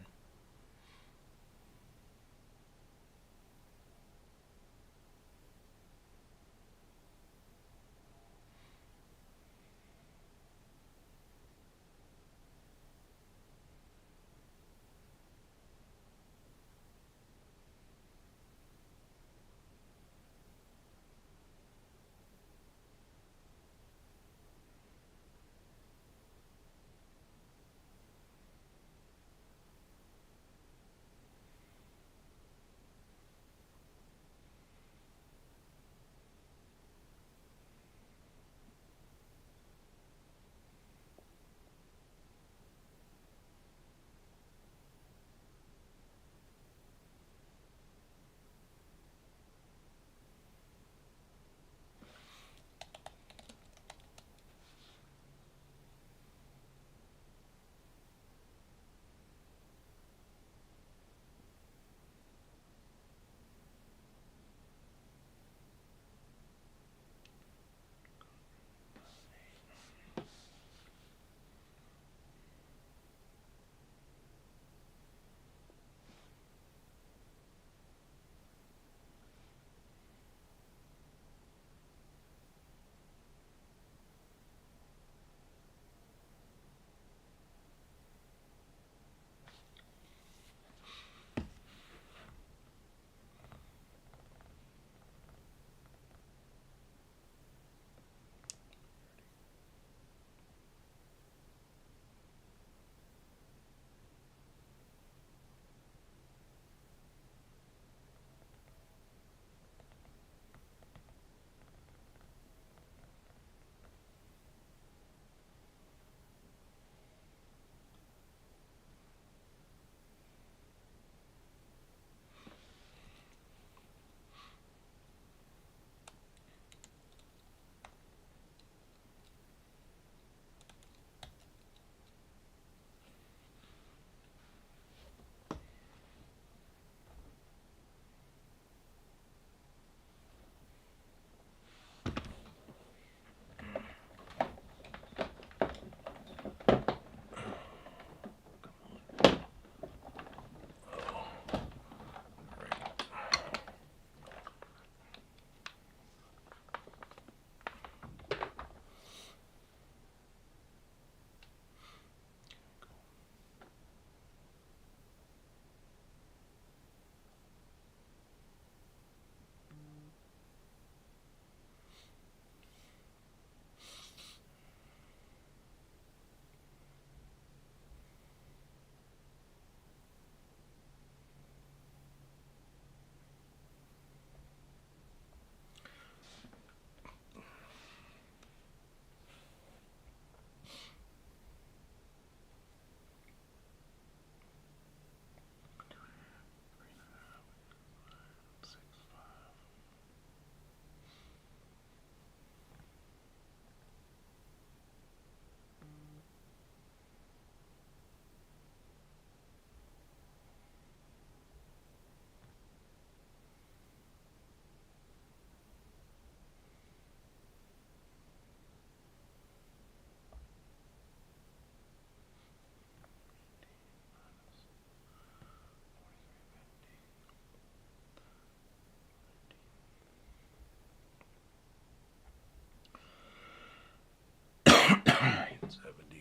70.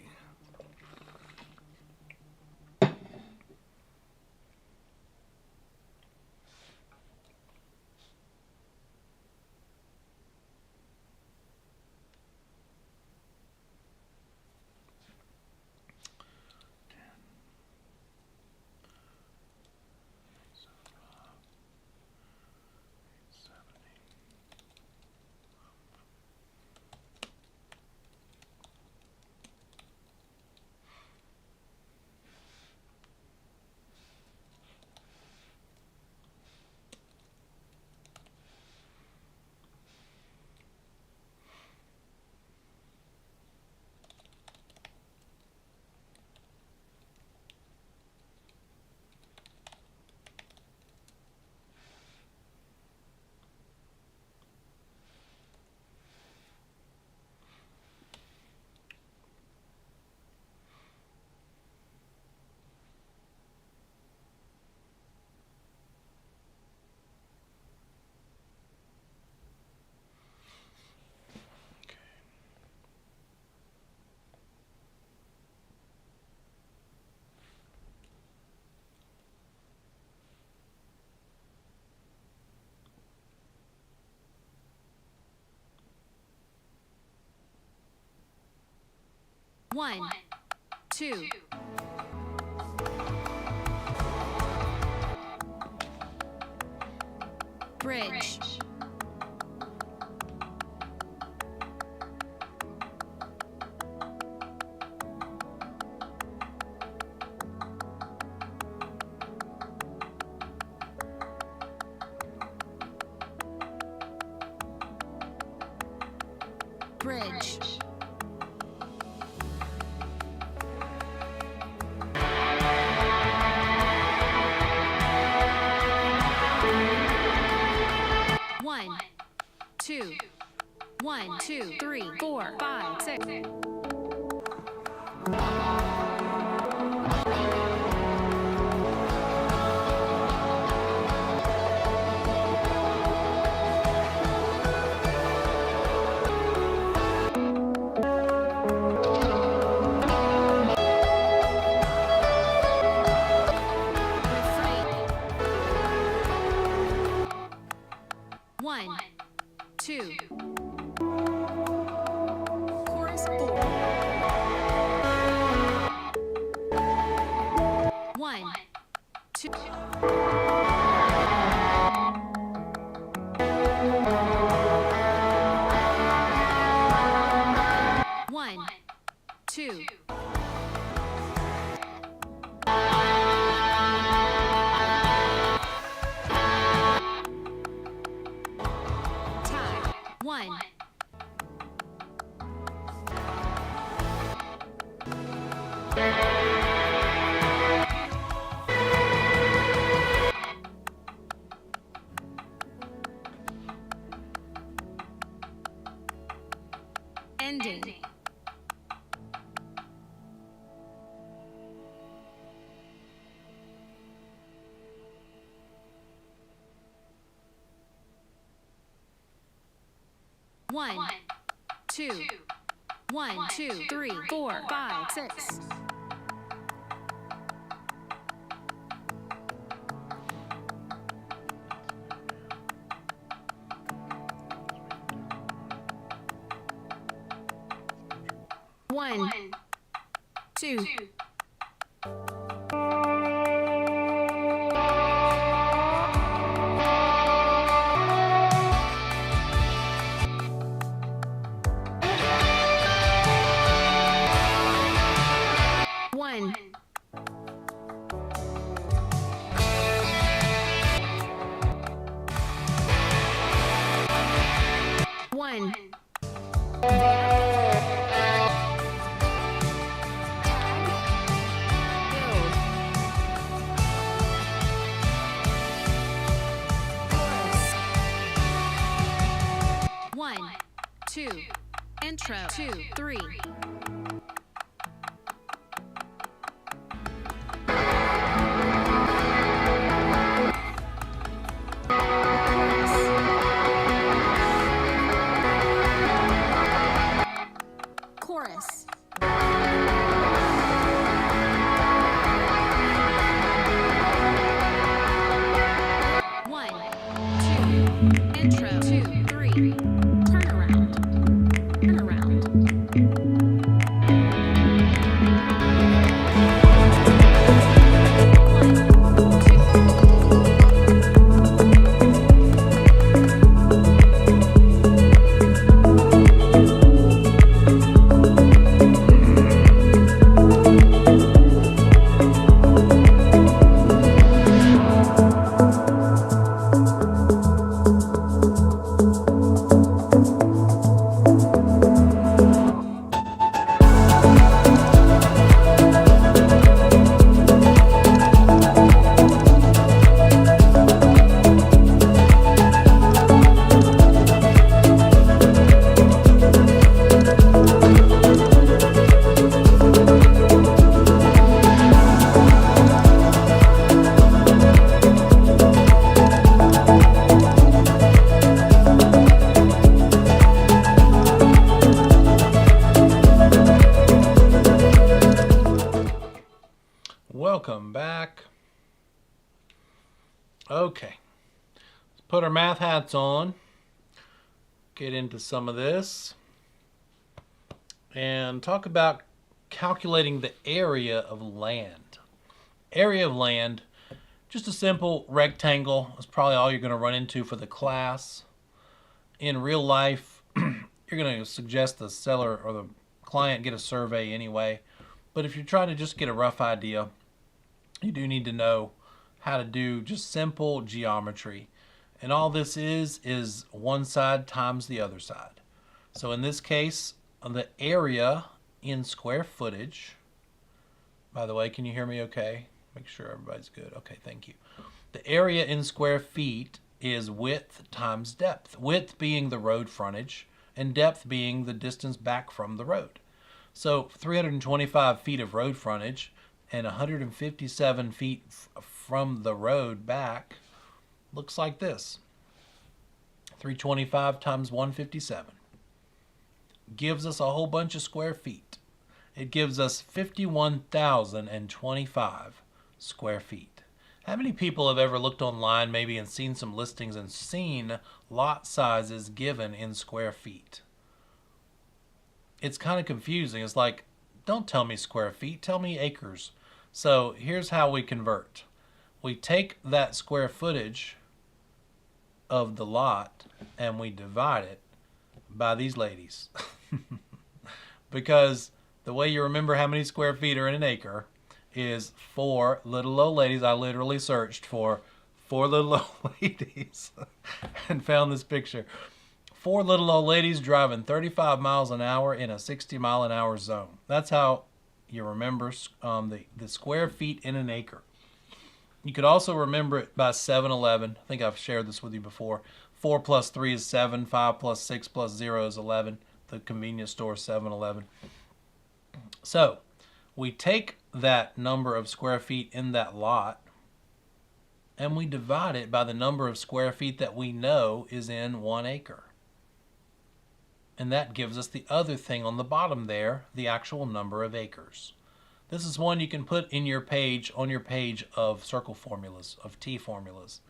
One, two. Bridge. Bridge. One, two, 1, 2, 3, 4, 5, 6. One, two. Chorus 4. 1, 2. One, two. Tie. One. Ending. One, two. 1, 2, 3, 4, 5, 6. One, two. One. One. Build. Chorus. 1, 2. Intro. 2, 3. Chorus. Intro. 2, 3. Turn around. Turn around. One, two. Welcome back. Okay, let's put our math hats on, get into some of this, and talk about calculating the area of land. Area of land, just a simple rectangle. That's probably all you're going to run into for the class. In real life, you're going to suggest the seller or the client get a survey anyway. But if you're trying to just get a rough idea, you do need to know how to do just simple geometry. And all this is one side times the other side. So in this case, the area in square footage, by the way, can you hear me okay? Make sure everybody's good. Okay, thank you. The area in square feet is width times depth. Width being the road frontage and depth being the distance back from the road. So 325 feet of road frontage and 157 feet from the road back looks like this. 325 times 157 gives us a whole bunch of square feet. It gives us 51,025 square feet. How many people have ever looked online maybe and seen some listings and seen lot sizes given in square feet? It's kind of confusing. It's like, don't tell me square feet, tell me acres. So here's how we convert. We take that square footage of the lot and we divide it by these ladies. Because the way you remember how many square feet are in an acre is 4 little old ladies. I literally searched for 4 little old ladies and found this picture. 4 little old ladies driving 35 miles an hour in a 60-mile-an-hour zone. That's how you remember the square feet in an acre. You could also remember it by 7-Eleven. I think I've shared this with you before. 4 plus 3 is 7. 5 plus 6 plus 0 is 11. The convenience store 7-Eleven. So we take that number of square feet in that lot and we divide it by the number of square feet that we know is in 1 acre. And that gives us the other thing on the bottom there, the actual number of acres. This is one you can put in your page, on your page of circle formulas, of T formulas.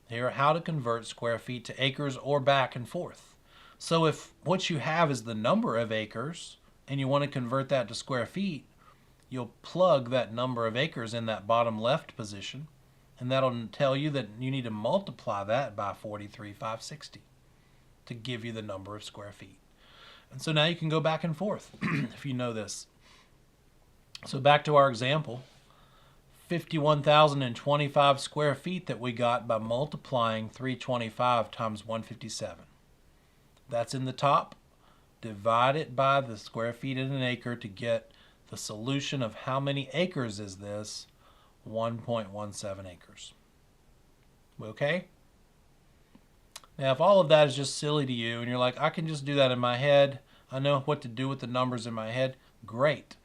Here are how to convert square feet to acres or back and forth. So if what you have is the number of acres and you want to convert that to square feet, you'll plug that number of acres in that bottom left position, and that'll tell you that you need to multiply that by 43,560 to give you the number of square feet. And so now you can go back and forth if you know this. So back to our example, 51,025 square feet that we got by multiplying 325 times 157. That's in the top. Divide it by the square feet in an acre to get the solution of how many acres is this? 1.17 acres. Okay? Now, if all of that is just silly to you and you're like, I can just do that in my head, I know what to do with the numbers in my head, great.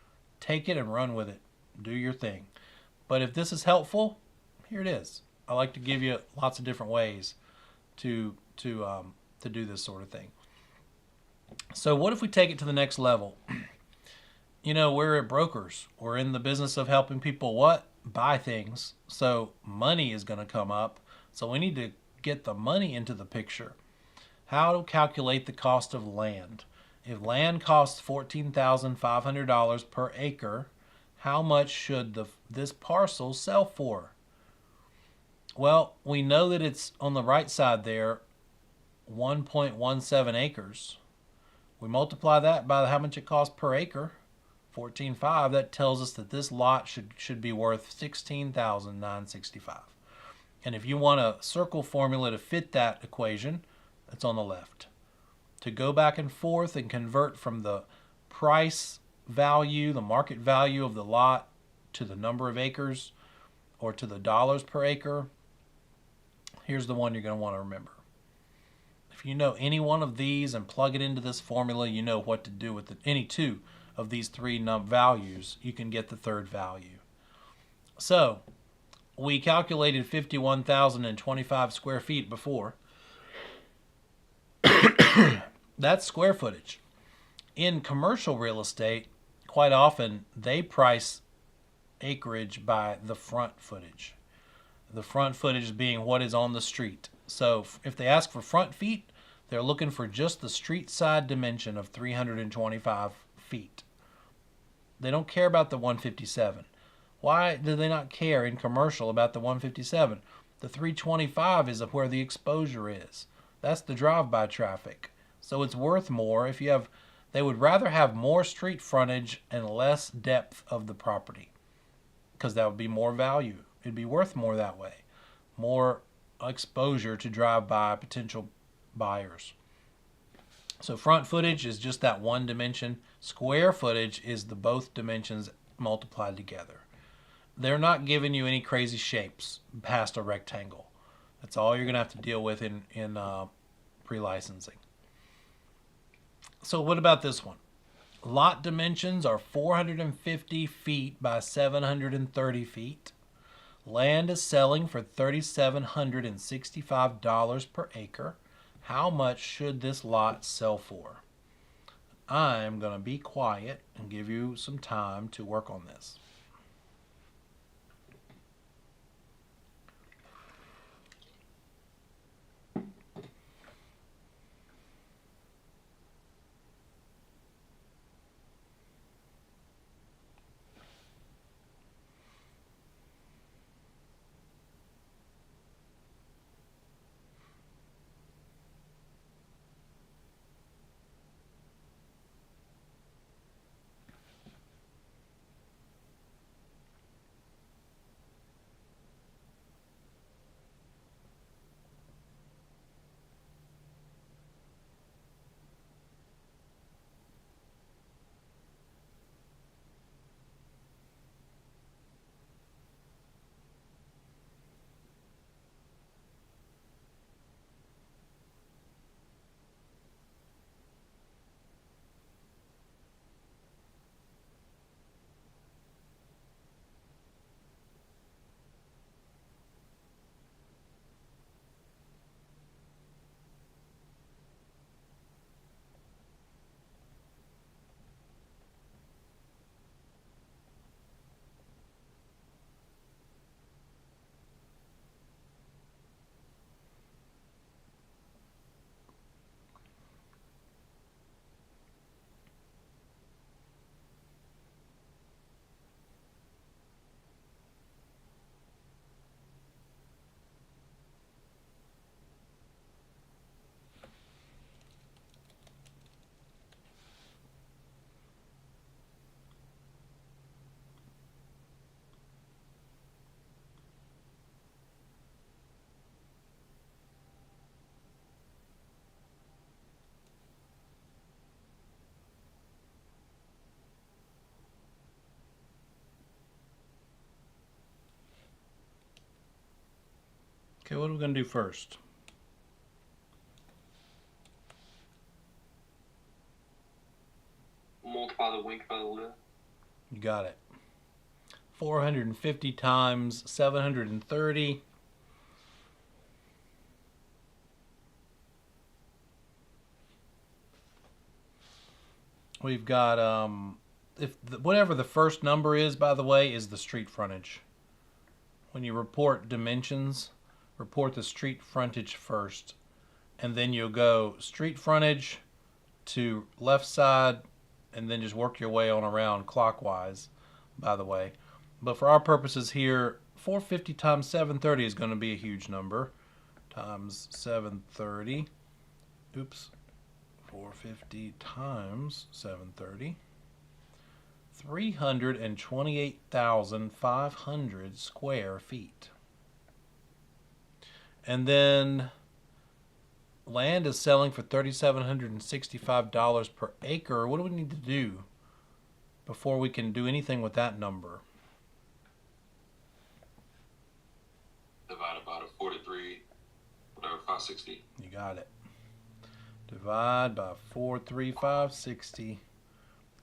Take it and run with it. Do your thing. But if this is helpful, here it is. I like to give you lots of different ways to do this sort of thing. So what if we take it to the next level? You know, we're brokers. We're in the business of helping people what? Buy things. So money is going to come up. So we need to get the money into the picture. How to calculate the cost of land. If land costs $14,500 per acre, how much should this parcel sell for? Well, we know that it's on the right side there, 1.17 acres. We multiply that by how much it costs per acre, 14.5. That tells us that this lot should be worth $16,965. And if you want a circle formula to fit that equation, it's on the left. To go back and forth and convert from the price value, the market value of the lot, to the number of acres or to the dollars per acre, here's the one you're going to want to remember. If you know any one of these and plug it into this formula, you know what to do with any two of these three values. You can get the third value. So we calculated 51,025 square feet before. That's square footage. In commercial real estate, quite often they price acreage by the front footage. The front footage being what is on the street. So if they ask for front feet, they're looking for just the street side dimension of 325 feet. They don't care about the 157. Why do they not care in commercial about the 157? The 325 is where the exposure is. That's the drive-by traffic. So it's worth more if you have, they would rather have more street frontage and less depth of the property, because that would be more value. It'd be worth more that way. More exposure to drive-by potential buyers. So front footage is just that one dimension. Square footage is the both dimensions multiplied together. They're not giving you any crazy shapes past a rectangle. That's all you're going to have to deal with in pre-licensing. So what about this one? Lot dimensions are 450 feet by 730 feet. Land is selling for $3,765 per acre. How much should this lot sell for? I'm going to be quiet and give you some time to work on this. Okay, what are we going to do first? Multiply the wink by the lid. You got it. 450 times 730. We've got whatever the first number is, by the way, is the street frontage. When you report dimensions, report the street frontage first, and then you'll go street frontage to left side, and then just work your way on around clockwise, by the way. But for our purposes here, 450 times 730 is going to be a huge number. Times 730. Oops. 450 times 730. 328,500 square feet. And then land is selling for $3,765 per acre. What do we need to do before we can do anything with that number? Divided by the 43, whatever, 560. You got it. Divide by 43560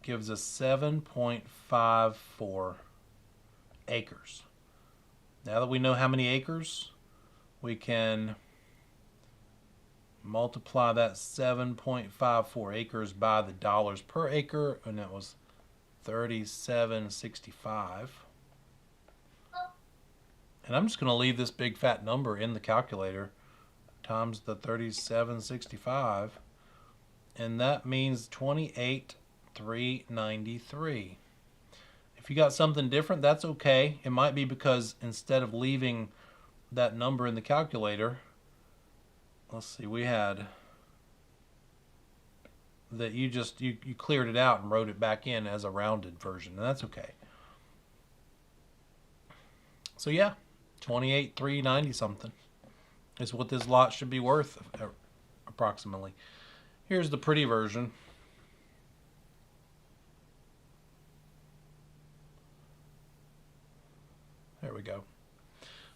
gives us 7.54 acres. Now that we know how many acres, we can multiply that 7.54 acres by the dollars per acre, and that was $37.65. And I'm just going to leave this big fat number in the calculator times the $37.65, and that means 28,393. If you got something different, that's okay. It might be because instead of leaving that number in the calculator, let's see, we had that you cleared it out and wrote it back in as a rounded version, and that's okay. So yeah, 28,390 something is what this lot should be worth approximately. Here's the pretty version. There we go.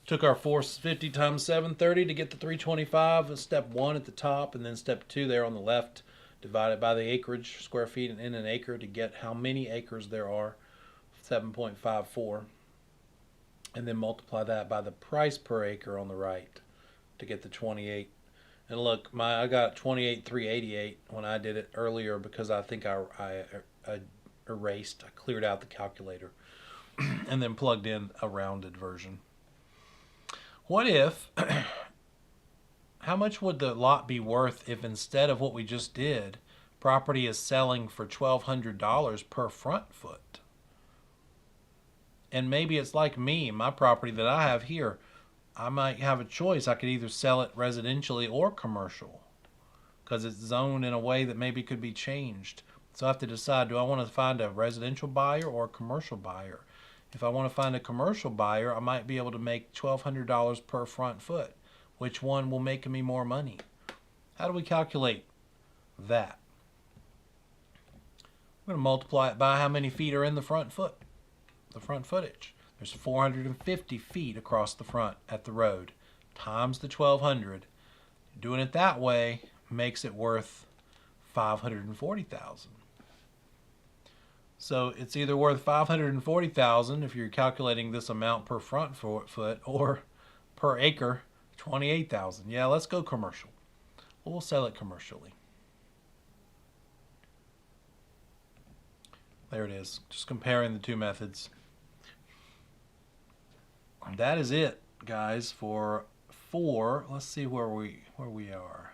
Took our 450 times 730 to get the 325. Step 1 at the top, and then step 2 there on the left, divided by the acreage, square feet in an acre, to get how many acres there are, 7.54. And then multiply that by the price per acre on the right to get the 28. And look, I got 28,388 when I did it earlier because I think I cleared out the calculator and then plugged in a rounded version. What if, how much would the lot be worth if instead of what we just did, property is selling for $1,200 per front foot? And maybe it's like me, my property that I have here, I might have a choice. I could either sell it residentially or commercial because it's zoned in a way that maybe could be changed. So I have to decide, do I want to find a residential buyer or a commercial buyer? If I want to find a commercial buyer, I might be able to make $1,200 per front foot. Which one will make me more money? How do we calculate that? I'm going to multiply it by how many feet are in the front foot. The front footage. There's 450 feet across the front at the road times the 1,200. Doing it that way makes it worth $540,000. So it's either worth $540,000 if you're calculating this amount per front foot, or per acre $28,000. Yeah, let's go commercial. We'll sell it commercially. There it is. Just comparing the two methods. That is it, guys, for 4. Let's see where we are.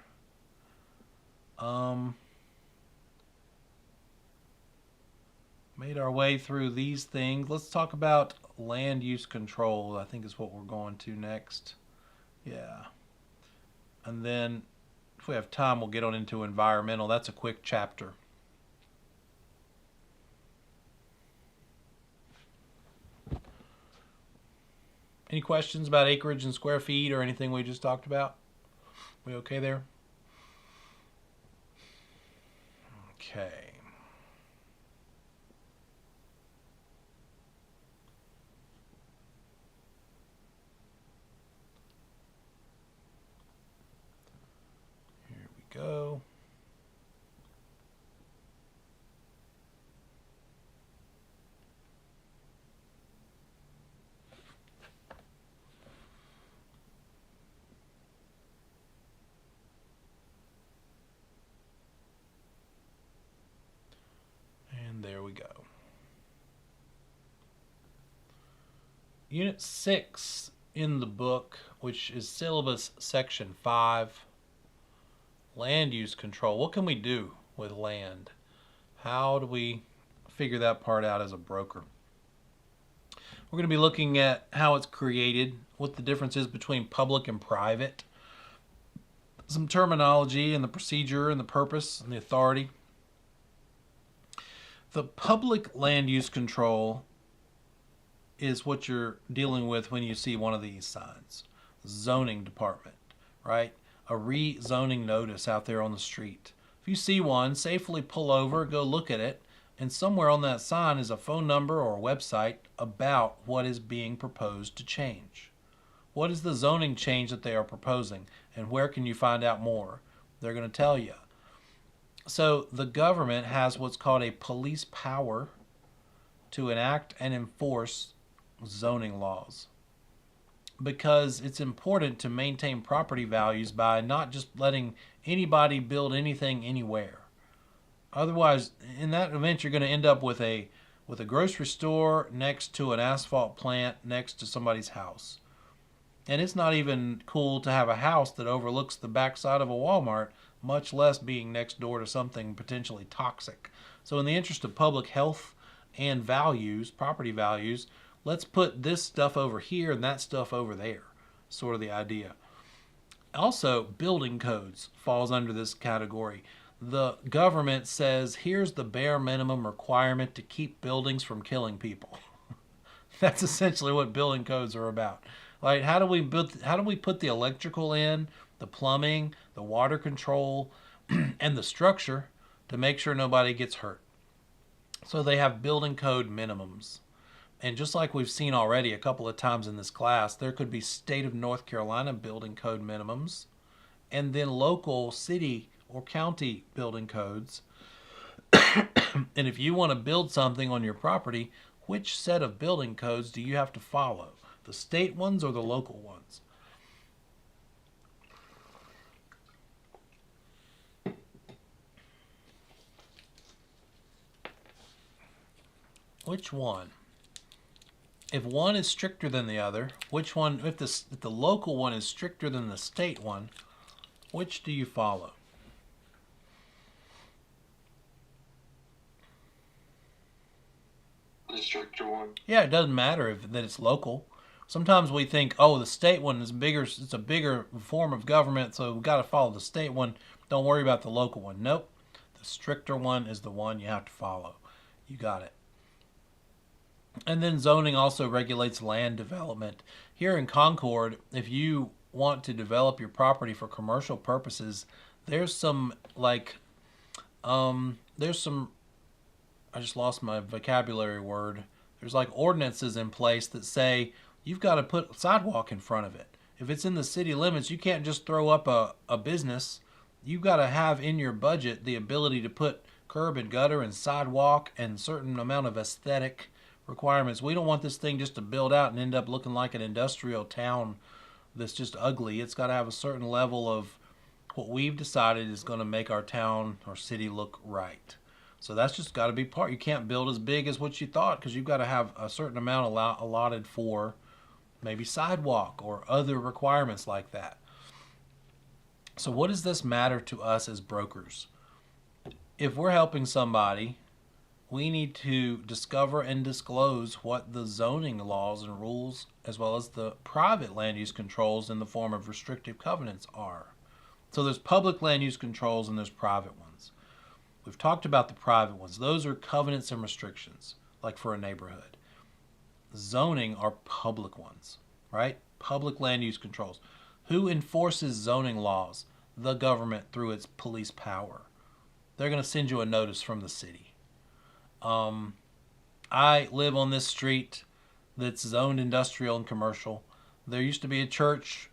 Made our way through these things. Let's talk about land use control. I think is what we're going to next. Yeah. And then if we have time, we'll get on into environmental. That's a quick chapter. Any questions about acreage and square feet or anything we just talked about? We okay there? Okay. Here we go. There we go. Unit 6 in the book, which is syllabus section 5, land use control. What can we do with land? How do we figure that part out as a broker? We're going to be looking at how it's created, what the difference is between public and private, some terminology and the procedure and the purpose and the authority. The public land use control is what you're dealing with when you see one of these signs. Zoning department, right? A rezoning notice out there on the street. If you see one, safely pull over, go look at it, and somewhere on that sign is a phone number or a website about what is being proposed to change. What is the zoning change that they are proposing, and where can you find out more? They're going to tell you. So the government has what's called a police power to enact and enforce zoning laws, because it's important to maintain property values by not just letting anybody build anything anywhere. Otherwise, in that event, you're going to end up with a grocery store next to an asphalt plant next to somebody's house. And it's not even cool to have a house that overlooks the backside of a Walmart, much less being next door to something potentially toxic. So in the interest of public health and values, property values, let's put this stuff over here and that stuff over there. Sort of the idea. Also, building codes falls under this category. The government says, here's the bare minimum requirement to keep buildings from killing people. That's essentially what building codes are about. Like, how do we put the electrical in, the plumbing, the water control, and the structure to make sure nobody gets hurt? So they have building code minimums. And just like we've seen already a couple of times in this class, there could be state of North Carolina building code minimums, and then local city or county building codes. And if you want to build something on your property, which set of building codes do you have to follow? The state ones or the local ones? Which one? If one is stricter than the other, which one, if the local one is stricter than the state one, which do you follow? The stricter one. Yeah, it doesn't matter that it's local. Sometimes we think, oh, the state one is bigger, it's a bigger form of government, so we've got to follow the state one. Don't worry about the local one. Nope. The stricter one is the one you have to follow. You got it. And then zoning also regulates land development. Here in Concord, if you want to develop your property for commercial purposes, there's some I just lost my vocabulary word. There's like ordinances in place that say you've got to put sidewalk in front of it. If it's in the city limits, you can't just throw up a business. You've got to have in your budget the ability to put curb and gutter and sidewalk and certain amount of aesthetic requirements. We don't want this thing just to build out and end up looking like an industrial town that's just ugly. It's got to have a certain level of what we've decided is going to make our town or city look right. So that's just got to be part. You can't build as big as what you thought because you've got to have a certain amount allotted for maybe sidewalk or other requirements like that. So what does this matter to us as brokers? If we're helping somebody, we need to discover and disclose what the zoning laws and rules, as well as the private land use controls in the form of restrictive covenants are. So there's public land use controls and there's private ones. We've talked about the private ones. Those are covenants and restrictions, like for a neighborhood. Zoning are public ones, right? Public land use controls. Who enforces zoning laws? The government through its police power. They're going to send you a notice from the city. I live on this street that's zoned industrial and commercial. There used to be a church.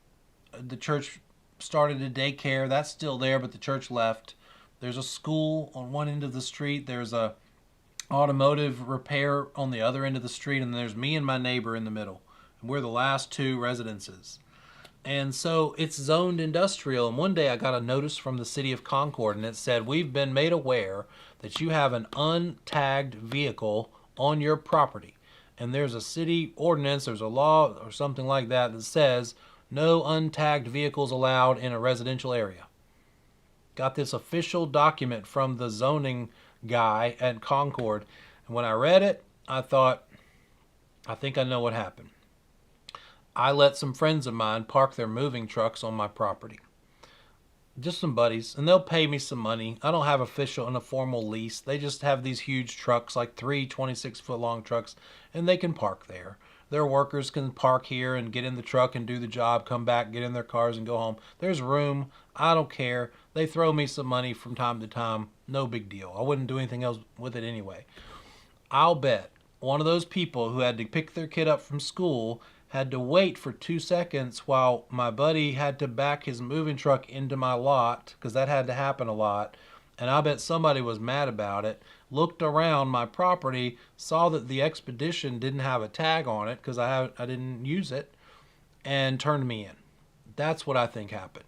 The church started a daycare. That's still there, but the church left. There's a school on one end of the street. There's a automotive repair on the other end of the street, and there's me and my neighbor in the middle. And we're the last two residences. And so it's zoned industrial. And one day I got a notice from the city of Concord, and it said, we've been made aware that you have an untagged vehicle on your property. and there's a city ordinance, there's a law or something like that that says no untagged vehicles allowed in a residential area. Got this official document from the zoning guy at Concord, and when I read it, I thought, I think I know what happened. I let some friends of mine park their moving trucks on my property. Just some buddies, and they'll pay me some money. I don't have official and a formal lease. They just have these huge trucks, like 3 26-foot long trucks, and they can park there. Their workers can park here and get in the truck and do the job, come back, get in their cars and go home. There's room. I don't care. They throw me some money from time to time. No big deal. I wouldn't do anything else with it anyway. I'll bet one of those people who had to pick their kid up from school had to wait for 2 seconds while my buddy had to back his moving truck into my lot, because that had to happen a lot. And I bet somebody was mad about it, looked around my property, saw that the Expedition didn't have a tag on it because I didn't use it, and turned me in. That's what I think happened.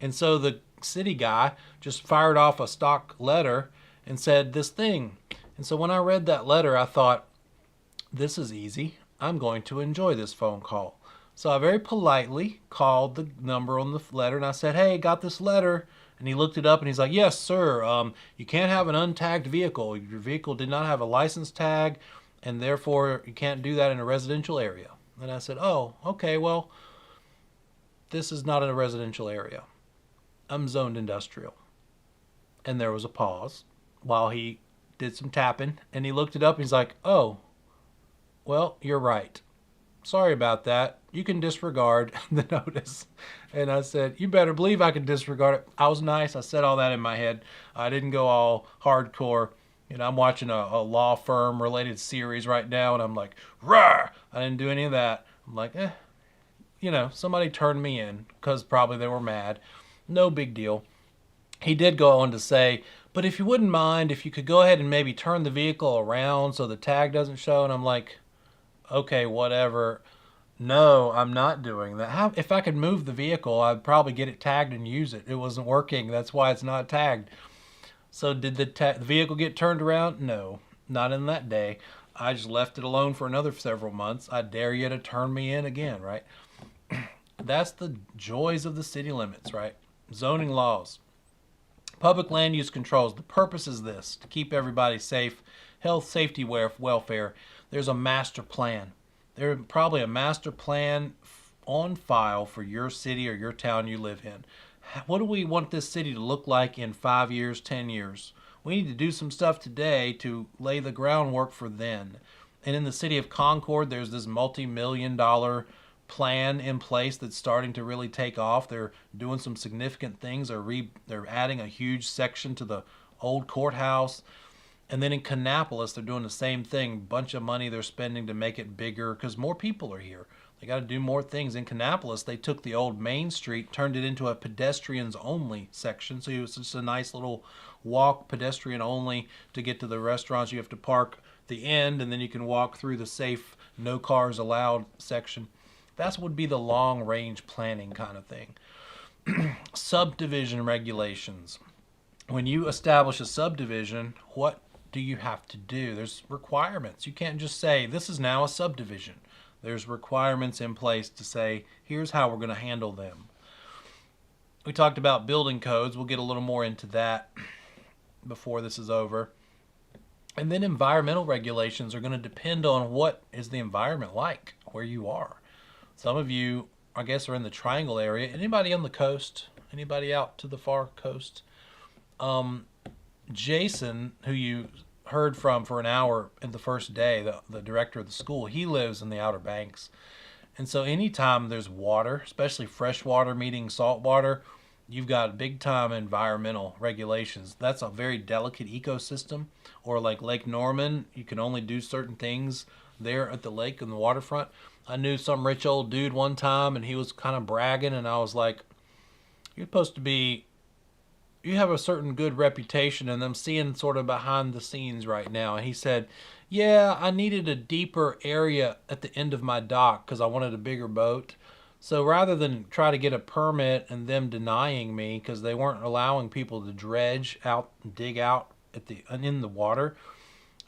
And so the city guy just fired off a stock letter and said this thing. And so when I read that letter, I thought, this is easy. I'm going to enjoy this phone call. So I very politely called the number on the letter and I said, hey, got this letter. And he looked it up and he's like, yes, sir. You can't have an untagged vehicle. Your vehicle did not have a license tag, and therefore you can't do that in a residential area. And I said, oh, okay, well, this is not in a residential area. I'm zoned industrial. And there was a pause while he did some tapping, and he looked it up and he's like, oh, well, you're right. Sorry about that. You can disregard the notice. And I said, you better believe I can disregard it. I was nice. I said all that in my head. I didn't go all hardcore. You know, I'm watching a law firm related series right now, and I'm like, rawr! I didn't do any of that. I'm like, you know, somebody turned me in because probably they were mad. No big deal. He did go on to say, but if you wouldn't mind, if you could go ahead and maybe turn the vehicle around so the tag doesn't show. And I'm like, okay, whatever. No, I'm not doing that. If I could move the vehicle, I'd probably get it tagged and use it. It wasn't working. That's why it's not tagged. So did the vehicle get turned around? No, not in that day. I just left it alone for another several months. I dare you to turn me in again, right? That's the joys of the city limits, right? Zoning laws. Public land use controls. The purpose is this: to keep everybody safe, health, safety, welfare. There's a master plan. There's probably a master plan on file for your city or your town you live in. What do we want this city to look like in 5 years, 10 years? We need to do some stuff today to lay the groundwork for then. And in the city of Concord, there's this multi-million-dollar plan in place that's starting to really take off. They're doing some significant things. They're adding a huge section to the old courthouse. And then in Kannapolis, they're doing the same thing. Bunch of money they're spending to make it bigger because more people are here. They got to do more things. In Kannapolis, they took the old Main Street, turned it into a pedestrians-only section. So it's just a nice little walk, pedestrian-only, to get to the restaurants. You have to park the end, and then you can walk through the safe, no cars allowed section. That would be the long-range planning kind of thing. Subdivision regulations. When you establish a subdivision, what do you have to do? There's requirements. You can't just say, this is now a subdivision. There's requirements in place to say, here's how we're going to handle them. We talked about building codes. We'll get a little more into that before this is over. And then environmental regulations are going to depend on what is the environment like where you are. Some of you, I guess, are in the Triangle area. Anybody on the coast? Anybody out to the far coast? Jason, who you heard from for an hour in the first day, the director of the school, he lives in the Outer Banks. And so anytime there's water, especially fresh water meeting salt water, you've got big time environmental regulations. That's a very delicate ecosystem. Or like Lake Norman, you can only do certain things there at the lake and the waterfront. I knew some rich old dude one time, and he was kind of bragging, and I was like, you're supposed to be, you have a certain good reputation, and I'm seeing sort of behind the scenes right now. And he said, yeah, I needed a deeper area at the end of my dock because I wanted a bigger boat. So rather than try to get a permit and them denying me because they weren't allowing people to dredge out and dig out in the water,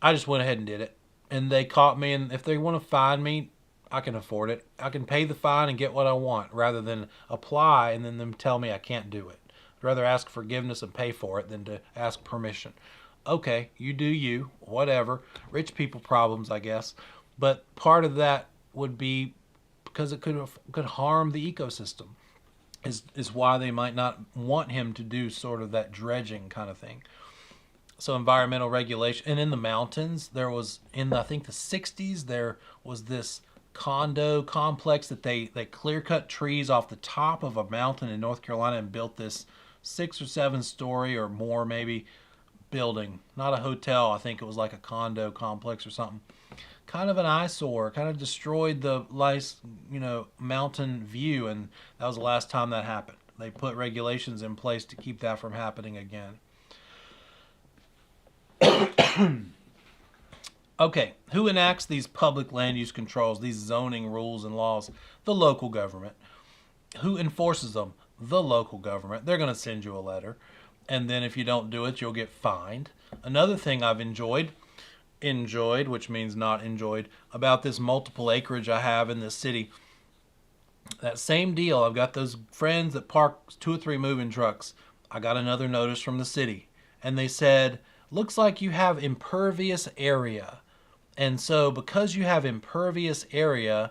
I just went ahead and did it. and they caught me, and if they want to fine me, I can afford it. I can pay the fine and get what I want rather than apply and then them tell me I can't do it. I'd rather ask forgiveness and pay for it than to ask permission. Okay, you do you, whatever. Rich people problems, I guess. But part of that would be because it could harm the ecosystem. Is why they might not want him to do sort of that dredging kind of thing. So environmental regulation, and in the mountains, there was I think the 60s, there was this condo complex that they clear cut trees off the top of a mountain in North Carolina and built this 6 or 7 story or more maybe building, not a hotel. I think it was like a condo complex or something. Kind of an eyesore, kind of destroyed the nice, mountain view, and that was the last time that happened. They put regulations in place to keep that from happening again. Okay, who enacts these public land use controls, these zoning rules and laws? The local government. Who enforces them? The local government. They're going to send you a letter, and then if you don't do it, you'll get fined. Another thing I've enjoyed, which means not enjoyed, about this multiple acreage I have in this city. That same deal. I've got those friends that park 2 or 3 moving trucks. I got another notice from the city, and they said, looks like you have impervious area. And so because you have impervious area,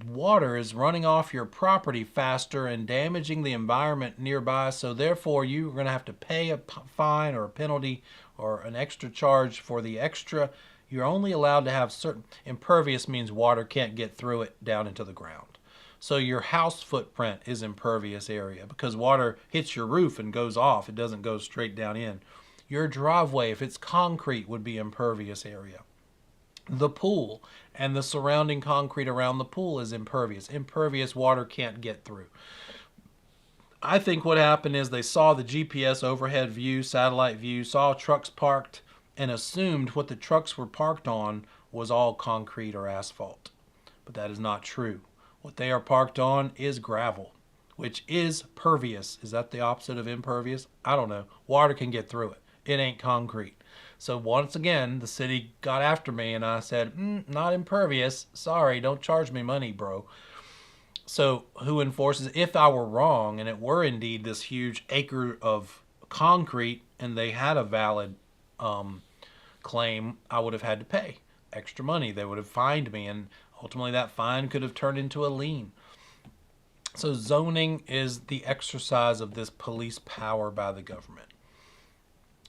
water is running off your property faster and damaging the environment nearby. So therefore, you're going to have to pay a fine or a penalty or an extra charge for the extra. You're only allowed to have certain. Impervious means water can't get through it down into the ground. So your house footprint is impervious area because water hits your roof and goes off. It doesn't go straight down in. Your driveway, if it's concrete, would be impervious area. The pool and the surrounding concrete around the pool is impervious. Impervious water can't get through. I think what happened is they saw the GPS overhead view, satellite view, saw trucks parked, and assumed what the trucks were parked on was all concrete or asphalt. But that is not true. What they are parked on is gravel, which is pervious. Is that the opposite of impervious? I don't know. Water can get through it. It ain't concrete. So once again, the city got after me and I said, not impervious. Sorry, don't charge me money, bro. So who enforces? If I were wrong and it were indeed this huge acre of concrete and they had a valid claim, I would have had to pay extra money. They would have fined me, and ultimately that fine could have turned into a lien. So zoning is the exercise of this police power by the government.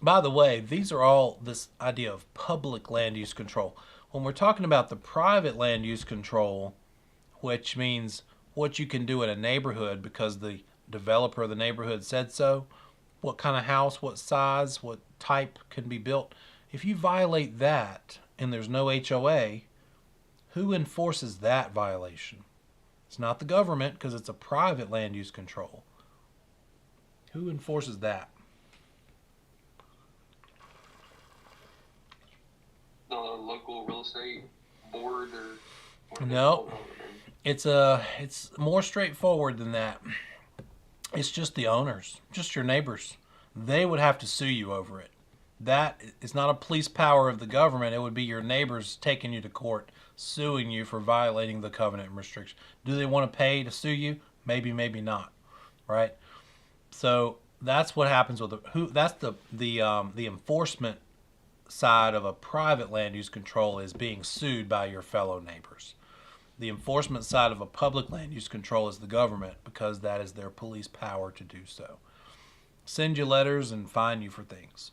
By the way, these are all this idea of public land use control. When we're talking about the private land use control, which means what you can do in a neighborhood because the developer of the neighborhood said so, what kind of house, what size, what type can be built. If you violate that and there's no HOA, who enforces that violation? It's not the government because it's a private land use control. Who enforces that? The local real estate board or No. It's more straightforward than that. It's just the owners, just your neighbors. They would have to sue you over it. That is not a police power of the government. It would be your neighbors taking you to court, suing you for violating the covenant and restriction. Do they want to pay to sue you? Maybe, maybe not. Right? So that's what happens with that's the enforcement side of a private land use control is being sued by your fellow neighbors. The enforcement side of a public land use control is the government because that is their police power to do so. Send you letters and fine you for things.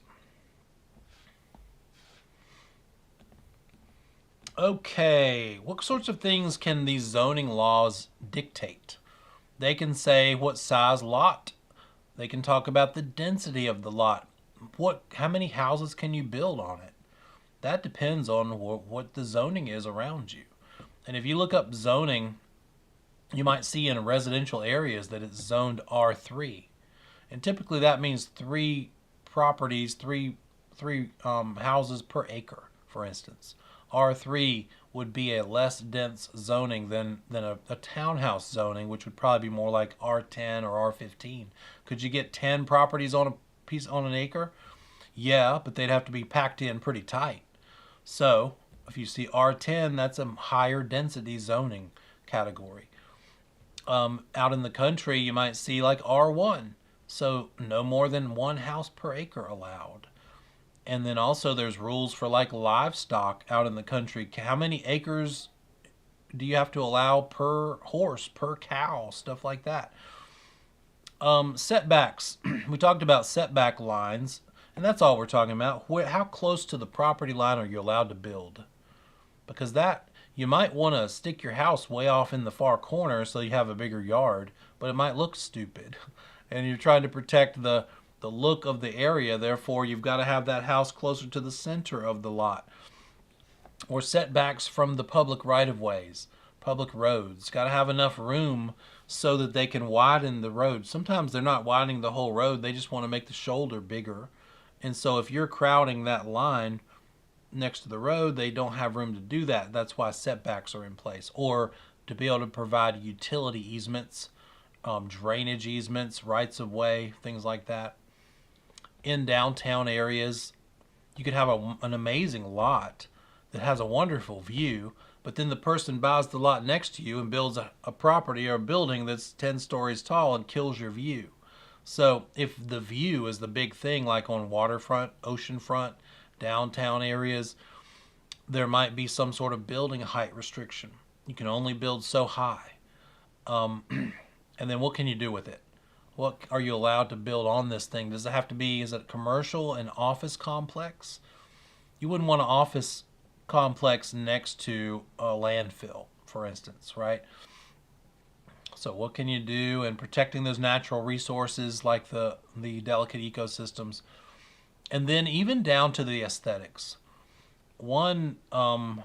Okay, what sorts of things can these zoning laws dictate? They can say what size lot. They can talk about the density of the lot. How many houses can you build on it? That depends on what the zoning is around you. And if you look up zoning, you might see in residential areas that it's zoned R3. And typically that means 3 properties, three houses per acre, for instance. R3 would be a less dense zoning than a townhouse zoning, which would probably be more like R10 or R15. Could you get 10 properties on an acre? Yeah, but they'd have to be packed in pretty tight. So If you see R10, that's a higher density zoning category. Out in the country, you might see like R1. So no more than one house per acre allowed. And then also there's rules for like livestock out in the country. How many acres do you have to allow per horse, per cow, stuff like that. Setbacks. We talked about setback lines, and that's all we're talking about. How close to the property line are you allowed to build? Because that, you might want to stick your house way off in the far corner so you have a bigger yard, but it might look stupid. And you're trying to protect the look of the area, therefore you've got to have that house closer to the center of the lot. Or setbacks from the public right-of-ways, public roads. Got to have enough room so that they can widen the road. Sometimes they're not widening the whole road, they just want to make the shoulder bigger. And so if you're crowding that line next to the road, they don't have room to do that. That's why setbacks are in place. Or to be able to provide utility easements, drainage easements, rights of way, things like that. In downtown areas, you could have an amazing lot that has a wonderful view, but then the person buys the lot next to you and builds a property or a building that's 10 stories tall and kills your view. So if the view is the big thing, like on waterfront, oceanfront, downtown areas, there might be some sort of building height restriction. You can only build so high. And then what can you do with it? What are you allowed to build on this thing? Does it have to be, is it commercial and office complex? You wouldn't want an office complex next to a landfill, for instance, right? So what can you do in protecting those natural resources like the delicate ecosystems? And then even down to the aesthetics. One, I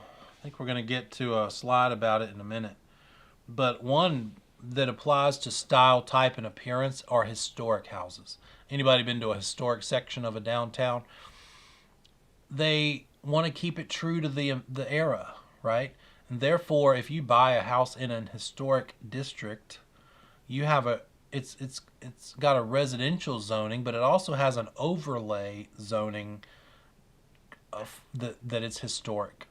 think we're going to get to a slide about it in a minute, but one that applies to style, type, and appearance are historic houses. Anybody been to a historic section of a downtown? They want to keep it true to the era, right? And therefore, if you buy a house in an historic district, you have it's got a residential zoning, but it also has an overlay zoning that it's historic.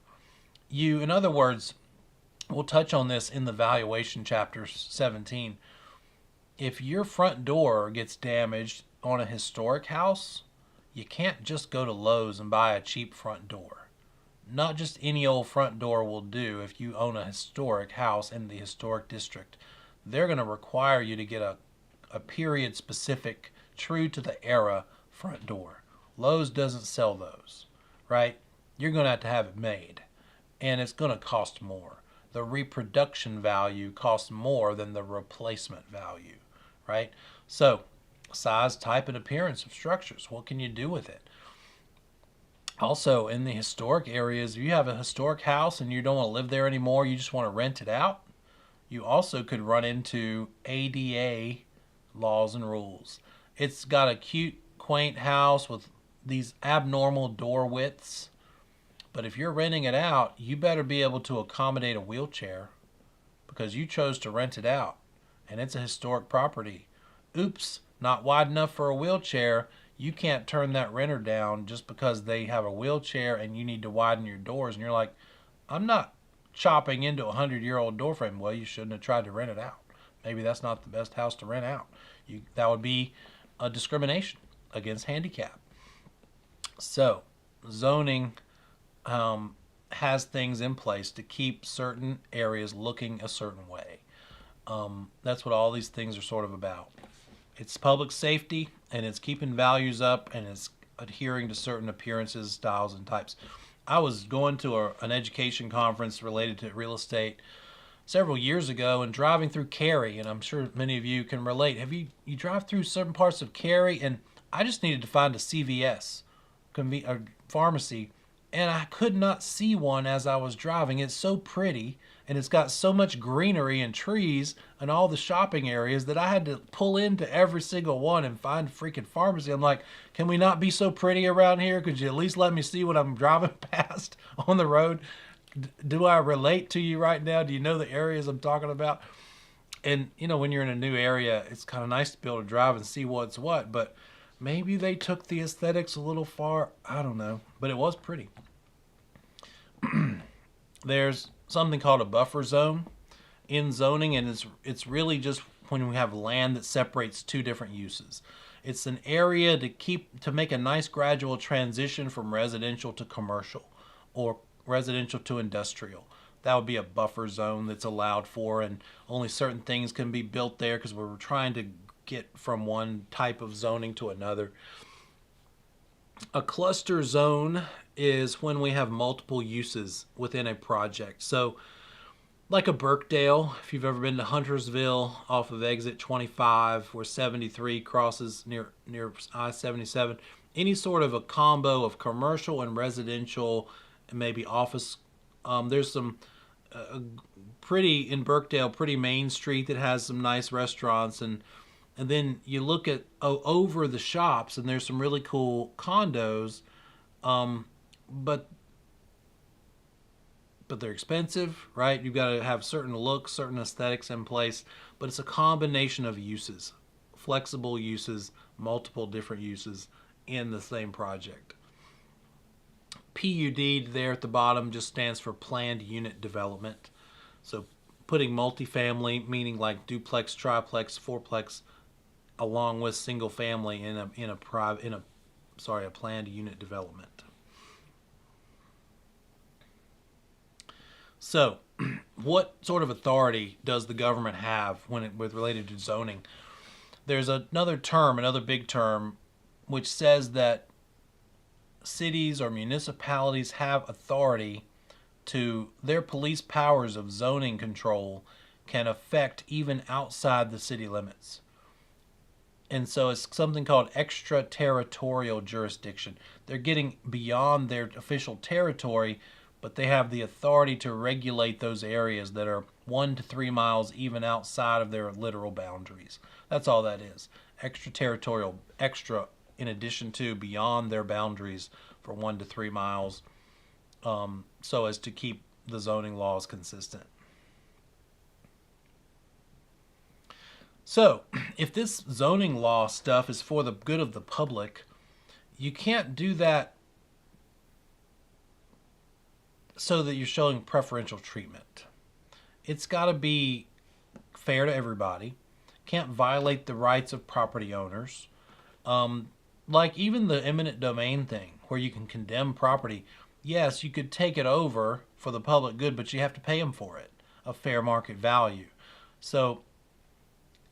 In other words, we'll touch on this in the valuation chapter 17. If your front door gets damaged on a historic house, you can't just go to Lowe's and buy a cheap front door. Not just any old front door will do if you own a historic house in the historic district. They're going to require you to get a period specific, true to the era front door. Lowe's doesn't sell those, right? You're going to have it made, and it's going to cost more. The reproduction value costs more than the replacement value, right? So, size, type, and appearance of structures. What can you do with it? Also, in the historic areas, if you have a historic house and you don't want to live there anymore, you just want to rent it out, you also could run into ADA laws and rules. It's got a cute, quaint house with these abnormal door widths. But if you're renting it out, you better be able to accommodate a wheelchair because you chose to rent it out and it's a historic property. Oops, not wide enough for a wheelchair. You can't turn that renter down just because they have a wheelchair and you need to widen your doors. And you're like, I'm not chopping into a 100-year-old door frame. Well, you shouldn't have tried to rent it out. Maybe that's not the best house to rent out. That would be a discrimination against handicap. So, zoning has things in place to keep certain areas looking a certain way. That's what all these things are sort of about. It's public safety, and it's keeping values up, and it's adhering to certain appearances, styles, and types. I was going to an education conference related to real estate several years ago and driving through Cary, and I'm sure many of you can relate. You drive through certain parts of Cary, and I just needed to find a CVS, a pharmacy, and I could not see one as I was driving. It's so pretty, and it's got so much greenery and trees and all the shopping areas that I had to pull into every single one and find a freaking pharmacy. I'm like, can we not be so pretty around here? Could you at least let me see what I'm driving past on the road? Do I relate to you right now? Do you know the areas I'm talking about? And, when you're in a new area, it's kind of nice to be able to drive and see what's what, but maybe they took the aesthetics a little far. I don't know, but it was pretty. there's something called a buffer zone in zoning, and it's really just when we have land that separates two different uses. It's an area to make a nice gradual transition from residential to commercial or residential to industrial. That would be a buffer zone that's allowed for, and only certain things can be built there because we're trying to get from one type of zoning to another. A cluster zone is when we have multiple uses within a project. So like a Birkdale, if you've ever been to Huntersville off of exit 25 where 73 crosses near I-77, any sort of a combo of commercial and residential and maybe office. There's some pretty in Birkdale, pretty main street that has some nice restaurants, and then you look at over the shops and there's some really cool condos, but they're expensive, right? You've got to have certain looks, certain aesthetics in place, but it's a combination of uses, flexible uses, multiple different uses in the same project. PUD there at the bottom just stands for planned unit development. So putting multifamily, meaning like duplex, triplex, fourplex, along with single family in a planned unit development. So, what sort of authority does the government have with related to zoning? There's another big term, which says that cities or municipalities have authority to their police powers of zoning control can affect even outside the city limits. And so it's something called extraterritorial jurisdiction. They're getting beyond their official territory, but they have the authority to regulate those areas that are 1 to 3 miles even outside of their literal boundaries. That's all that is. Extraterritorial, extra in addition to beyond their boundaries for 1 to 3 miles, so as to keep the zoning laws consistent. So, if this zoning law stuff is for the good of the public, you can't do that so that you're showing preferential treatment. It's got to be fair to everybody. Can't violate the rights of property owners. Like even the eminent domain thing, where you can condemn property. Yes, you could take it over for the public good, but you have to pay them for it, a fair market value. So,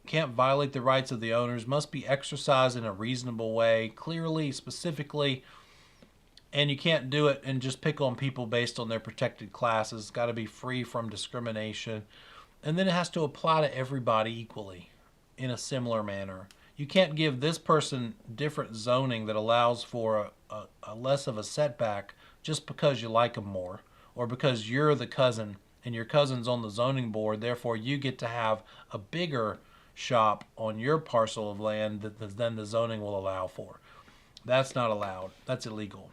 can't violate the rights of the owners, must be exercised in a reasonable way, clearly, specifically, and you can't do it and just pick on people based on their protected classes. It's got to be free from discrimination. And then it has to apply to everybody equally in a similar manner. You can't give this person different zoning that allows for a less of a setback just because you like them more, or because you're the cousin and your cousin's on the zoning board, therefore you get to have a bigger shop on your parcel of land than the zoning will allow for. That's not allowed. That's illegal.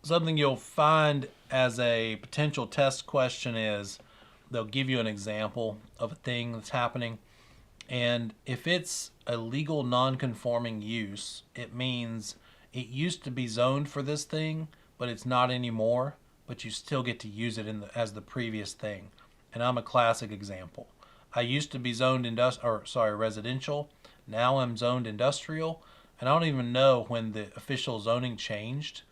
Something you'll find as a potential test question is they'll give you an example of a thing that's happening, and if it's a legal non-conforming use, it means it used to be zoned for this thing, but it's not anymore, but you still get to use it as the previous thing. And I'm a classic example. I used to be zoned residential. Now I'm zoned industrial, and I don't even know when the official zoning changed.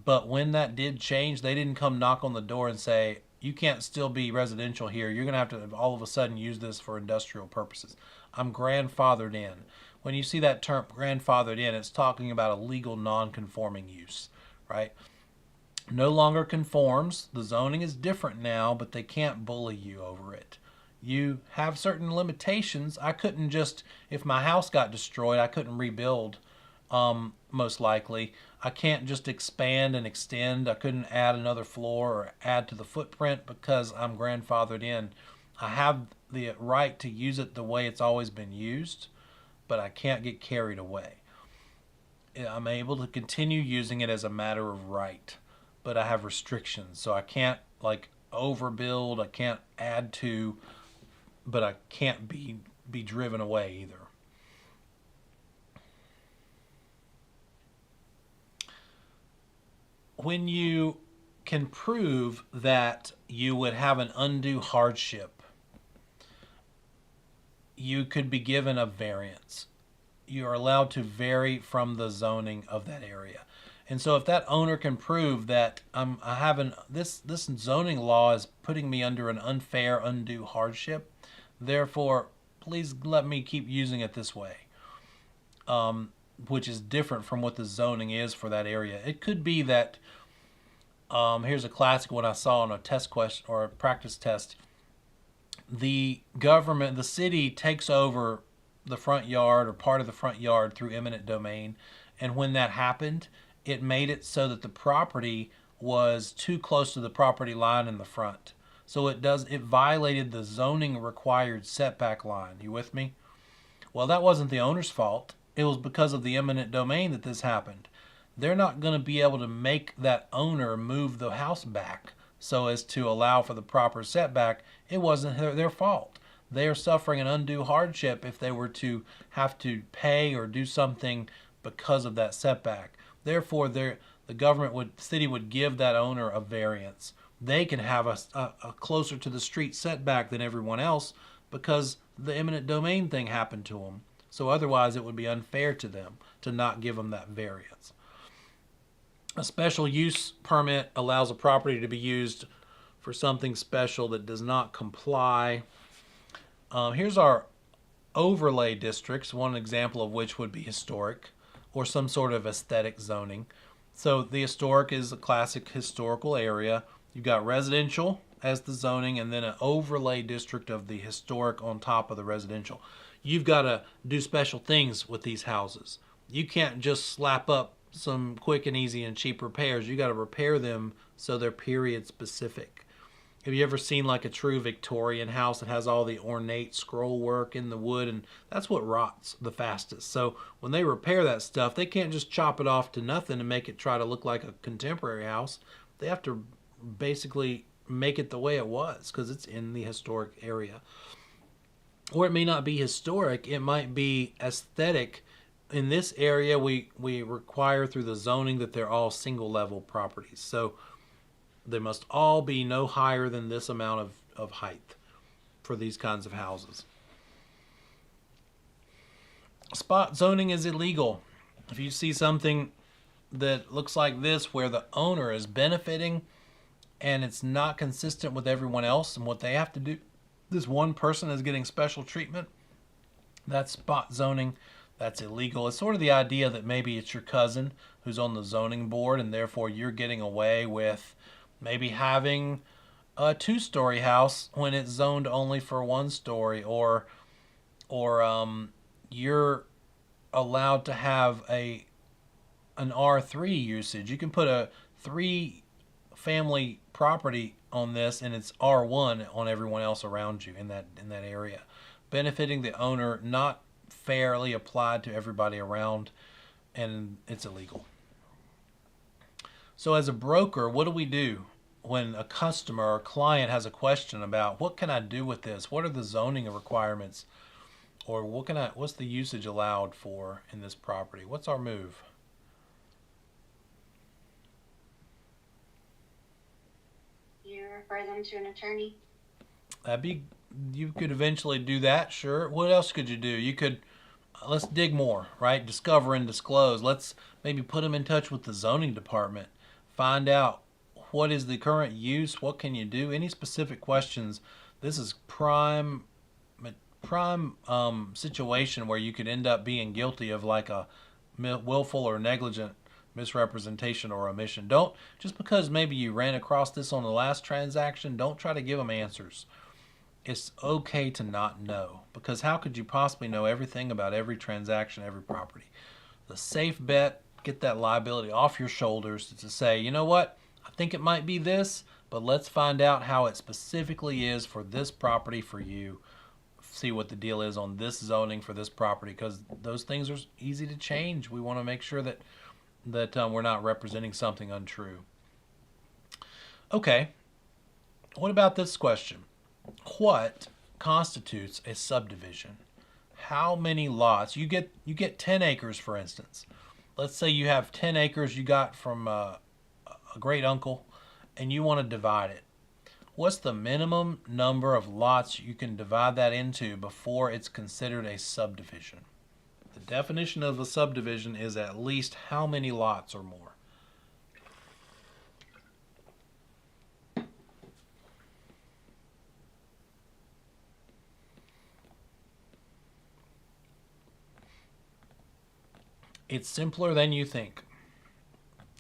But when that did change, they didn't come knock on the door and say, you can't still be residential here. You're going to have to all of a sudden use this for industrial purposes. I'm grandfathered in. When you see that term grandfathered in, it's talking about a legal non-conforming use, right? No longer conforms. The zoning is different now, but they can't bully you over it. You have certain limitations. I couldn't just, if my house got destroyed, I couldn't rebuild, most likely. I can't just expand and extend. I couldn't add another floor or add to the footprint because I'm grandfathered in. I have the right to use it the way it's always been used, but I can't get carried away. I'm able to continue using it as a matter of right, but I have restrictions. So I can't overbuild, I can't add to, but I can't be driven away either. when you can prove that you would have an undue hardship, you could be given a variance. You are allowed to vary from the zoning of that area. And so if that owner can prove that this zoning law is putting me under an unfair, undue hardship, therefore, please let me keep using it this way, which is different from what the zoning is for that area. It could be that, here's a classic one I saw on a test question or a practice test. The city takes over the front yard or part of the front yard through eminent domain. And when that happened, it made it so that the property was too close to the property line in the front. So it violated the zoning required setback line. You with me? Well, that wasn't the owner's fault. It was because of the eminent domain that this happened. They're not going to be able to make that owner move the house back so as to allow for the proper setback. It wasn't their fault. They are suffering an undue hardship if they were to have to pay or do something because of that setback. Therefore, the city would give that owner a variance. They can have a closer to the street setback than everyone else because the eminent domain thing happened to them. So otherwise, it would be unfair to them to not give them that variance. A special use permit allows a property to be used for something special that does not comply. Here's our overlay districts, one example of which would be historic or some sort of aesthetic zoning. So the historic is a classic historical area. You've got residential as the zoning and then an overlay district of the historic on top of the residential. You've got to do special things with these houses. You can't just slap up some quick and easy and cheap repairs. You got to repair them so they're period specific. Have you ever seen like a true Victorian house that has all the ornate scroll work in the wood? And that's what rots the fastest. So when they repair that stuff, they can't just chop it off to nothing and make it try to look like a contemporary house. They have to basically make it the way it was because it's in the historic area. Or it may not be historic. It might be aesthetic. In this area, we require through the zoning that they're all single level properties. So they must all be no higher than this amount of height for these kinds of houses. Spot zoning is illegal. If you see something that looks like this where the owner is benefiting and it's not consistent with everyone else and what they have to do, this one person is getting special treatment, that's spot zoning. That's illegal. It's sort of the idea that maybe it's your cousin who's on the zoning board and therefore you're getting away with maybe having a 2-story house when it's zoned only for 1 story, or you're allowed to have an R3 usage. You can put a 3-family property on this and it's R1 on everyone else around you in that area, benefiting the owner, not fairly applied to everybody around, and it's illegal. So as a broker, what do we do when a customer or client has a question about what can I do with this? What are the zoning requirements? Or what's the usage allowed for in this property? What's our move? You refer them to an attorney. You could eventually do that, sure. What else could you do? You could, let's dig more, right? Discover and disclose. Let's maybe put them in touch with the zoning department. Find out what is the current use, what can you do, any specific questions. This is prime situation where you could end up being guilty of like a willful or negligent misrepresentation or omission. Don't, just because maybe you ran across this on the last transaction, don't try to give them answers. It's okay to not know, because how could you possibly know everything about every transaction, every property? The safe bet, get that liability off your shoulders to say, you know what, I think it might be this, but let's find out how it specifically is for this property for you. See what the deal is on this zoning for this property, because those things are easy to change. We want to make sure that we're not representing something untrue. Okay, what about this question? What constitutes a subdivision? How many lots? You get 10 acres, for instance. Let's say you have 10 acres you got from a a great uncle, and you want to divide it. What's the minimum number of lots you can divide that into before it's considered a subdivision? The definition of a subdivision is at least how many lots or more? It's simpler than you think.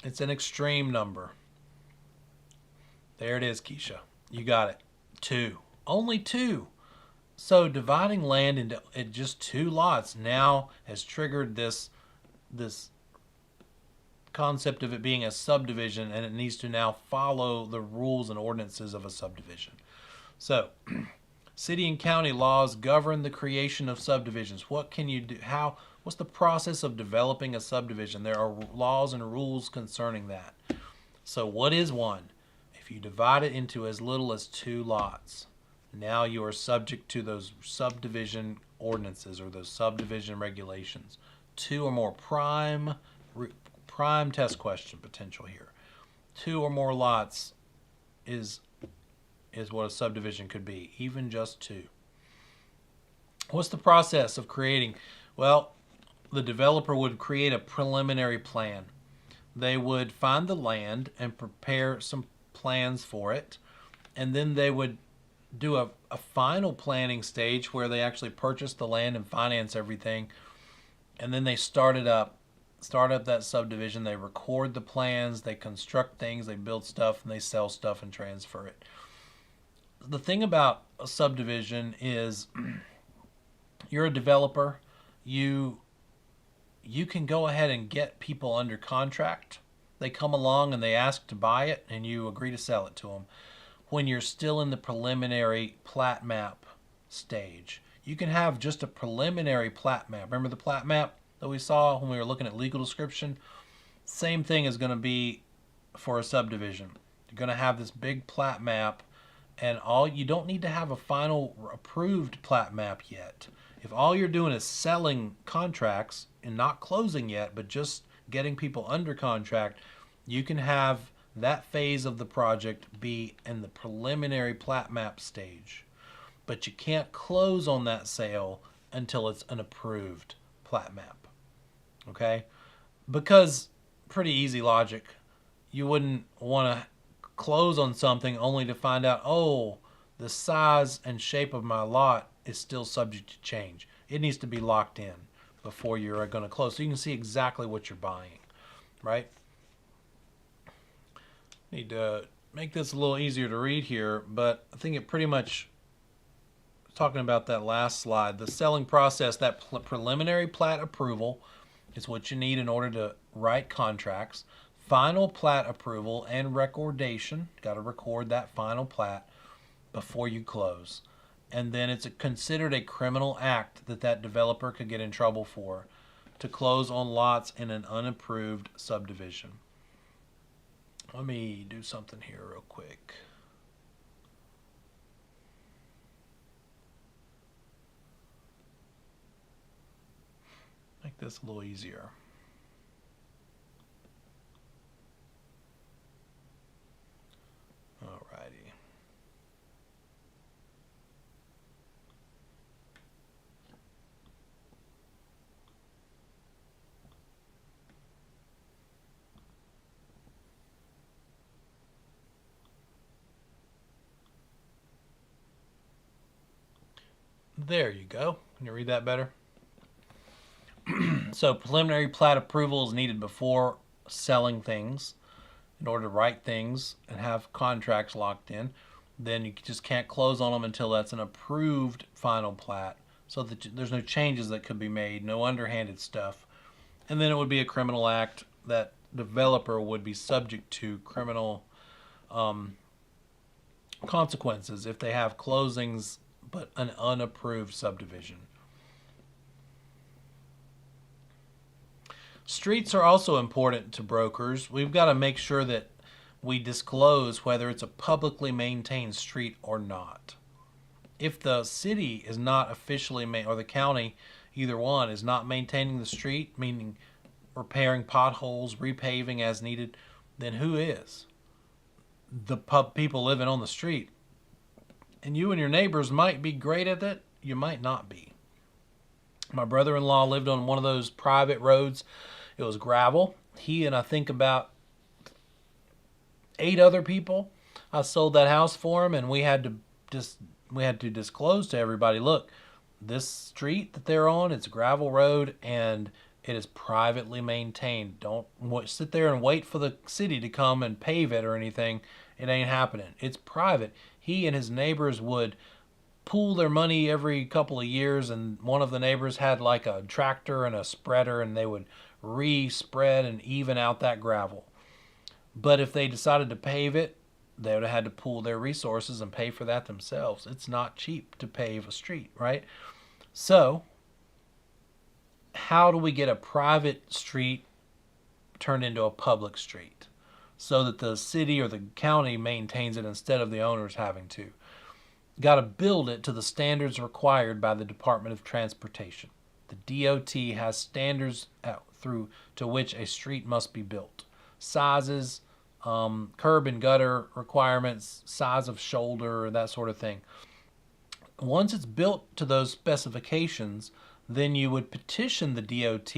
It's an extreme number. There it is, Keisha. You got it. 2. Only 2. So dividing land into just 2 lots now has triggered this concept of it being a subdivision, and it needs to now follow the rules and ordinances of a subdivision. So city and county laws govern the creation of subdivisions. What can you do? What's the process of developing a subdivision? There are laws and rules concerning that. So what is one? If you divide it into as little as 2 lots, now you are subject to those subdivision ordinances or those subdivision regulations. 2 or more prime test question potential here. 2 or more lots is what a subdivision could be, even just 2. What's the process of creating? Well, the developer would create a preliminary plan. They would find the land and prepare some plans for it, and then they would do a final planning stage where they actually purchase the land and finance everything, and then they start up that subdivision. They record the plans, they construct things, they build stuff, and they sell stuff and transfer it. The thing about a subdivision is you're a developer, you can go ahead and get people under contract. They come along and they ask to buy it, and you agree to sell it to them. When you're still in the preliminary plat map stage, you can have just a preliminary plat map. Remember the plat map that we saw when we were looking at legal description? Same thing is going to be for a subdivision. You're going to have this big plat map, and you don't need to have a final approved plat map yet. If all you're doing is selling contracts and not closing yet, but just getting people under contract, you can have that phase of the project be in the preliminary plat map stage. But you can't close on that sale until it's an approved plat map. Okay? Because, pretty easy logic, you wouldn't want to close on something only to find out, oh, the size and shape of my lot is still subject to change. It needs to be locked in before you're going to close, so you can see exactly what you're buying, right? Need to make this a little easier to read here, but I think it pretty much, talking about that last slide, the selling process, that preliminary plat approval is what you need in order to write contracts. Final plat approval and recordation, got to record that final plat before you close. And then it's considered a criminal act that developer could get in trouble for, to close on lots in an unapproved subdivision. Let me do something here real quick. Make this a little easier. Alrighty. There you go. Can you read that better? So preliminary plat approval is needed before selling things in order to write things and have contracts locked in. Then you just can't close on them until that's an approved final plat, so that there's no changes that could be made, no underhanded stuff. And then it would be a criminal act that developer would be subject to criminal consequences if they have closings but an unapproved subdivision. Streets are also important to brokers. We've got to make sure that we disclose whether it's a publicly maintained street or not. If the city is not officially, or the county, either one, is not maintaining the street, meaning repairing potholes, repaving as needed, then who is? The people living on the street. And you and your neighbors might be great at it, you might not be. My brother-in-law lived on one of those private roads. It was gravel. He and I think about 8 other people. I sold that house for him, and we had to disclose to everybody, look, this street that they're on, it's a gravel road and it is privately maintained. Don't sit there and wait for the city to come and pave it or anything. It ain't happening. It's private. He and his neighbors would pool their money every couple of years, and one of the neighbors had like a tractor and a spreader, and they would re-spread and even out that gravel. But if they decided to pave it, they would have had to pool their resources and pay for that themselves. It's not cheap to pave a street, right? So, how do we get a private street turned into a public street so that the city or the county maintains it instead of the owners having to? Got to build it to the standards required by the Department of Transportation. The DOT has standards through to which a street must be built. Sizes, curb and gutter requirements, size of shoulder, that sort of thing. Once it's built to those specifications, then you would petition the DOT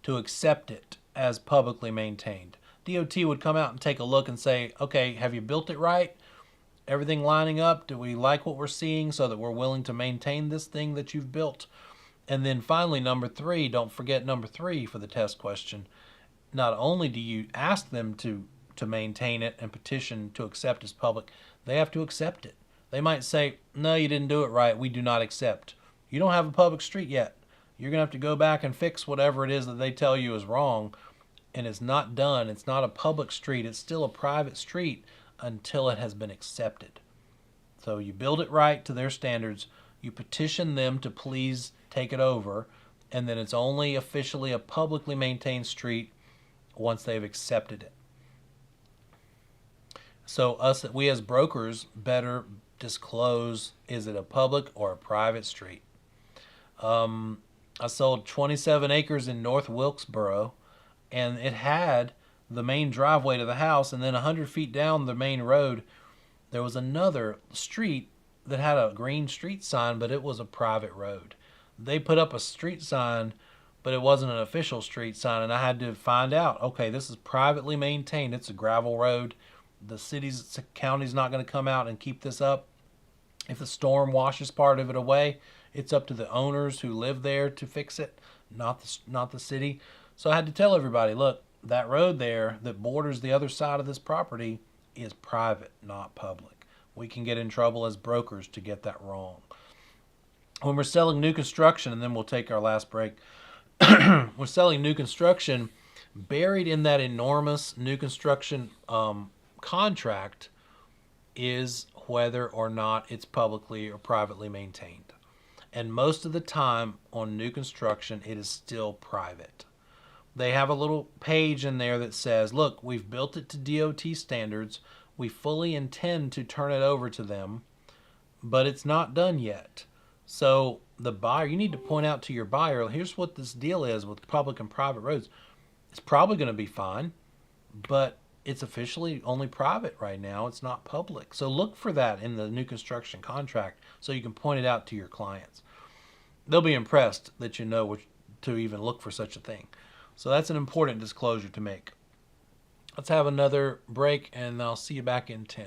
to accept it as publicly maintained. DOT would come out and take a look and say, okay, have you built it right? Everything lining up? Do we like what we're seeing so that we're willing to maintain this thing that you've built? And then finally, number 3, don't forget number 3 for the test question. Not only do you ask them to maintain it and petition to accept as public, they have to accept it. They might say, no, you didn't do it right. We do not accept. You don't have a public street yet. You're going to have to go back and fix whatever it is that they tell you is wrong. And it's not done. It's not a public street. It's still a private street until it has been accepted. So you build it right to their standards. You petition them to please take it over. And then it's only officially a publicly maintained street once they've accepted it. So we as brokers better disclose, is it a public or a private street? I sold 27 acres in North Wilkesboro, and it had the main driveway to the house, and then 100 feet down the main road, there was another street that had a green street sign, but it was a private road. They put up a street sign, but it wasn't an official street sign, and I had to find out, okay, this is privately maintained. It's a gravel road. The county's not going to come out and keep this up. If the storm washes part of it away, it's up to the owners who live there to fix it, not the city. So I had to tell everybody, look, that road there that borders the other side of this property is private, not public. We can get in trouble as brokers to get that wrong. When we're selling new construction, and then we'll take our last break, we're selling new construction, buried in that enormous new construction contract is whether or not it's publicly or privately maintained. And most of the time on new construction, it is still private. They have a little page in there that says, look, we've built it to DOT standards. We fully intend to turn it over to them, but it's not done yet. So the buyer, you need to point out to your buyer, here's what this deal is with public and private roads. It's probably going to be fine, but it's officially only private right now. It's not public. So look for that in the new construction contract so you can point it out to your clients. They'll be impressed that you know to even look for such a thing. So that's an important disclosure to make. Let's have another break, and I'll see you back in 10.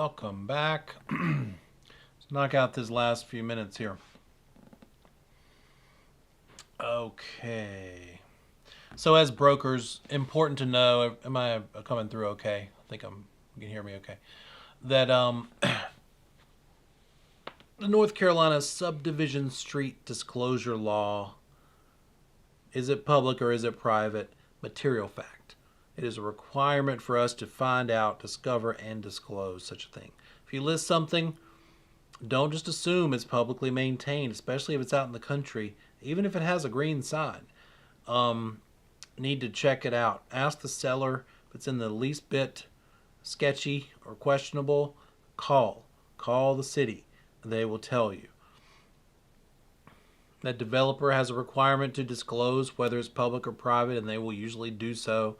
welcome back. Let's knock out this last few minutes here. Okay. So as brokers, important to know, am I coming through okay? I think you can hear me okay. That the North Carolina Subdivision Street Disclosure Law, is it public or is it private? Material fact. It is a requirement for us to find out, discover, and disclose such a thing. If you list something, don't just assume it's publicly maintained, especially if it's out in the country, even if it has a green sign. Need to check it out. Ask the seller if it's in the least bit sketchy or questionable. Call the city. They will tell you. That developer has a requirement to disclose whether it's public or private, and they will usually do so.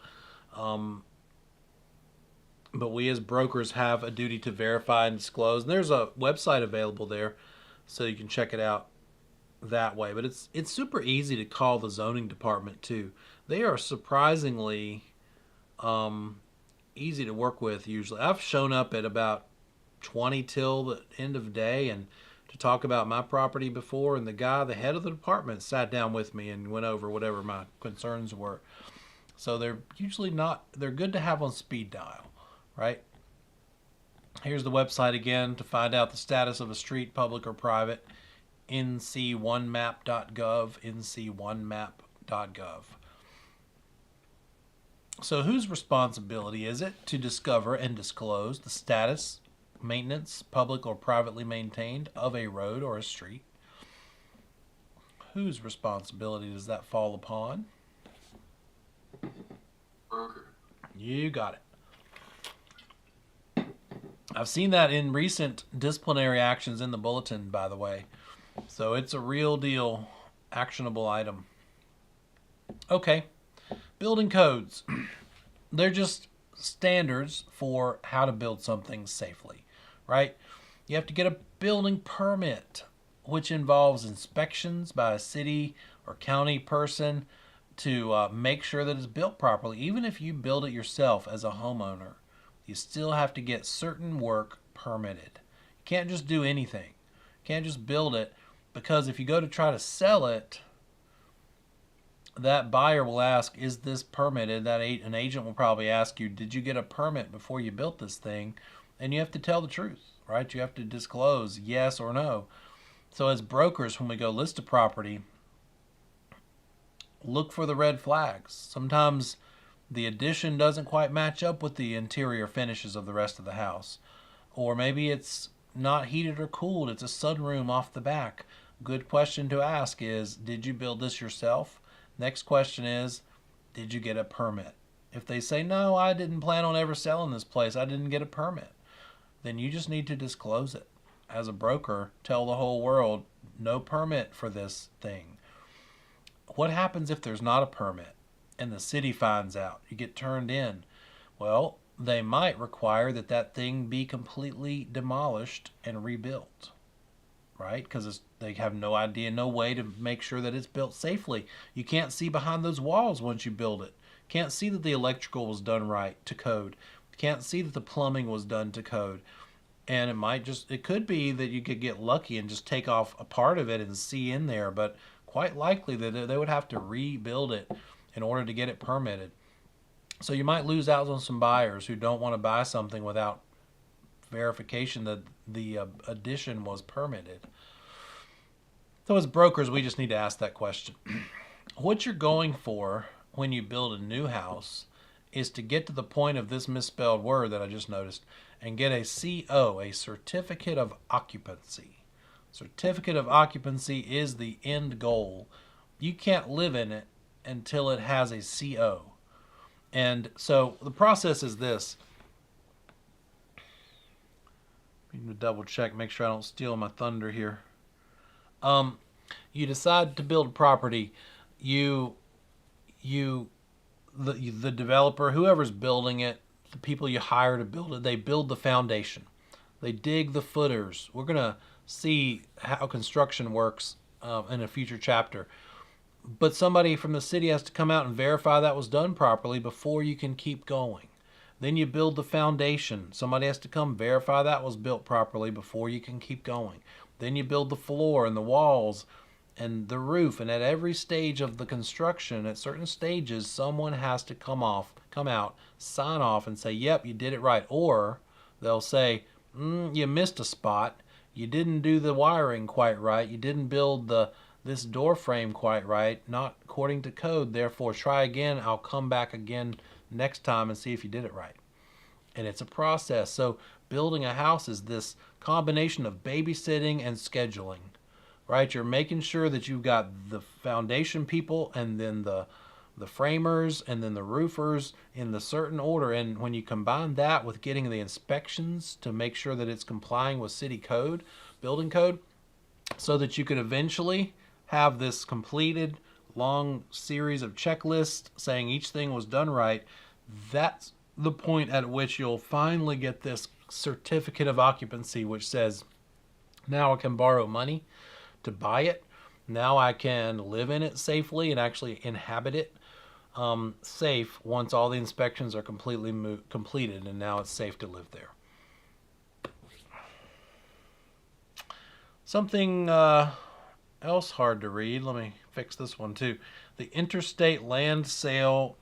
But we as brokers have a duty to verify and disclose. And there's a website available there, so you can check it out that way. But it's super easy to call the zoning department too. They are surprisingly easy to work with usually. I've shown up at about 20 till the end of the day and to talk about my property before, and the head of the department, sat down with me and went over whatever my concerns were. So they're usually they're good to have on speed dial, right? Here's the website again to find out the status of a street, public or private. nc1map.gov, nc1map.gov. So whose responsibility is it to discover and disclose the status, maintenance, public or privately maintained, of a road or a street? Whose responsibility does that fall upon? Broker. You got it. I've seen that in recent disciplinary actions in the bulletin, by the way. So it's a real deal, actionable item. Okay. Building codes. They're just standards for how to build something safely, right? You have to get a building permit, which involves inspections by a city or county person to make sure that it's built properly. Even if you build it yourself as a homeowner, you still have to get certain work permitted. You can't just do anything. You can't just build it, because if you go to try to sell it, that buyer will ask, is this permitted? An agent will probably ask you, did you get a permit before you built this thing? And you have to tell the truth, right? You have to disclose yes or no. So as brokers, when we go list a property, look for the red flags. Sometimes the addition doesn't quite match up with the interior finishes of the rest of the house. Or maybe it's not heated or cooled. It's a sunroom off the back. Good question to ask is, did you build this yourself? Next question is, did you get a permit? If they say, no, I didn't plan on ever selling this place, I didn't get a permit, then you just need to disclose it. As a broker, tell the whole world, no permit for this thing. What happens if there's not a permit and the city finds out? You get turned in. Well, they might require that thing be completely demolished and rebuilt, right? Because they have no idea, no way to make sure that it's built safely. You can't see behind those walls once you build it. Can't see that the electrical was done right to code. Can't see that the plumbing was done to code. And it could be that you could get lucky and just take off a part of it and see in there, but quite likely that they would have to rebuild it in order to get it permitted. So you might lose out on some buyers who don't want to buy something without verification that the addition was permitted. So as brokers, we just need to ask that question. What you're going for when you build a new house is to get to the point of this misspelled word that I just noticed and get a CO, a certificate of occupancy. Certificate of occupancy is the end goal. You can't live in it until it has a CO. And so the process is this. I'm going to double check, make sure I don't steal my thunder here. You decide to build a property. The developer, whoever's building it, the people you hire to build it, they build the foundation. They dig the footers. We're going to see how construction works in a future chapter. But somebody from the city has to come out and verify that was done properly before you can keep going. Then you build the foundation. Somebody has to come verify that was built properly before you can keep going. Then you build the floor and the walls and the roof. And at every stage of the construction, at certain stages, someone has to come out, sign off and say, yep, you did it right. Or they'll say, you missed a spot. You didn't do the wiring quite right. You didn't build this door frame quite right, not according to code. Therefore, try again. I'll come back again next time and see if you did it right. And it's a process. So building a house is this combination of babysitting and scheduling, right? You're making sure that you've got the foundation people and then the framers and then the roofers in the certain order. And when you combine that with getting the inspections to make sure that it's complying with city code, building code, so that you could eventually have this completed long series of checklists saying each thing was done right, that's the point at which you'll finally get this certificate of occupancy, which says, now I can borrow money to buy it. Now I can live in it safely and actually inhabit it safe once all the inspections are completely completed, and now it's safe to live there. Something else hard to read. Let me fix this one too. The interstate land sale.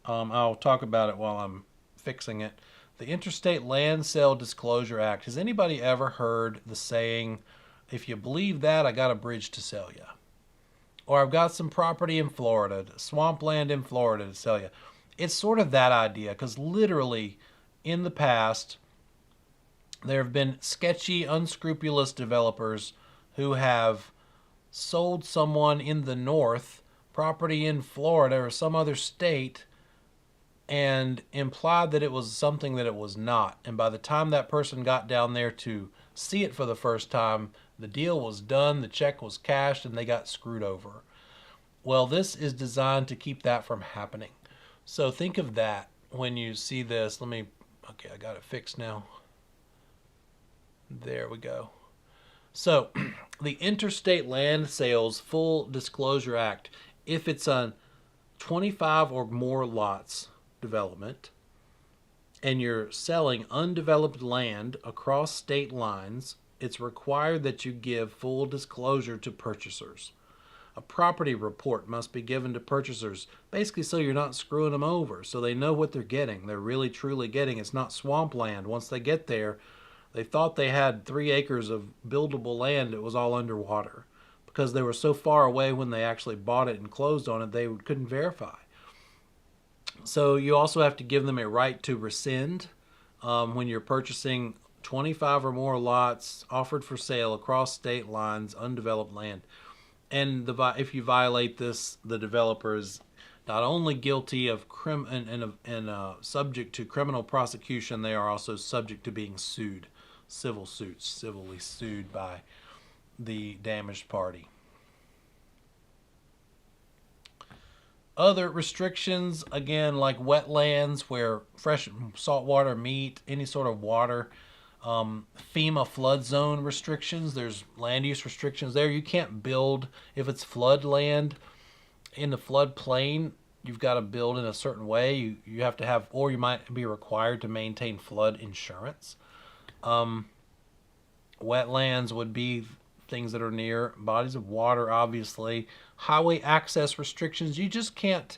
I'll talk about it while I'm fixing it. The Interstate Land Sale Disclosure Act. Has anybody ever heard the saying, if you believe that, I got a bridge to sell you? Or I've got some property in Florida, swampland in Florida to sell you. It's sort of that idea, because literally in the past, there have been sketchy, unscrupulous developers who have sold someone in the north property in Florida or some other state and implied that it was something that it was not. And by the time that person got down there to see it for the first time, the deal was done, the check was cashed, and they got screwed over. Well, this is designed to keep that from happening. So think of that when you see this. Okay, I got it fixed now. There we go. So the Interstate Land Sales Full Disclosure Act, if it's on 25 or more lots development and you're selling undeveloped land across state lines, it's required that you give full disclosure to purchasers. A property report must be given to purchasers, basically so you're not screwing them over, so they know what they're getting. They're really truly getting. It's not swampland. Once they get there, they thought they had 3 acres of buildable land. It was all underwater because they were so far away when they actually bought it and closed on it, they couldn't verify. So you also have to give them a right to rescind when you're purchasing 25 or more lots offered for sale across state lines, undeveloped land. And if you violate this, the developer is not only guilty of subject to criminal prosecution, they are also subject to being sued, civil suits, civilly sued by the damaged party. Other restrictions, again, like wetlands where fresh saltwater meet, any sort of water. FEMA flood zone restrictions, there's land use restrictions there. You can't build if it's flood land in the flood plain. You've got to build in a certain way. You have to have, or you might be required to maintain flood insurance. Wetlands would be things that are near bodies of water, obviously. Highway access restrictions, you just can't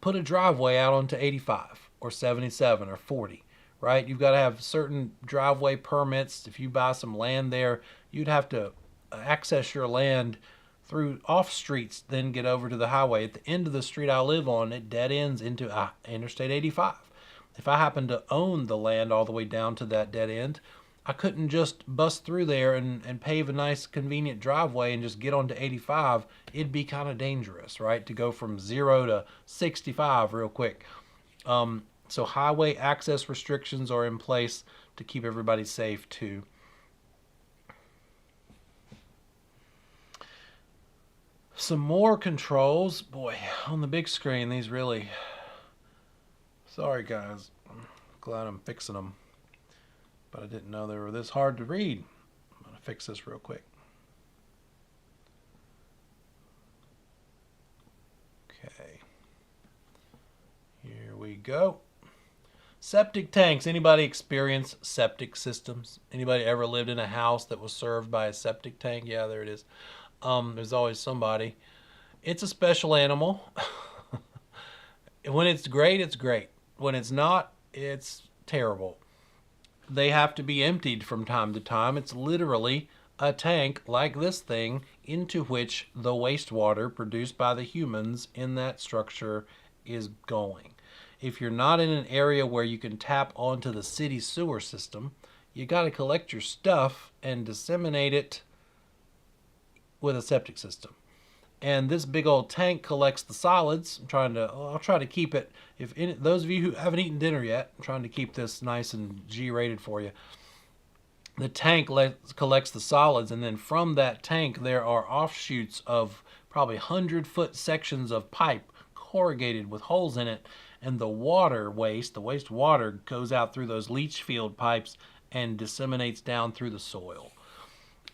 put a driveway out onto 85 or 77 or 40, right? You've got to have certain driveway permits. If you buy some land there, you'd have to access your land through off streets, then get over to the highway. At the end of the street I live on, it dead ends into Interstate 85. If I happen to own the land all the way down to that dead end, I couldn't just bust through there and pave a nice convenient driveway and just get onto 85. It'd be kind of dangerous, right? To go from 0 to 65 real quick. So highway access restrictions are in place to keep everybody safe too. Some more controls. Boy, on the big screen, these really... Sorry guys, I'm glad I'm fixing them. But I didn't know they were this hard to read. I'm going to fix this real quick. Okay. Here we go. Septic tanks. Anybody experience septic systems? Anybody ever lived in a house that was served by a septic tank? Yeah, there it is. There's always somebody. It's a special animal. When it's great, it's great. When it's not, it's terrible. They have to be emptied from time to time. It's literally a tank like this thing into which the wastewater produced by the humans in that structure is going. If you're not in an area where you can tap onto the city sewer system, you got to collect your stuff and disseminate it with a septic system. And this big old tank collects the solids. I'll try to keep it. Those of you who haven't eaten dinner yet, I'm trying to keep this nice and G-rated for you. The tank collects the solids, and then from that tank there are offshoots of probably 100-foot sections of pipe corrugated with holes in it, and the wastewater goes out through those leach field pipes and disseminates down through the soil.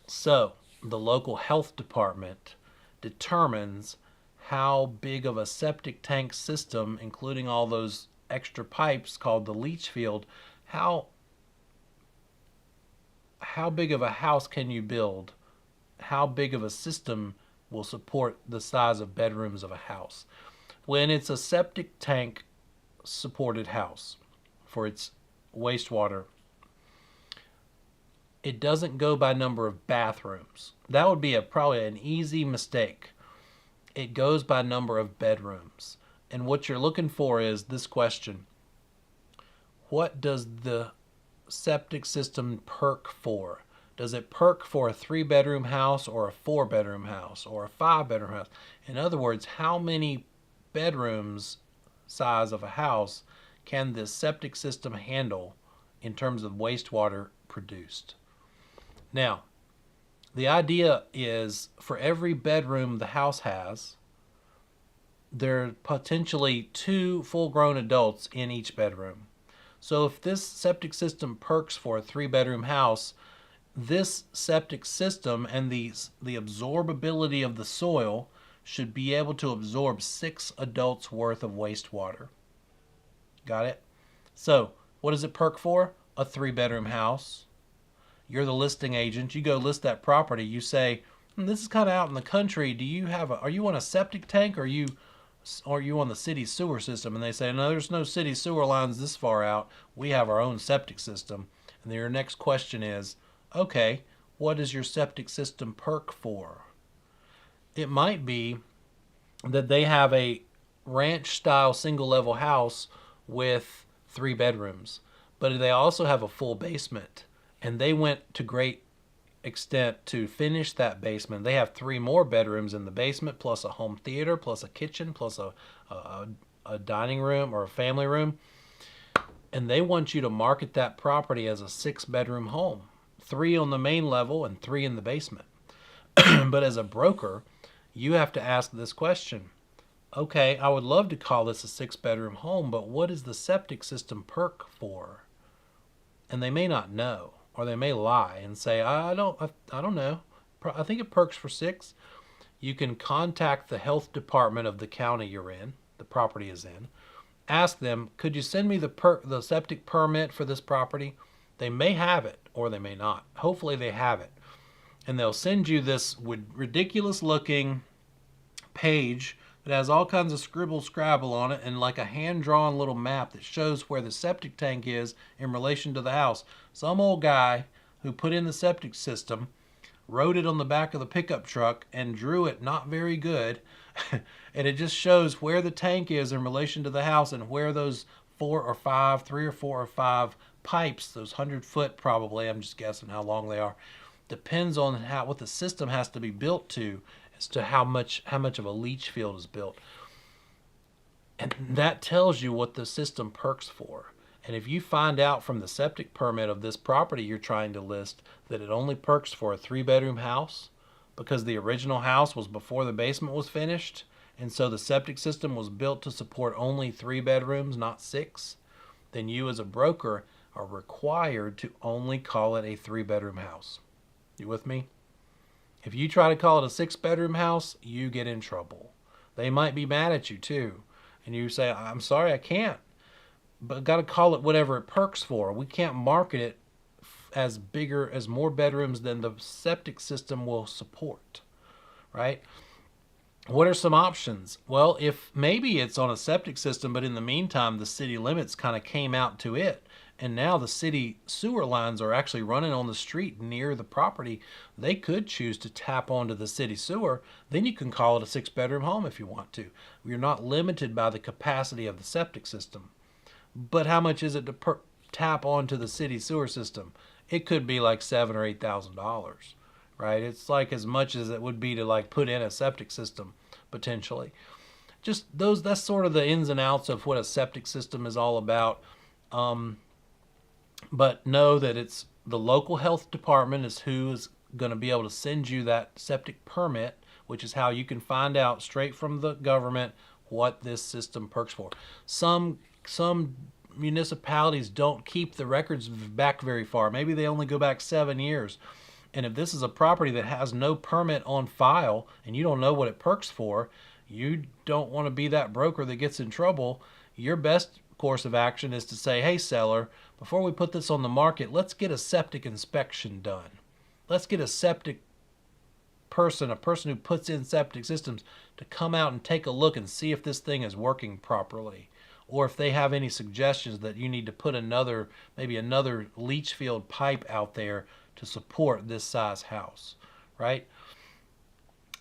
So the local health department determines how big of a septic tank system, including all those extra pipes called the leach field, how big of a house can you build? How big of a system will support the size of bedrooms of a house? When it's a septic tank supported house for its wastewater, it doesn't go by number of bathrooms. That would be probably an easy mistake. It goes by number of bedrooms. And what you're looking for is this question: what does the septic system perk for? Does it perk for a 3-bedroom house or a 4-bedroom house or a 5-bedroom house? In other words, how many bedrooms size of a house can this septic system handle in terms of wastewater produced? Now, the idea is for every bedroom the house has, there are potentially 2 full-grown adults in each bedroom. So if this septic system perks for a 3-bedroom house, this septic system and the absorbability of the soil should be able to absorb 6 adults worth of wastewater. Got it? So what does it perk for? A 3-bedroom house. You're the listing agent. You go list that property. You say, this is kind of out in the country. Are you on a septic tank or are you on the city sewer system? And they say, no, there's no city sewer lines this far out. We have our own septic system. And then your next question is, okay, what does your septic system perk for? It might be that they have a ranch style single level house with 3 bedrooms, but they also have a full basement. And they went to great extent to finish that basement. They have 3 more bedrooms in the basement, plus a home theater, plus a kitchen, plus a dining room or a family room. And they want you to market that property as a 6-bedroom home, 3 on the main level and 3 in the basement. But as a broker, you have to ask this question. Okay, I would love to call this a 6-bedroom home, but what is the septic system perk for? And they may not know. Or they may lie and say, I don't know. I think it perks for 6. You can contact the health department of the county you're in, the property is in. Ask them, could you send me the septic permit for this property? They may have it or they may not. Hopefully they have it. And they'll send you this ridiculous looking page that has all kinds of scribble scrabble on it and like a hand-drawn little map that shows where the septic tank is in relation to the house. Some old guy who put in the septic system wrote it on the back of the pickup truck and drew it not very good. And it just shows where the tank is in relation to the house and where those 3 or 4 or 5 pipes, those 100-foot probably, I'm just guessing how long they are, depends on what the system has to be built to as to how much of a leach field is built. And that tells you what the system perks for. And if you find out from the septic permit of this property you're trying to list that it only perks for a 3-bedroom house because the original house was before the basement was finished, and so the septic system was built to support only 3 bedrooms, not 6, then you as a broker are required to only call it a 3-bedroom house. You with me? If you try to call it a 6-bedroom house, you get in trouble. They might be mad at you too. And you say, I'm sorry, I can't. but got to call it whatever it perks for. We can't market it as more bedrooms than the septic system will support, right? What are some options? Well, if maybe it's on a septic system, but in the meantime, the city limits kind of came out to it, and now the city sewer lines are actually running on the street near the property, they could choose to tap onto the city sewer. Then you can call it a 6-bedroom home if you want to. You're not limited by the capacity of the septic system. But how much is it to tap onto the city sewer system? It could be like $7,000 or $8,000, right? It's like as much as it would be to like put in a septic system potentially. Just those, that's sort of the ins and outs of what a septic system is all about. But know that it's the local health department is who is going to be able to send you that septic permit, which is how you can find out straight from the government what this system perks for. Some municipalities don't keep the records back very far. Maybe they only go back 7 years. And if this is a property that has no permit on file and you don't know what it perks for, you don't want to be that broker that gets in trouble. Your best course of action is to say, hey, seller, before we put this on the market, let's get a septic inspection done. Let's get a septic person, a person who puts in septic systems, to come out and take a look and see if this thing is working properly. Or if they have any suggestions that you need to put maybe another leach field pipe out there to support this size house, right?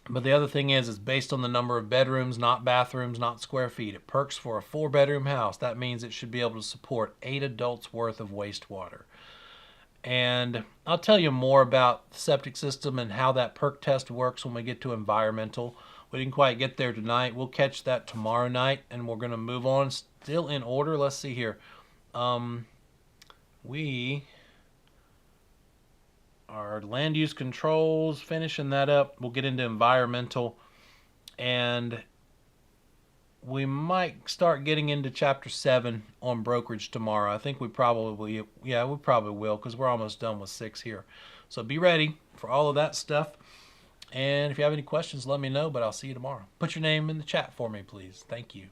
But the other thing is based on the number of bedrooms, not bathrooms, not square feet. It perks for a 4-bedroom house. That means it should be able to support 8 adults worth of wastewater. And I'll tell you more about the septic system and how that perk test works when we get to environmental. We didn't quite get there tonight. We'll catch that tomorrow night, and we're going to move on still in order. Let's see here. Our land use controls, finishing that up. We'll get into environmental, and we might start getting into chapter 7 on brokerage tomorrow. I think we probably will, because we're almost done with 6 here. So be ready for all of that stuff. And if you have any questions, let me know, but I'll see you tomorrow. Put your name in the chat for me, please. Thank you.